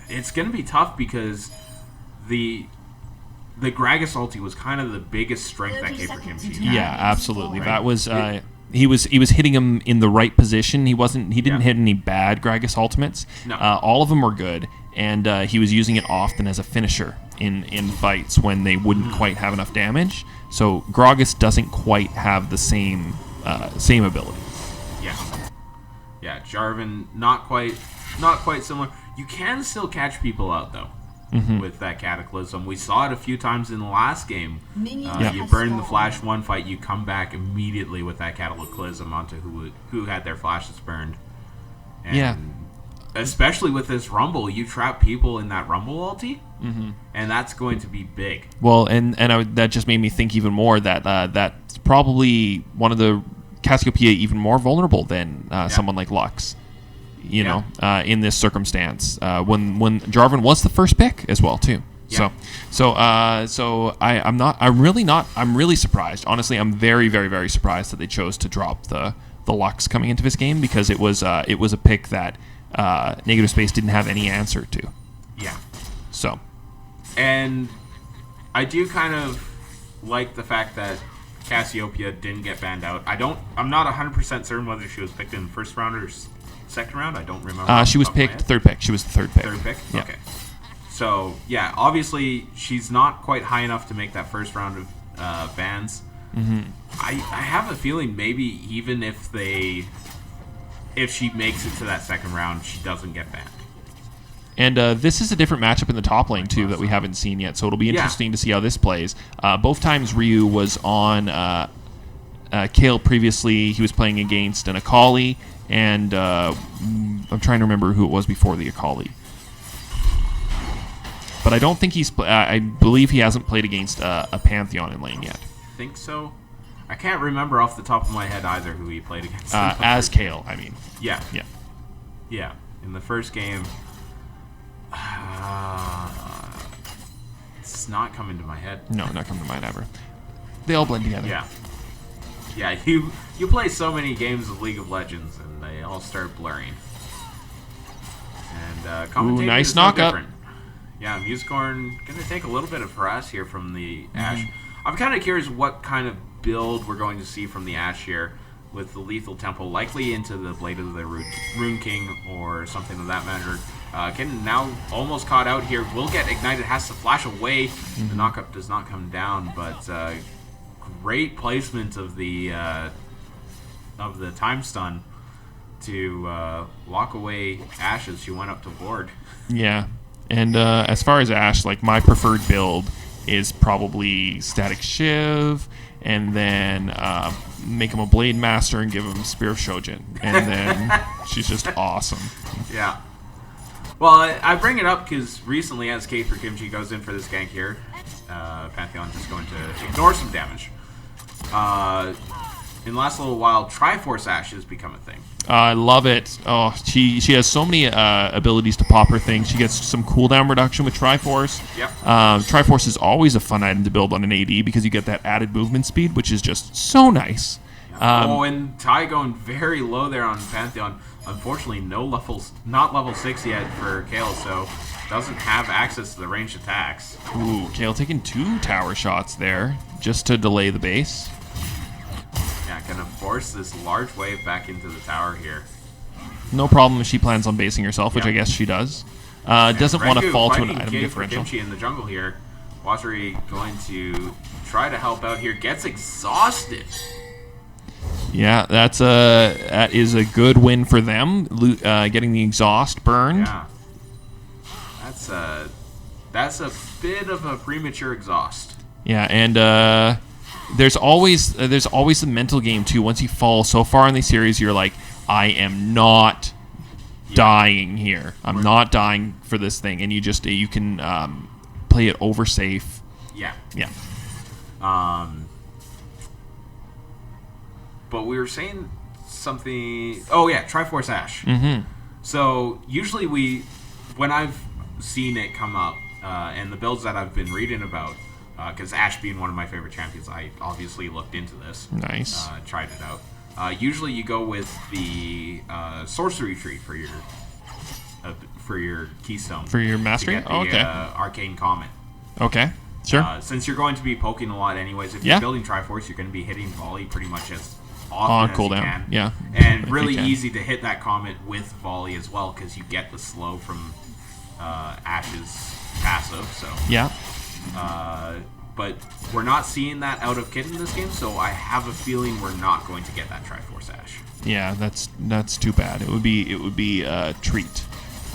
it's going to be tough because the Gragas ulti was kind of the biggest strength that K for Kimchi had. Yeah, absolutely. Right? That was he was hitting him in the right position. He didn't hit any bad Gragas ultimates. No. All of them were good, and he was using it often as a finisher in fights when they wouldn't quite have enough damage. So Gragas doesn't quite have the same ability. Yeah, Jarvan not quite similar. You can still catch people out though. With that Cataclysm. We saw it a few times in the last game. You burn the flash one fight, you come back immediately with that Cataclysm onto who had their flashes burned. And especially with this Rumble, you trap people in that Rumble ulti, and that's going to be big. Well, that just made me think even more that that's probably one of the Cassiopeia even more vulnerable than someone like Lux. In this circumstance, when Jarvan was the first pick as well too. I'm really surprised. Honestly, I'm very, very, very surprised that they chose to drop the Lux coming into this game because it was a pick that Negative Space didn't have any answer to. Yeah. So. And I do kind of like the fact that Cassiopeia didn't get banned out. I'm not 100% certain whether she was picked in the first round or second round. I don't remember. She was picked third pick. She was the third pick. Third pick? Yeah. Okay. So, yeah, obviously she's not quite high enough to make that first round of bans. I have a feeling maybe even if she makes it to that second round, she doesn't get banned. And this is a different matchup in the top lane, too, that we haven't seen yet. So it'll be interesting to see how this plays. Both times Ryu was on Kayle previously. He was playing against an Akali. And I'm trying to remember who it was before the Akali. But I don't think I believe he hasn't played against a Pantheon in lane yet. I think so. I can't remember off the top of my head either who he played against. As Kayle, I mean. Yeah. Yeah. Yeah. In the first game, it's not coming to my head. No, not coming to mind ever. They all blend together. Yeah. Yeah, you play so many games of League of Legends, and they all start blurring. And commentating nice is no knock up. different. Yeah, Musicorn gonna take a little bit of harass here from the Ashe. I'm kind of curious what kind of build we're going to see from the Ashe here. with the Lethal Temple likely into the Blade of the Rune King or something of that matter. Kitten now almost caught out here. Will get ignited, has to flash away. The knockup does not come down, but great placement of the time stun to lock away Ashe as she went up to board. Yeah, and as far as Ashe, like my preferred build is probably Static Shiv, and then make him a Blade Master and give him Spear of Shojin, and then she's just awesome. Yeah. Well, I bring it up because recently, as K for Kimchi goes in for this gank here, Pantheon is going to ignore some damage. In the last little while, Triforce Ashe has become a thing. I love it. Oh, she has so many abilities to pop her things. She gets some cooldown reduction with Triforce. Yep. Triforce is always a fun item to build on an AD because you get that added movement speed, which is just so nice. And Ty going very low there on Pantheon. Unfortunately, not level 6 yet for Kale, so doesn't have access to the ranged attacks. Ooh, Kale taking 2 tower shots there just to delay the base. Yeah, gonna force this large wave back into the tower here. No problem if she plans on basing herself, which Yeah. I guess she does. Doesn't want to fall to an item differential. Kimchi in the jungle here. Watchery going to try to help out here. Gets exhausted. Yeah, that is a good win for them, getting the exhaust burned. Yeah, that's a bit of a premature exhaust. Yeah, and there's always the mental game too. Once you fall so far in the series, you're like, I am not dying here. I'm not dying for this thing, and you can play it over safe. Yeah. Yeah. But we were saying something. Oh yeah, Triforce Ashe. Mm-hmm. So usually when I've seen it come up, and the builds that I've been reading about, because Ashe being one of my favorite champions, I obviously looked into this. Nice. Tried it out. Usually you go with the sorcery tree for your keystone. For your mastery? To get the, okay. Arcane Comet. Okay. Sure. Since you're going to be poking a lot anyways, if you're building Triforce, you're going to be hitting volley pretty much as often as cooldown. you can. Yeah. And really easy to hit that Comet with volley as well because you get the slow from Ashe's passive. So yeah. But we're not seeing that out of Kitten this game, so I have a feeling we're not going to get that Triforce Ashe. Yeah, that's too bad. It would be a treat.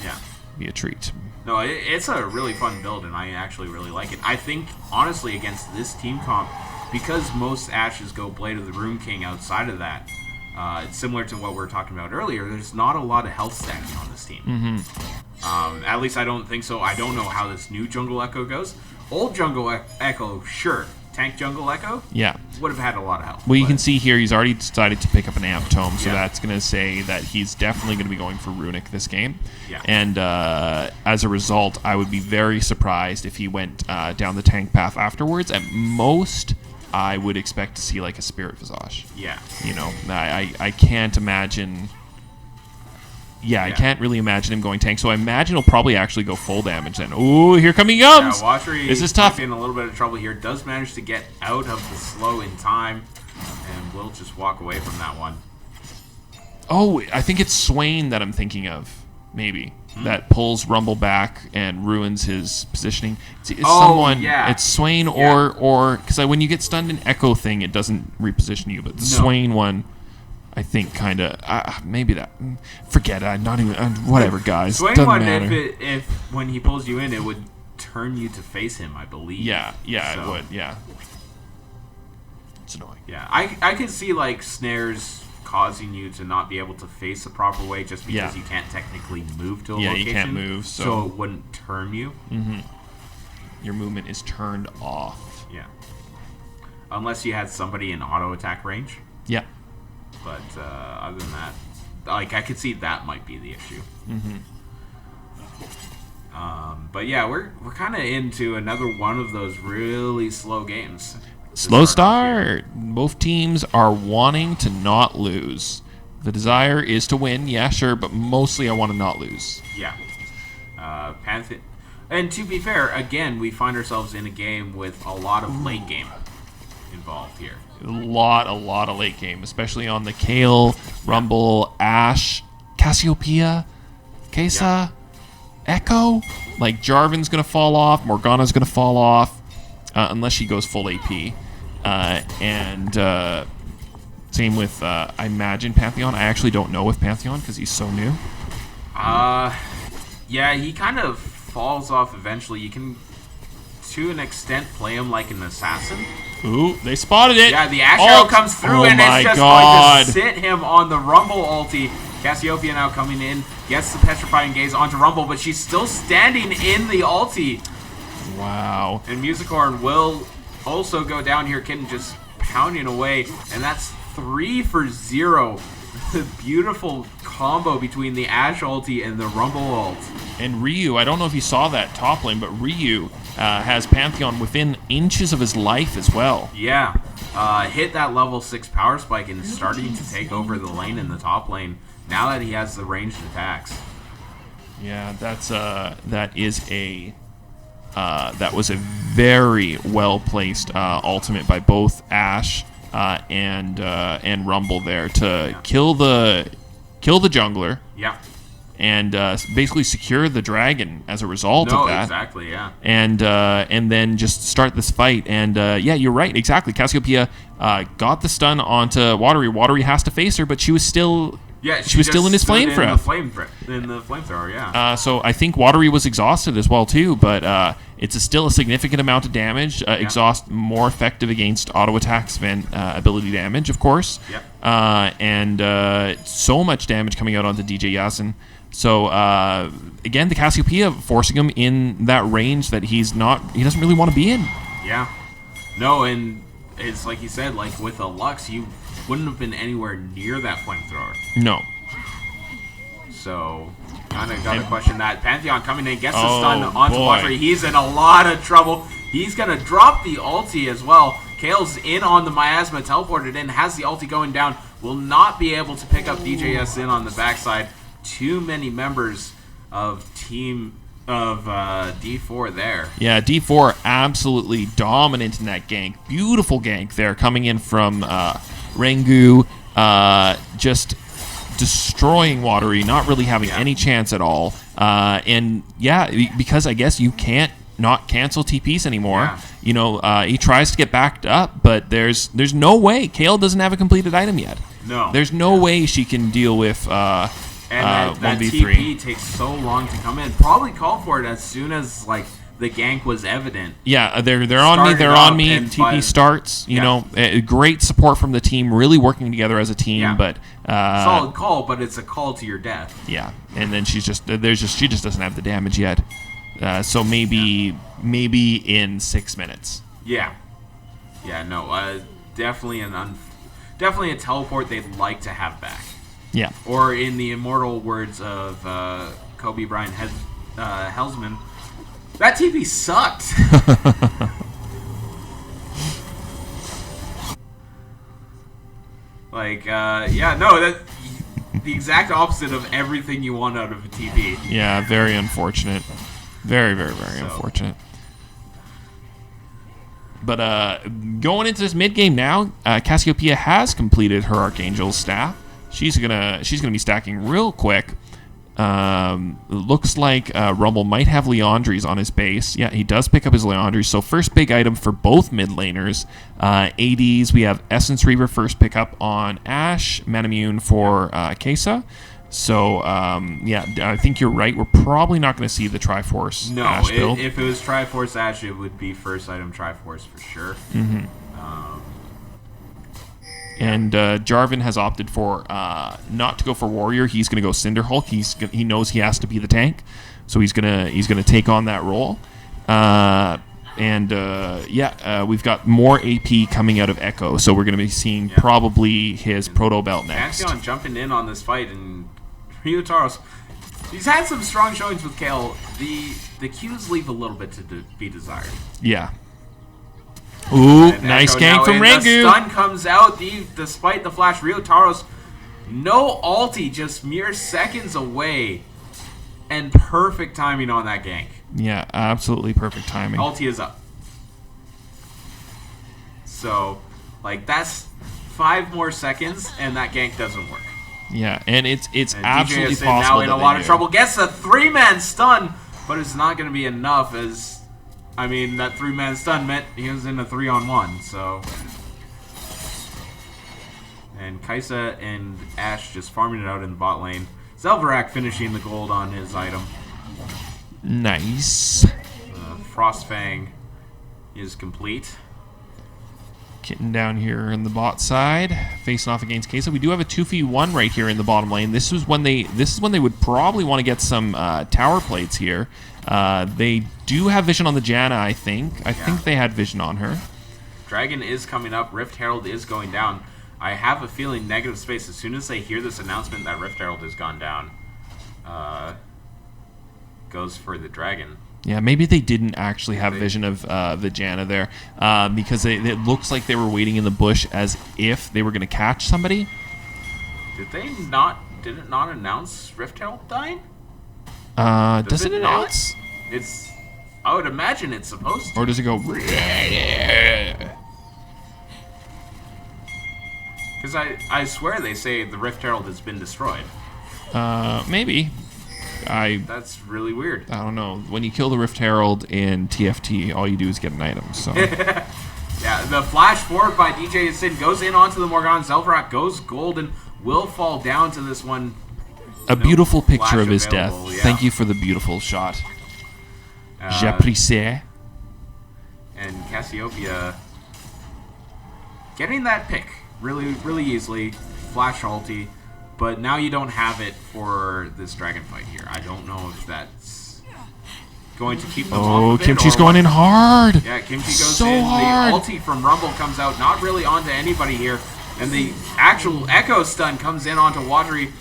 Yeah. Be a treat. No, it's a really fun build, and I actually really like it. I think, honestly, against this team comp, because most Ashes go Blade of the Rune King outside of that, it's similar to what we were talking about earlier. There's not a lot of health stacking on this team. Mm-hmm. At least I don't think so. I don't know how this new Jungle Echo goes. Old Jungle Echo, sure. Tank Jungle Echo? Yeah. Would have had a lot of health. Well, you can see here he's already decided to pick up an Amp Tome, so Yeah. that's going to say that he's definitely going to be going for Runic this game. Yeah. And as a result, I would be very surprised if he went down the tank path afterwards. At most, I would expect to see like a Spirit Visage. Yeah. You know, I can't imagine... Yeah, I can't really imagine him going tank, so I imagine he'll probably actually go full damage then. Ooh, here he comes! Yeah, Watchery This is tough. in a little bit of trouble here. Does manage to get out of the slow in time, and will just walk away from that one. Oh, I think it's Swain that I'm thinking of, maybe. That pulls Rumble back and ruins his positioning. It's someone. Yeah. It's Swain or because when you get stunned in Echo thing, it doesn't reposition you. But the Swain one, I think, kind of maybe that. Forget it. I'm not even. Whatever, guys. Swain Doesn't one, matter. if when he pulls you in, it would turn you to face him, I believe. Yeah, So, it would. Yeah, it's annoying. Yeah, I could see like snares causing you to not be able to face the proper way just because you can't technically move to a location. Yeah, you can't move, so it wouldn't turn you. Mm-hmm. Your movement is turned off. Yeah. Unless you had somebody in auto attack range. Yeah. But other than that, like I could see that might be the issue. Mm-hmm. But yeah, we're kind of into another one of those really slow games. Slow start. Both teams are wanting to not lose. The desire is to win, yeah, sure, but mostly I want to not lose. Yeah. And to be fair, again, we find ourselves in a game with a lot of late game. involved here. A lot of late game, especially on the Kale, Rumble, Ashe, Cassiopeia, Kesa, Echo. Like, Jarvan's going to fall off, Morgana's going to fall off, unless she goes full AP. Same with, I imagine, Pantheon. I actually don't know with Pantheon because he's so new. Yeah, he kind of falls off eventually. You can, to an extent, play him like an assassin. Ooh, they spotted it. Yeah, the Ashe arrow comes through, and it's just going to sit him on the Rumble ulti. Cassiopeia now coming in, gets the Petrifying Gaze onto Rumble, but she's still standing in the ulti. Wow. And Musicorn will also go down here. Kitten just pounding away, and that's 3 for 0. The beautiful combo between the Ashe ulti and the Rumble ult. And Ryu, I don't know if you saw that top lane, but Ryu has Pantheon within inches of his life as well. Yeah, hit that level 6 power spike and starting to take over the lane in the top lane now that he has the ranged attacks. Yeah, that was a very well placed ultimate by both Ashe and Rumble there to kill the jungler. Yeah. And basically secure the dragon as a result of that. Exactly, yeah. And then just start this fight. And yeah, you're right, exactly. Cassiopeia got the stun onto Watery. Watery has to face her, but she was still she was still in his flamethrower. In the flamethrower, yeah. So I think Watery was exhausted as well too, but it's still a significant amount of damage. Exhaust more effective against auto attacks than ability damage, of course. Yep. And so much damage coming out onto DJ Yasin. So again, the Cassiopeia forcing him in that range that he doesn't really want to be in. Yeah. No, and it's like you said, like with a Lux, you wouldn't have been anywhere near that flamethrower. No. So kind of got to question that. Pantheon coming in, gets the stun onto Watery. He's in a lot of trouble. He's going to drop the ulti as well. Kale's in on the Miasma, teleported in, has the ulti going down. Will not be able to pick up DJS in on the backside. Too many members of D4 there. Yeah, D4 absolutely dominant in that gank. Beautiful gank there coming in from Rengu, just destroying Watery, not really having any chance at all. And yeah, because I guess you can't not cancel TPs anymore. Yeah. You know, he tries to get backed up, but there's no way. Kale doesn't have a completed item yet. No. There's no way she can deal with and that 1v3. TP takes so long to come in. Probably called for it as soon as like the gank was evident. Yeah, they're on me. They're on me. TP starts. You know, great support from the team. Really working together as a team. Yeah. But solid call, but it's a call to your death. Yeah, and then she just doesn't have the damage yet. So maybe in 6 minutes. Yeah. Yeah. No. Definitely definitely a teleport they'd like to have back. Yeah. Or in the immortal words of Kobe Bryant Helsman, that TP sucked. Like, that's the exact opposite of everything you want out of a TP. Yeah, very unfortunate. Very, very, very unfortunate. But going into this mid game now, Cassiopeia has completed her Archangel's staff. She's gonna be stacking real quick. Looks like Rumble might have Leandries on his base. Yeah, he does pick up his Leandries. So first big item for both mid laners. ADs, we have Essence Reaver first pick up on Ashe, Manamune for Kesa. So yeah, I think you're right. We're probably not going to see the Triforce Ashe build. If it was Triforce Ashe, it would be first item Triforce for sure. Mm-hmm. And Jarvan has opted for not to go for Warrior. He's going to go Cinderhulk. He knows he has to be the tank, so he's gonna take on that role. We've got more AP coming out of Echo, so we're going to be seeing probably his Proto Belt next. Pantheon jumping in on this fight, and Ryotaros, he's had some strong showings with Kale. The Qs leave a little bit to be desired. Yeah. Ooh, and nice Echo gank from Rengu. The stun comes out despite the flash. Ryotaros, no ulti, just mere seconds away, and perfect timing on that gank. Yeah, absolutely perfect timing. Ulti is up. So, like, that's 5 more seconds, and that gank doesn't work. Yeah, and it's and absolutely DJ possible. Now in a lot of trouble. Gets a 3-man stun, but it's not going to be enough. As I mean, that 3-man stun meant he was in a 3-on-1. So, and Kaisa and Ash just farming it out in the bot lane. Zelverak finishing the gold on his item. Nice. Frostfang is complete. Getting down here in the bot side, facing off against Kesa. We do have a 2v1 right here in the bottom lane. This is when they would probably want to get some tower plates here. They do have vision on the Janna, I think. I think they had vision on her. Dragon is coming up. Rift Herald is going down. I have a feeling negative space, as soon as they hear this announcement that Rift Herald has gone down, goes for the Dragon. Yeah, maybe they didn't actually have vision of the Janna there, because it looks like they were waiting in the bush as if they were going to catch somebody. Did it not announce Rift Herald dying? Does it announce? I would imagine it's supposed to. Or does it go? Because I swear they say the Rift Herald has been destroyed. Maybe. That's really weird. I don't know. When you kill the Rift Herald in TFT, all you do is get an item. So. Yeah, the flash forward by DJ Sin goes in onto the Morgan. Zelverak goes golden, will fall down to this one. A beautiful picture of his death. Yeah. Thank you for the beautiful shot. J'apprécie. And Cassiopeia getting that pick really, really easily. Flash ulti. But now you don't have it for this dragon fight here. I don't know if that's going to keep them off of it. Kimchi's going in hard. Yeah, Kimchi goes so in. Hard. The ulti from Rumble comes out. Not really onto anybody here. And the actual Echo stun comes in onto Watery.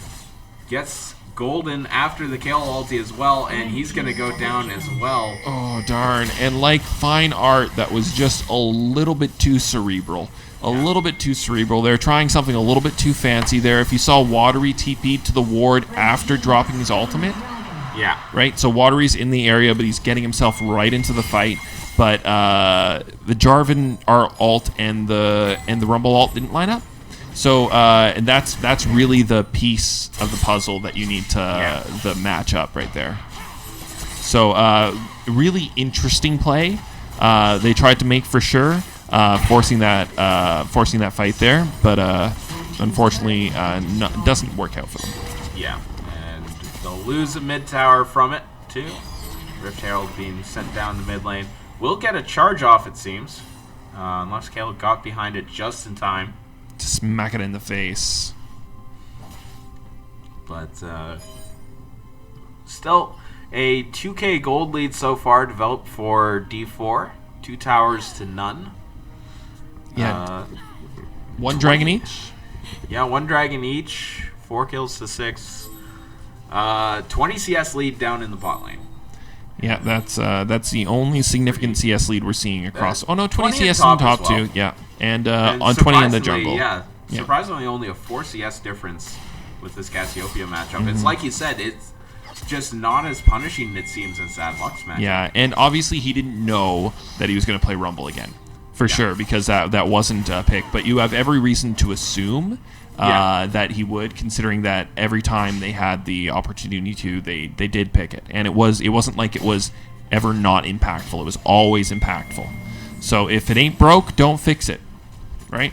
Gets golden after the Kale ulti as well. And he's going to go down as well. Oh, darn. And like fine art, that was just a little bit too cerebral. A little bit too cerebral. They're trying something a little bit too fancy there. If you saw Watery TP to the ward after dropping his ultimate. Yeah. Right? So Watery's in the area, but he's getting himself right into the fight. But the Jarvan R ult and the Rumble ult didn't line up. So and that's really the piece of the puzzle that you need to the match up right there. So really interesting play. They tried to make for sure. Forcing that fight there, but unfortunately doesn't work out for them. Yeah, and they'll lose a mid tower from it too. Rift Herald being sent down the mid lane. Will get a charge off, it seems, unless Caleb got behind it just in time to smack it in the face. But still a 2K gold lead so far developed for D4. 2 towers to none. Yeah. 1 dragon each? Yeah, 1 dragon each. 4 kills to 6. 20 CS lead down in the bot lane. Yeah, that's the only significant CS lead we're seeing across. 20 CS in top top well. too. Yeah, and on 20 in the jungle. Yeah, surprisingly only a 4 CS difference with this Cassiopeia matchup. Mm-hmm. It's like you said, it's just not as punishing, it seems, as that Lux matchup. Yeah, and obviously he didn't know that he was going to play Rumble again. For sure, because that wasn't a pick. But you have every reason to assume that he would, considering that every time they had the opportunity to, they did pick it. And it wasn't like it was ever not impactful. It was always impactful. So if it ain't broke, don't fix it. Right?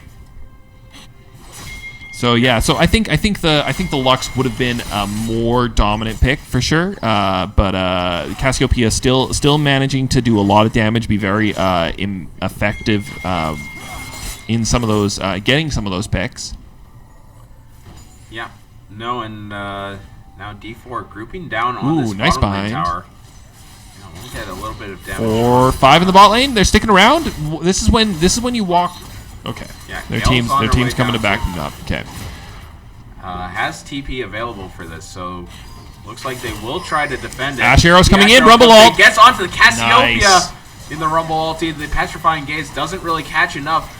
So yeah, so I think the Lux would have been a more dominant pick for sure, but Cassiopeia still managing to do a lot of damage, be very effective in some of those getting some of those picks. Yeah, no, and now D4 grouping down on this nice bottom lane bind. tower. Yeah, we'll get a little bit of damage. 4-5 in the bot lane. They're sticking around. This is when you walk. Okay. Yeah, their Gale's on team's her way coming down. to back them up. Okay. Has TP available for this, so looks like they will try to defend it. Ash Arrow's coming The Ash in. Arrow Rumble comes in, ult. gets onto the Cassiopeia Nice. in the Rumble ulti. The Petrifying Gaze doesn't really catch enough.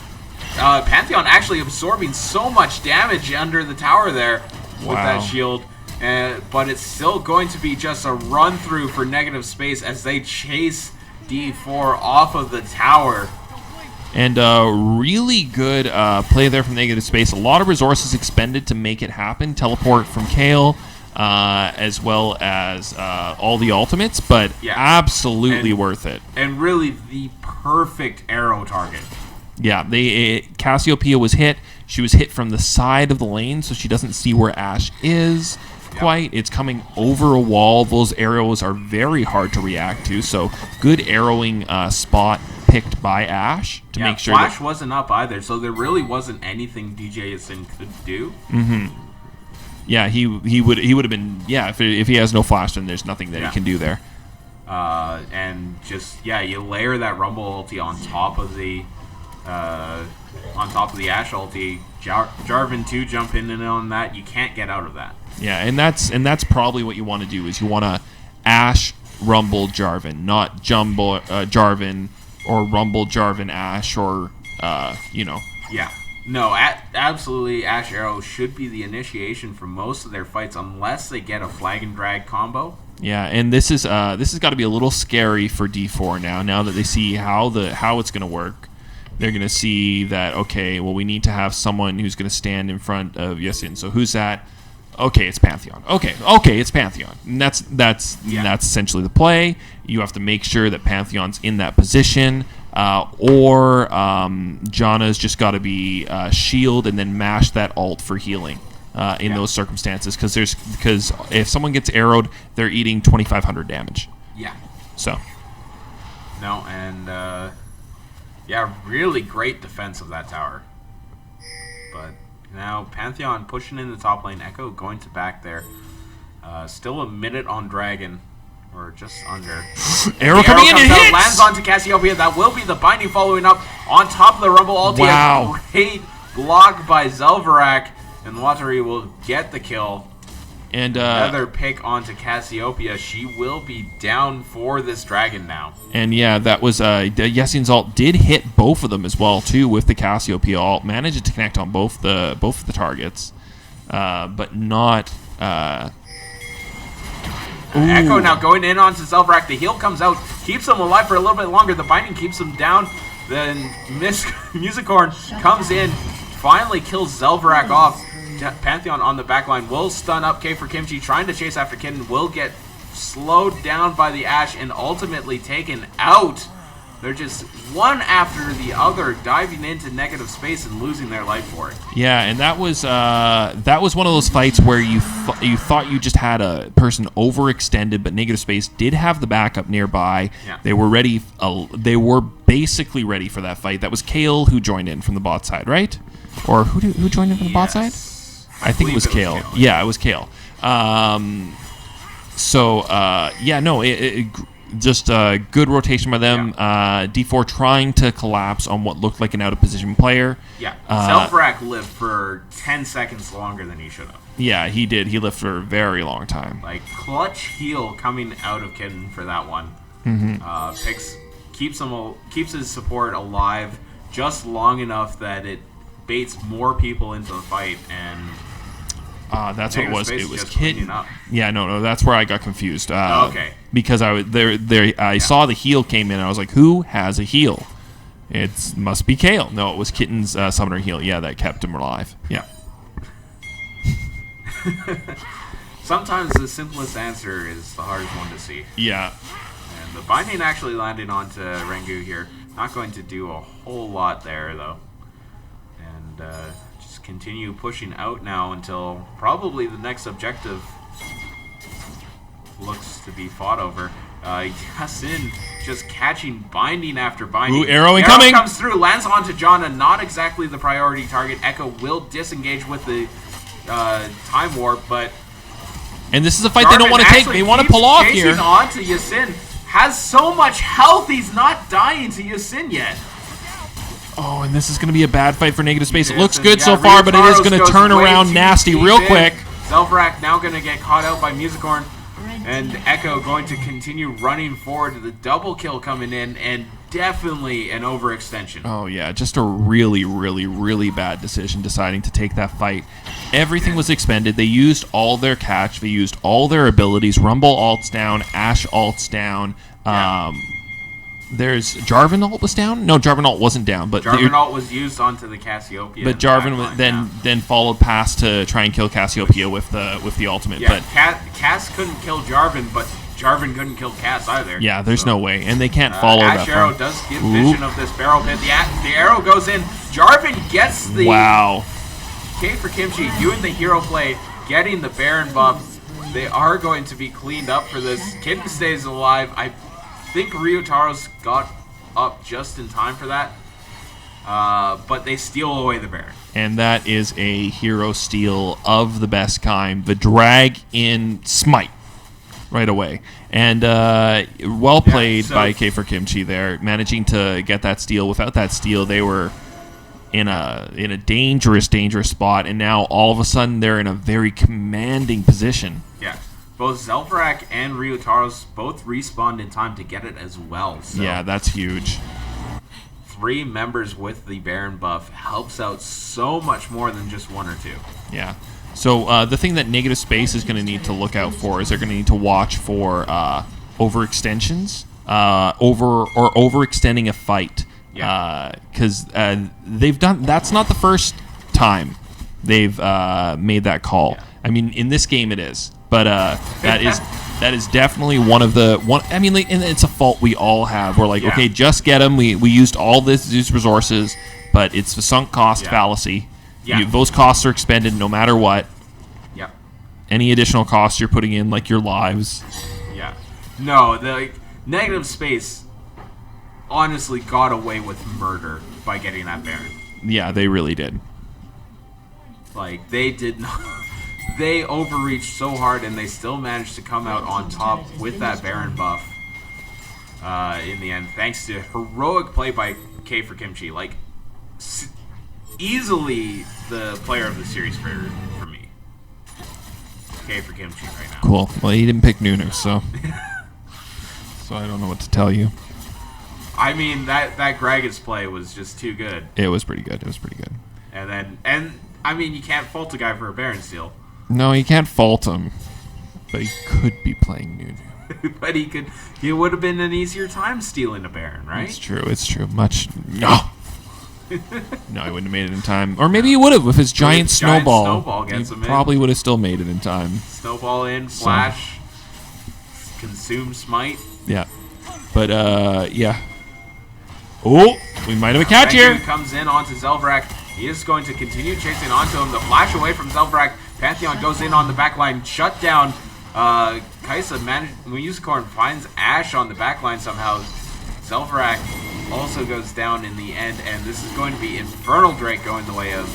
Pantheon actually absorbing so much damage under the tower there with that shield. But it's still going to be just a run through for negative space as they chase D4 off of the tower. And really good play there from negative space. A lot of resources expended to make it happen. Teleport from Kale, as well as all the ultimates, but absolutely worth it. And really the perfect arrow target. Yeah, Cassiopeia was hit. She was hit from the side of the lane, so she doesn't see where Ashe is quite. It's coming over a wall. Those arrows are very hard to react to, so good arrowing spot picked by Ashe to make sure Flash wasn't up either, so there really wasn't anything DJ Yasin could do. Yeah, he would have been, if he has no Flash, then there's nothing that he can do there. And just, you layer that Rumble ulti on top of the Ashe ulti. Jarvan too jump in and on that. You can't get out of that. Yeah, and that's probably what you want to do, is you want to Ashe, Rumble, Jarvan, not Jumbo Jarvan or Rumble, Jarvan, Ashe, or Yeah. No, absolutely. Ashe Arrow should be the initiation for most of their fights, unless they get a flag and drag combo. Yeah, and this has got to be a little scary for D4 now that they see how it's going to work. They're going to see that, okay, well, we need to have someone who's going to stand in front of Yasin. So who's that? Okay, it's Pantheon. Okay, it's Pantheon. And that's essentially the play. You have to make sure that Pantheon's in that position, or Janna's just got to be shield and then mash that ult for healing in those circumstances, because if someone gets arrowed, they're eating 2,500 damage. Yeah. So. No, and really great defense of that tower. But now Pantheon pushing in the top lane. Echo going to back there. Still a minute on Dragon, or just under. Arrow coming in and hits! Lands onto Cassiopeia. That will be the binding following up on top of the Rumble ulti. Wow. A great block by Zelverak, and Watery will get the kill. And another pick onto Cassiopeia. She will be down for this Dragon now. And that was Yasin's ult did hit both of them as well too with the Cassiopeia ult. Managed to connect on both the targets, but not. Echo now going in onto Zelverak. The heal comes out, keeps him alive for a little bit longer. The binding keeps him down. Then Musicorn comes in, finally kills Zelverak off. Pantheon on the back line will stun up K for Kimchi, trying to chase after Kitten, will get slowed down by the Ashe and ultimately taken out. They're just one after the other diving into negative space and losing their life for it. Yeah, and that was one of those fights where you thought you just had a person overextended, but negative space did have the backup nearby. Yeah. They were ready. They were basically ready for that fight. That was Kale who joined in from the bot side, right? Or who joined in from the bot side? I think it was Kale. Yeah, it was Kale. Just good rotation by them. D4 trying to collapse on what looked like an out-of-position player. Yeah, Zelverak lived for 10 seconds longer than he should have. Yeah, he did. He lived for a very long time. Like, clutch heal coming out of Kitten for that one. Keeps his support alive just long enough that it baits more people into the fight, and that's what it was. It was Kitten. Yeah, no, that's where I got confused. Okay. Because I saw the heal came in, and I was like, who has a heal? It must be Kale. No, it was Kitten's summoner heal. Yeah, that kept him alive. Yeah. Sometimes the simplest answer is the hardest one to see. Yeah. And the binding actually landing onto Rengu here. Not going to do a whole lot there, though. And just continue pushing out now until probably the next objective looks to be fought over. Yasin just catching binding after binding. Ooh, arrow incoming! Arrow comes through, lands onto Janna. Not exactly the priority target. Echo will disengage with the time warp, but... And this is a fight they don't want to take. They want to pull off here. Chasing onto Yasin. Has so much health, he's not dying to Yasin yet. Oh, and this is going to be a bad fight for negative space. It looks good so far, but it is going to turn around nasty real quick. Zelverak now going to get caught out by Musicorn. And Echo going to continue running forward. The double kill coming in, and definitely an overextension. Oh, yeah, just a really, really, really bad decision deciding to take that fight. Everything was expended. They used all their catch. They used all their abilities. Rumble ults down. Ashe ults down. There's Jarvan ult was down. No, Jarvan ult wasn't down, but Jarvan ult was used onto the Cassiopeia. But Jarvan then followed past to try and kill Cassiopeia with the ultimate. Yeah, but Cass couldn't kill Jarvan, but Jarvan couldn't kill Cass either. Yeah, there's no way, and they can't follow Ash that. Arrow does give vision of this barrel pit. The arrow goes in. Jarvan gets the K for Kimchi doing the hero play, getting the Baron buff. They are going to be cleaned up for this. Kitten stays alive. I think Ryotaro's got up just in time for that. But they steal away the Baron. And that is a hero steal of the best kind. The drag in Smite right away. And well played by K for Kimchi there, managing to get that steal. Without that steal, they were in a dangerous spot, and now all of a sudden they're in a very commanding position. Yeah. Both Zelvarak and Ryotaros both respawned in time to get it as well. So yeah, that's huge. 3 members with the Baron buff helps out so much more than just 1 or 2. Yeah. So the thing that Negative Space is going to need to look out for is they're going to need to watch for overextensions, overextending a fight. Because they've done. That's not the first time they've made that call. Yeah. I mean, in this game it is, but that is definitely one of the one. I mean, like, and it's a fault we all have. We're like, okay, just get them. We used all these resources, but it's the sunk cost fallacy. Yeah. Those costs are expended no matter what. Yeah. Any additional costs you're putting in, like your lives. Yeah. No, the Negative Space honestly got away with murder by getting that Baron. Yeah, they really did. Like, they did not. They overreached so hard, and they still managed to come out on top with that Baron buff in the end, thanks to heroic play by K for Kimchi. Like, easily the player of the series for me. K for Kimchi right now. Cool. Well, he didn't pick Nunu, so so I don't know what to tell you. I mean, that Gragas play was just too good. It was pretty good. And I mean, you can't fault a guy for a Baron steal. No, you can't fault him. But he could be playing Nunu. But he would have been an easier time stealing a Baron, right? It's true. No, he wouldn't have made it in time. Or maybe he would have with his giant snowball. Gets he him probably would have still made it in time. Snowball in, flash, consume smite. Yeah. But, yeah. Oh, we might have a catch here. Comes in onto Zelvarak. He is going to continue chasing onto him. The flash away from Zelvarak. Pantheon goes in on the back line. Shut down. Kaisa Musicorn finds Ashe on the back line somehow. Zelvarak also goes down in the end. And this is going to be Infernal Drake going the way of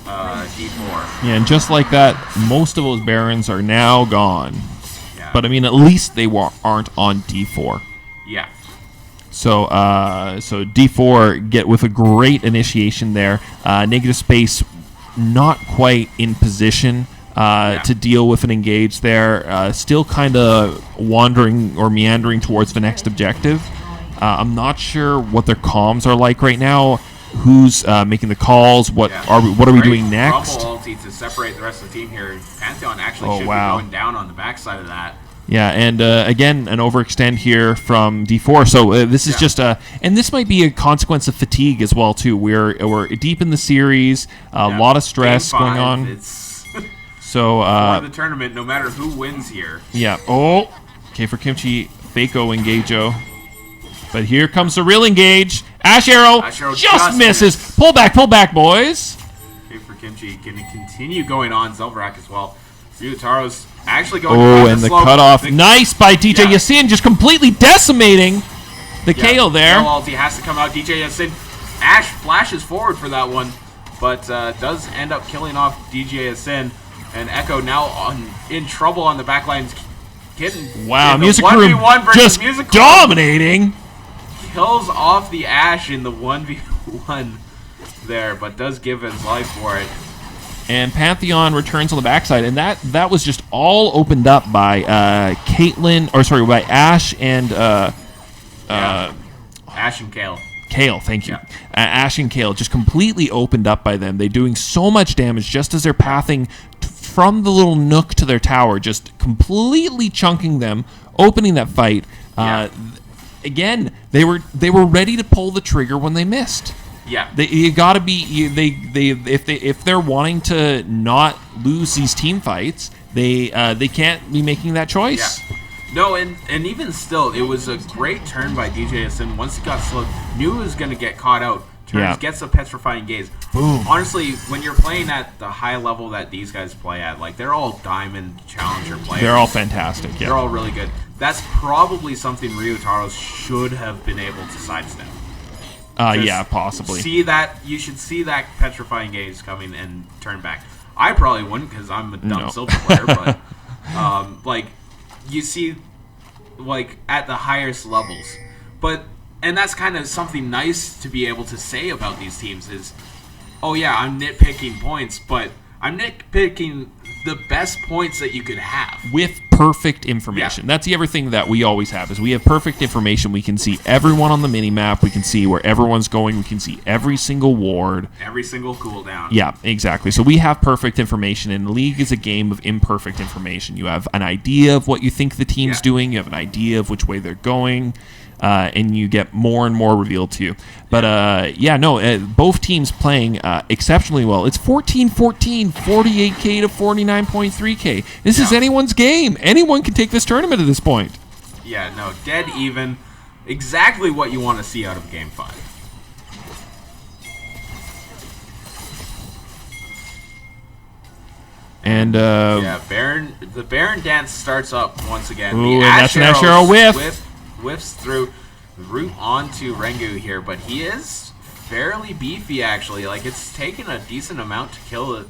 D4. Yeah, and just like that, most of those Barons are now gone. Yeah. But, I mean, at least they aren't on D4. Yeah. So D4 get with a great initiation there. Negative Space not quite in position to deal with an engage there. Still kind of wandering or meandering towards the next objective. I'm not sure what their comms are like right now. Who's making the calls? What are we doing next? Rumble ulti to separate the rest of the team here. Pantheon actually should be going down on the backside of that. Yeah, and again, an overextend here from D4. So this is just and this might be a consequence of fatigue as well too. We're deep in the series, a lot of stress going on. It's so for the tournament, no matter who wins here. Yeah. Oh, okay for Kimchi, Fako Engageo, but here comes the real engage. Ashe Arrow just misses. Pull back, boys. Okay for Kimchi, can he continue going on? Zelvarak as well. Ryutaro's actually going and the cutoff. Nice by DJ Yasin, just completely decimating the KO there. Ulti has to come out. DJ Yasin. Ashe flashes forward for that one, but does end up killing off DJ Yasin. And Echo now in trouble on the backline. Wow, Music Room just dominating. Kills off the Ashe in the 1v1 there, but does give his life for it. And Pantheon returns on the backside, and that was just all opened up by by Ashe and Ashe and Kale. Kale, thank you. Ashe and Kale just completely opened up by them. They're doing so much damage just as they're pathing from the little nook to their tower, just completely chunking them, opening that fight. again, they were ready to pull the trigger when they missed. Yeah, You got to be if they're wanting to not lose these team fights, they can't be making that choice. Yeah. No, and even still, it was a great turn by DJ Asin. Once he got slowed, knew he was going to get caught out. Turns, gets a petrifying gaze. Boom. Honestly, when you're playing at the high level that these guys play at, like, they're all diamond challenger players. They're all fantastic. Yeah, they're all really good. That's probably something Ryutaro should have been able to sidestep. Yeah, possibly. You should see that petrifying gaze coming and turn back. I probably wouldn't because I'm a dumb silver player, but like you see, like at the highest levels, and that's kind of something nice to be able to say about these teams is, oh yeah, I'm nitpicking points, but I'm nitpicking the best points that you could have with perfect information. That's the other thing that we always have is we have perfect information. We can see everyone on the mini map. We can see where everyone's going. We can see every single ward, every single cooldown. Yeah, exactly. So we have perfect information, and League is a game of imperfect information. You have an idea of what you think the team's doing. You have an idea of which way they're going. And you get more and more revealed to you. But, both teams playing exceptionally well. It's 14-14, 48K to 49.3K. This is anyone's game. Anyone can take this tournament at this point. Yeah, no, dead even. Exactly what you want to see out of Game 5. And, the Baron dance starts up once again. Ooh, and that's an Ash Arrow whiff. Whiffs through the route onto Rengu here, but he is fairly beefy actually. Like, it's taken a decent amount to kill the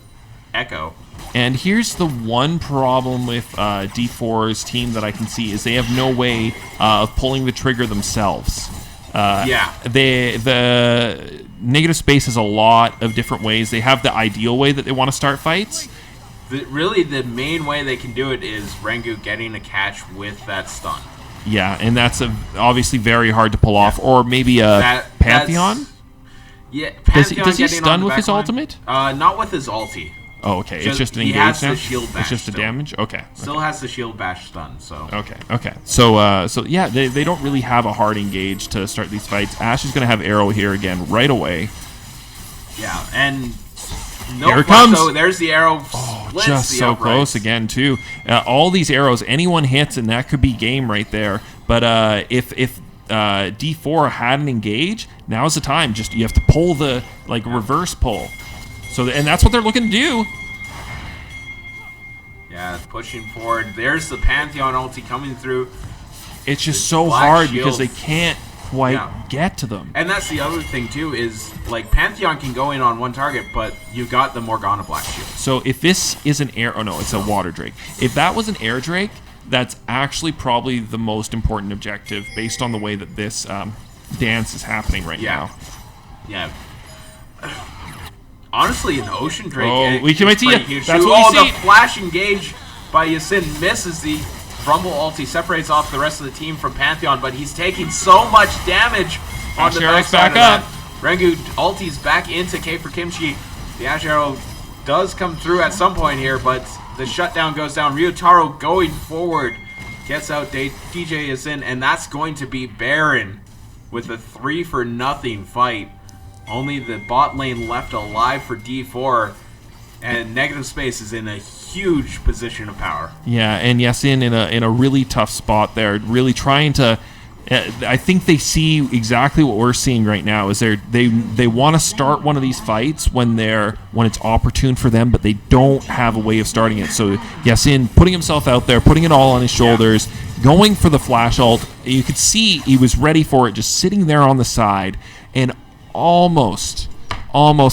Echo. And here's the one problem with D4's team that I can see is they have no way of pulling the trigger themselves. The negative space has a lot of different ways. They have the ideal way that they want to start fights. Really, the main way they can do it is Rengu getting a catch with that stun. Yeah, and that's obviously very hard to pull off. Or maybe a Pantheon? Pantheon does he stun with his ultimate? Not with his ulti. Oh, okay. It's just an engage has now? The shield bash it's just a damage? Okay. Still has the shield bash stun, so... Okay. So yeah, they don't really have a hard engage to start these fights. Ash is going to have arrow here again right away. Yeah, and... Here it comes. So there's the arrow. Just so close again, too. All these arrows, anyone hits, and that could be game right there. But if D4 had an engage, now's the time. Just you have to pull the reverse pull. So and that's what they're looking to do. Yeah, pushing forward. There's the Pantheon ulti coming through. It's just so hard because they can't quite get to them. And that's the other thing too is like Pantheon can go in on one target, but you got the Morgana Black Shield. So if this is an air, it's a water drake. If that was an air drake, that's actually probably the most important objective based on the way that this dance is happening right now. Yeah. Honestly, an ocean drake. Oh, we can wait to you. That's what we see. The flash engage by Yasin misses the Rumble ulti, separates off the rest of the team from Pantheon, but he's taking so much damage on the backside of that. Rengu ulti's back into K for Kimchi. The Ash Arrow does come through at some point here, but the shutdown goes down. Ryutaro going forward gets out DJ Yasin, and that's going to be Baron with a 3-for-0 fight. Only the bot lane left alive for D4, and negative space is in a huge position of power. Yeah, and Yasin in a really tough spot there, really trying to. I think they see exactly what we're seeing right now. Is they want to start one of these fights when it's opportune for them, but they don't have a way of starting it. So Yasin putting himself out there, putting it all on his shoulders, going for the flash ult. You could see he was ready for it, just sitting there on the side, and almost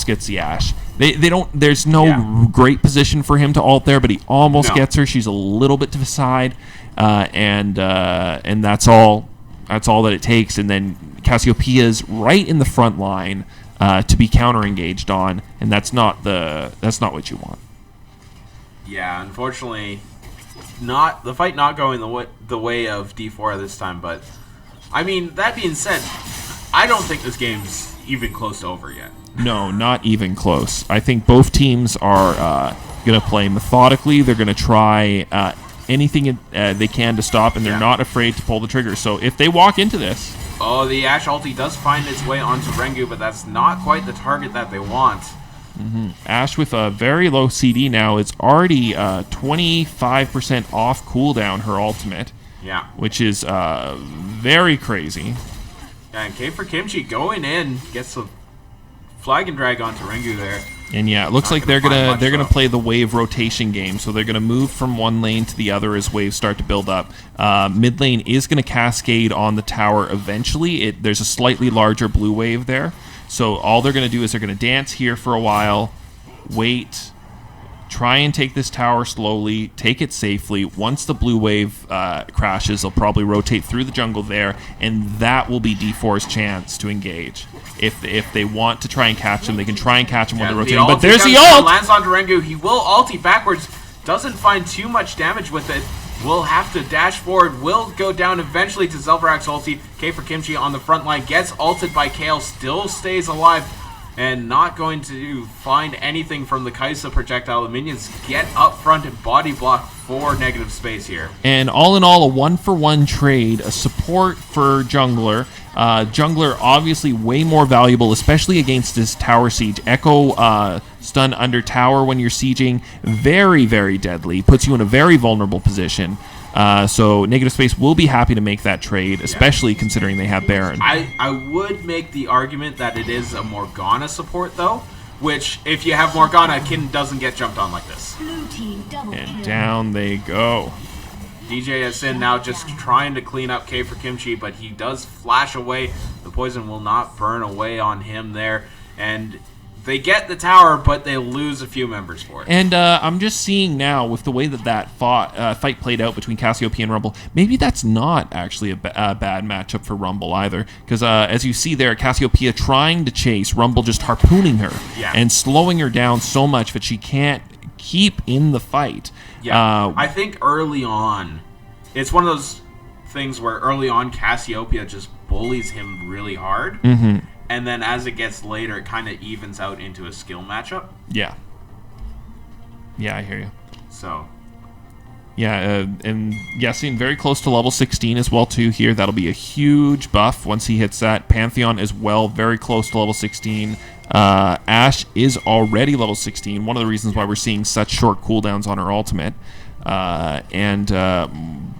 gets the Ashe. They don't. There's no great position for him to ult there, but he almost gets her. She's a little bit to the side, and that's all. That's all that it takes. And then Cassiopeia's right in the front line to be counter engaged on, and that's not what you want. Yeah, unfortunately, the fight not going the way of D4 this time. But I mean, that being said, I don't think this game's even close to over yet. No, not even close. I think both teams are going to play methodically. They're going to try anything they can to stop, and they're not afraid to pull the trigger. So if they walk into this... Oh, the Ashe ulti does find its way onto Rengu, but that's not quite the target that they want. Ashe with a very low CD now. It's already 25% off cooldown, her ultimate. Yeah. Which is very crazy. Yeah, and K for Kimchi going in, gets the flag and drag onto Rengu there. And yeah, it looks like they're gonna play the wave rotation game. So they're gonna move from one lane to the other as waves start to build up. Mid lane is gonna cascade on the tower eventually. There's a slightly larger blue wave there. So all they're gonna do is they're gonna dance here for a while, wait, try and take this tower slowly, take it safely. Once the blue wave crashes, they'll probably rotate through the jungle there, and that will be D4's chance to engage. If they want to try and catch them, they can try and catch them when they're rotating. But there's the ult! Lands onto Rengu. He will ulti backwards. Doesn't find too much damage with it. Will have to dash forward. Will go down eventually to Zelverak's ulti. K for Kimchi on the front line. Gets ulted by Kale. Still stays alive. And not going to find anything from the Kaisa projectile. The minions get up front and body block for negative space here. And all in all, a 1-for-1 trade. A support for jungler. Jungler obviously way more valuable, especially against this tower siege. Echo stun under tower when you're sieging, very, very deadly. Puts you in a very vulnerable position. So negative space will be happy to make that trade, especially considering they have Baron. I would make the argument that it is a Morgana support, though, which, if you have Morgana, Kitten doesn't get jumped on like this. And down they go. DJ Sin now just trying to clean up K for Kimchi, but he does flash away. The poison will not burn away on him there. And they get the tower, but they lose a few members for it. And I'm just seeing now, with the way that fight played out between Cassiopeia and Rumble, maybe that's not actually a bad matchup for Rumble either. Because as you see there, Cassiopeia trying to chase, Rumble just harpooning her and slowing her down so much that she can't keep in the fight. Yeah, I think early on, it's one of those things where early on Cassiopeia just bullies him really hard. And then as it gets later, it kind of evens out into a skill matchup. Yeah. Yeah, I hear you. So. Yeah, and Yasin very close to level 16 as well, too, here. That'll be a huge buff once he hits that. Pantheon as well, very close to level 16. Ashe is already level 16. One of the reasons why we're seeing such short cooldowns on her ultimate. And a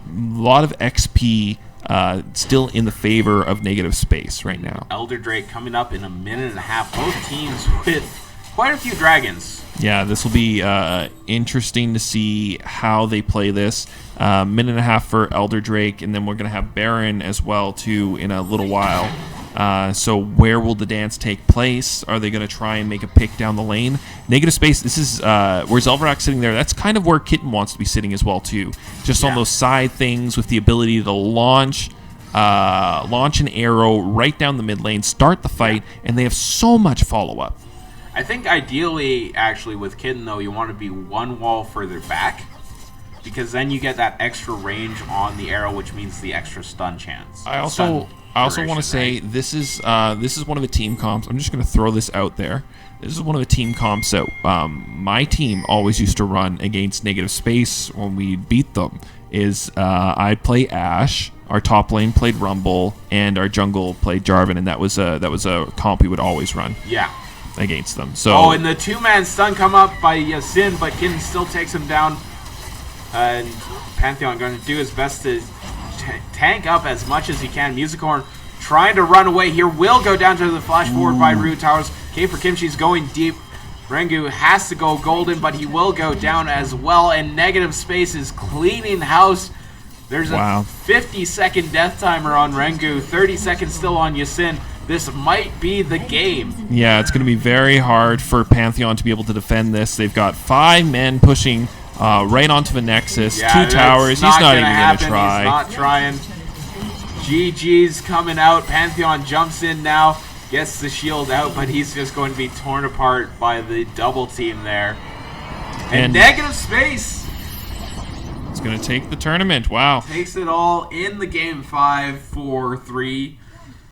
lot of XP still in the favor of negative space right now. Elder Drake coming up in a minute and a half. Both teams with quite a few dragons. Yeah, this will be interesting to see how they play this. Minute and a half for Elder Drake, and then we're going to have Baron as well, too, in a little while. So where will the dance take place? Are they going to try and make a pick down the lane? Negative space, this is where Zelverak's sitting there. That's kind of where Kitten wants to be sitting as well, too. Just on those side things with the ability to launch an arrow right down the mid lane, start the fight, and they have so much follow-up. I think ideally, actually, with Kitten, though, you want to be one wall further back, because then you get that extra range on the arrow, which means the extra stun chance. I also want to say this is one of the team comps. I'm just going to throw this out there. This is one of the team comps that my team always used to run against negative space when we beat them. I'd play Ashe, our top lane played Rumble, and our jungle played Jarvan, and that was a comp we would always run. Yeah. Against them. So and the two-man stun come up by Yasin, but Kitten still takes him down. And Pantheon going to do his best to tank up as much as he can. Musicorn trying to run away here. Will go down to the flash forward by Root Towers. K for Kimchi's going deep. Rengu has to go golden, but he will go down as well. And negative space is cleaning house. There's a 50-second death timer on Rengu. 30 seconds still on Yasin. This might be the game. Yeah, it's going to be very hard for Pantheon to be able to defend this. They've got 5 men pushing right onto the Nexus. 2 towers. He's not even going to try. He's not trying. GG's coming out. Pantheon jumps in now. Gets the shield out, but he's just going to be torn apart by the double team there. And negative space. It's going to take the tournament. Wow. Takes it all in the game 5, 4, 3.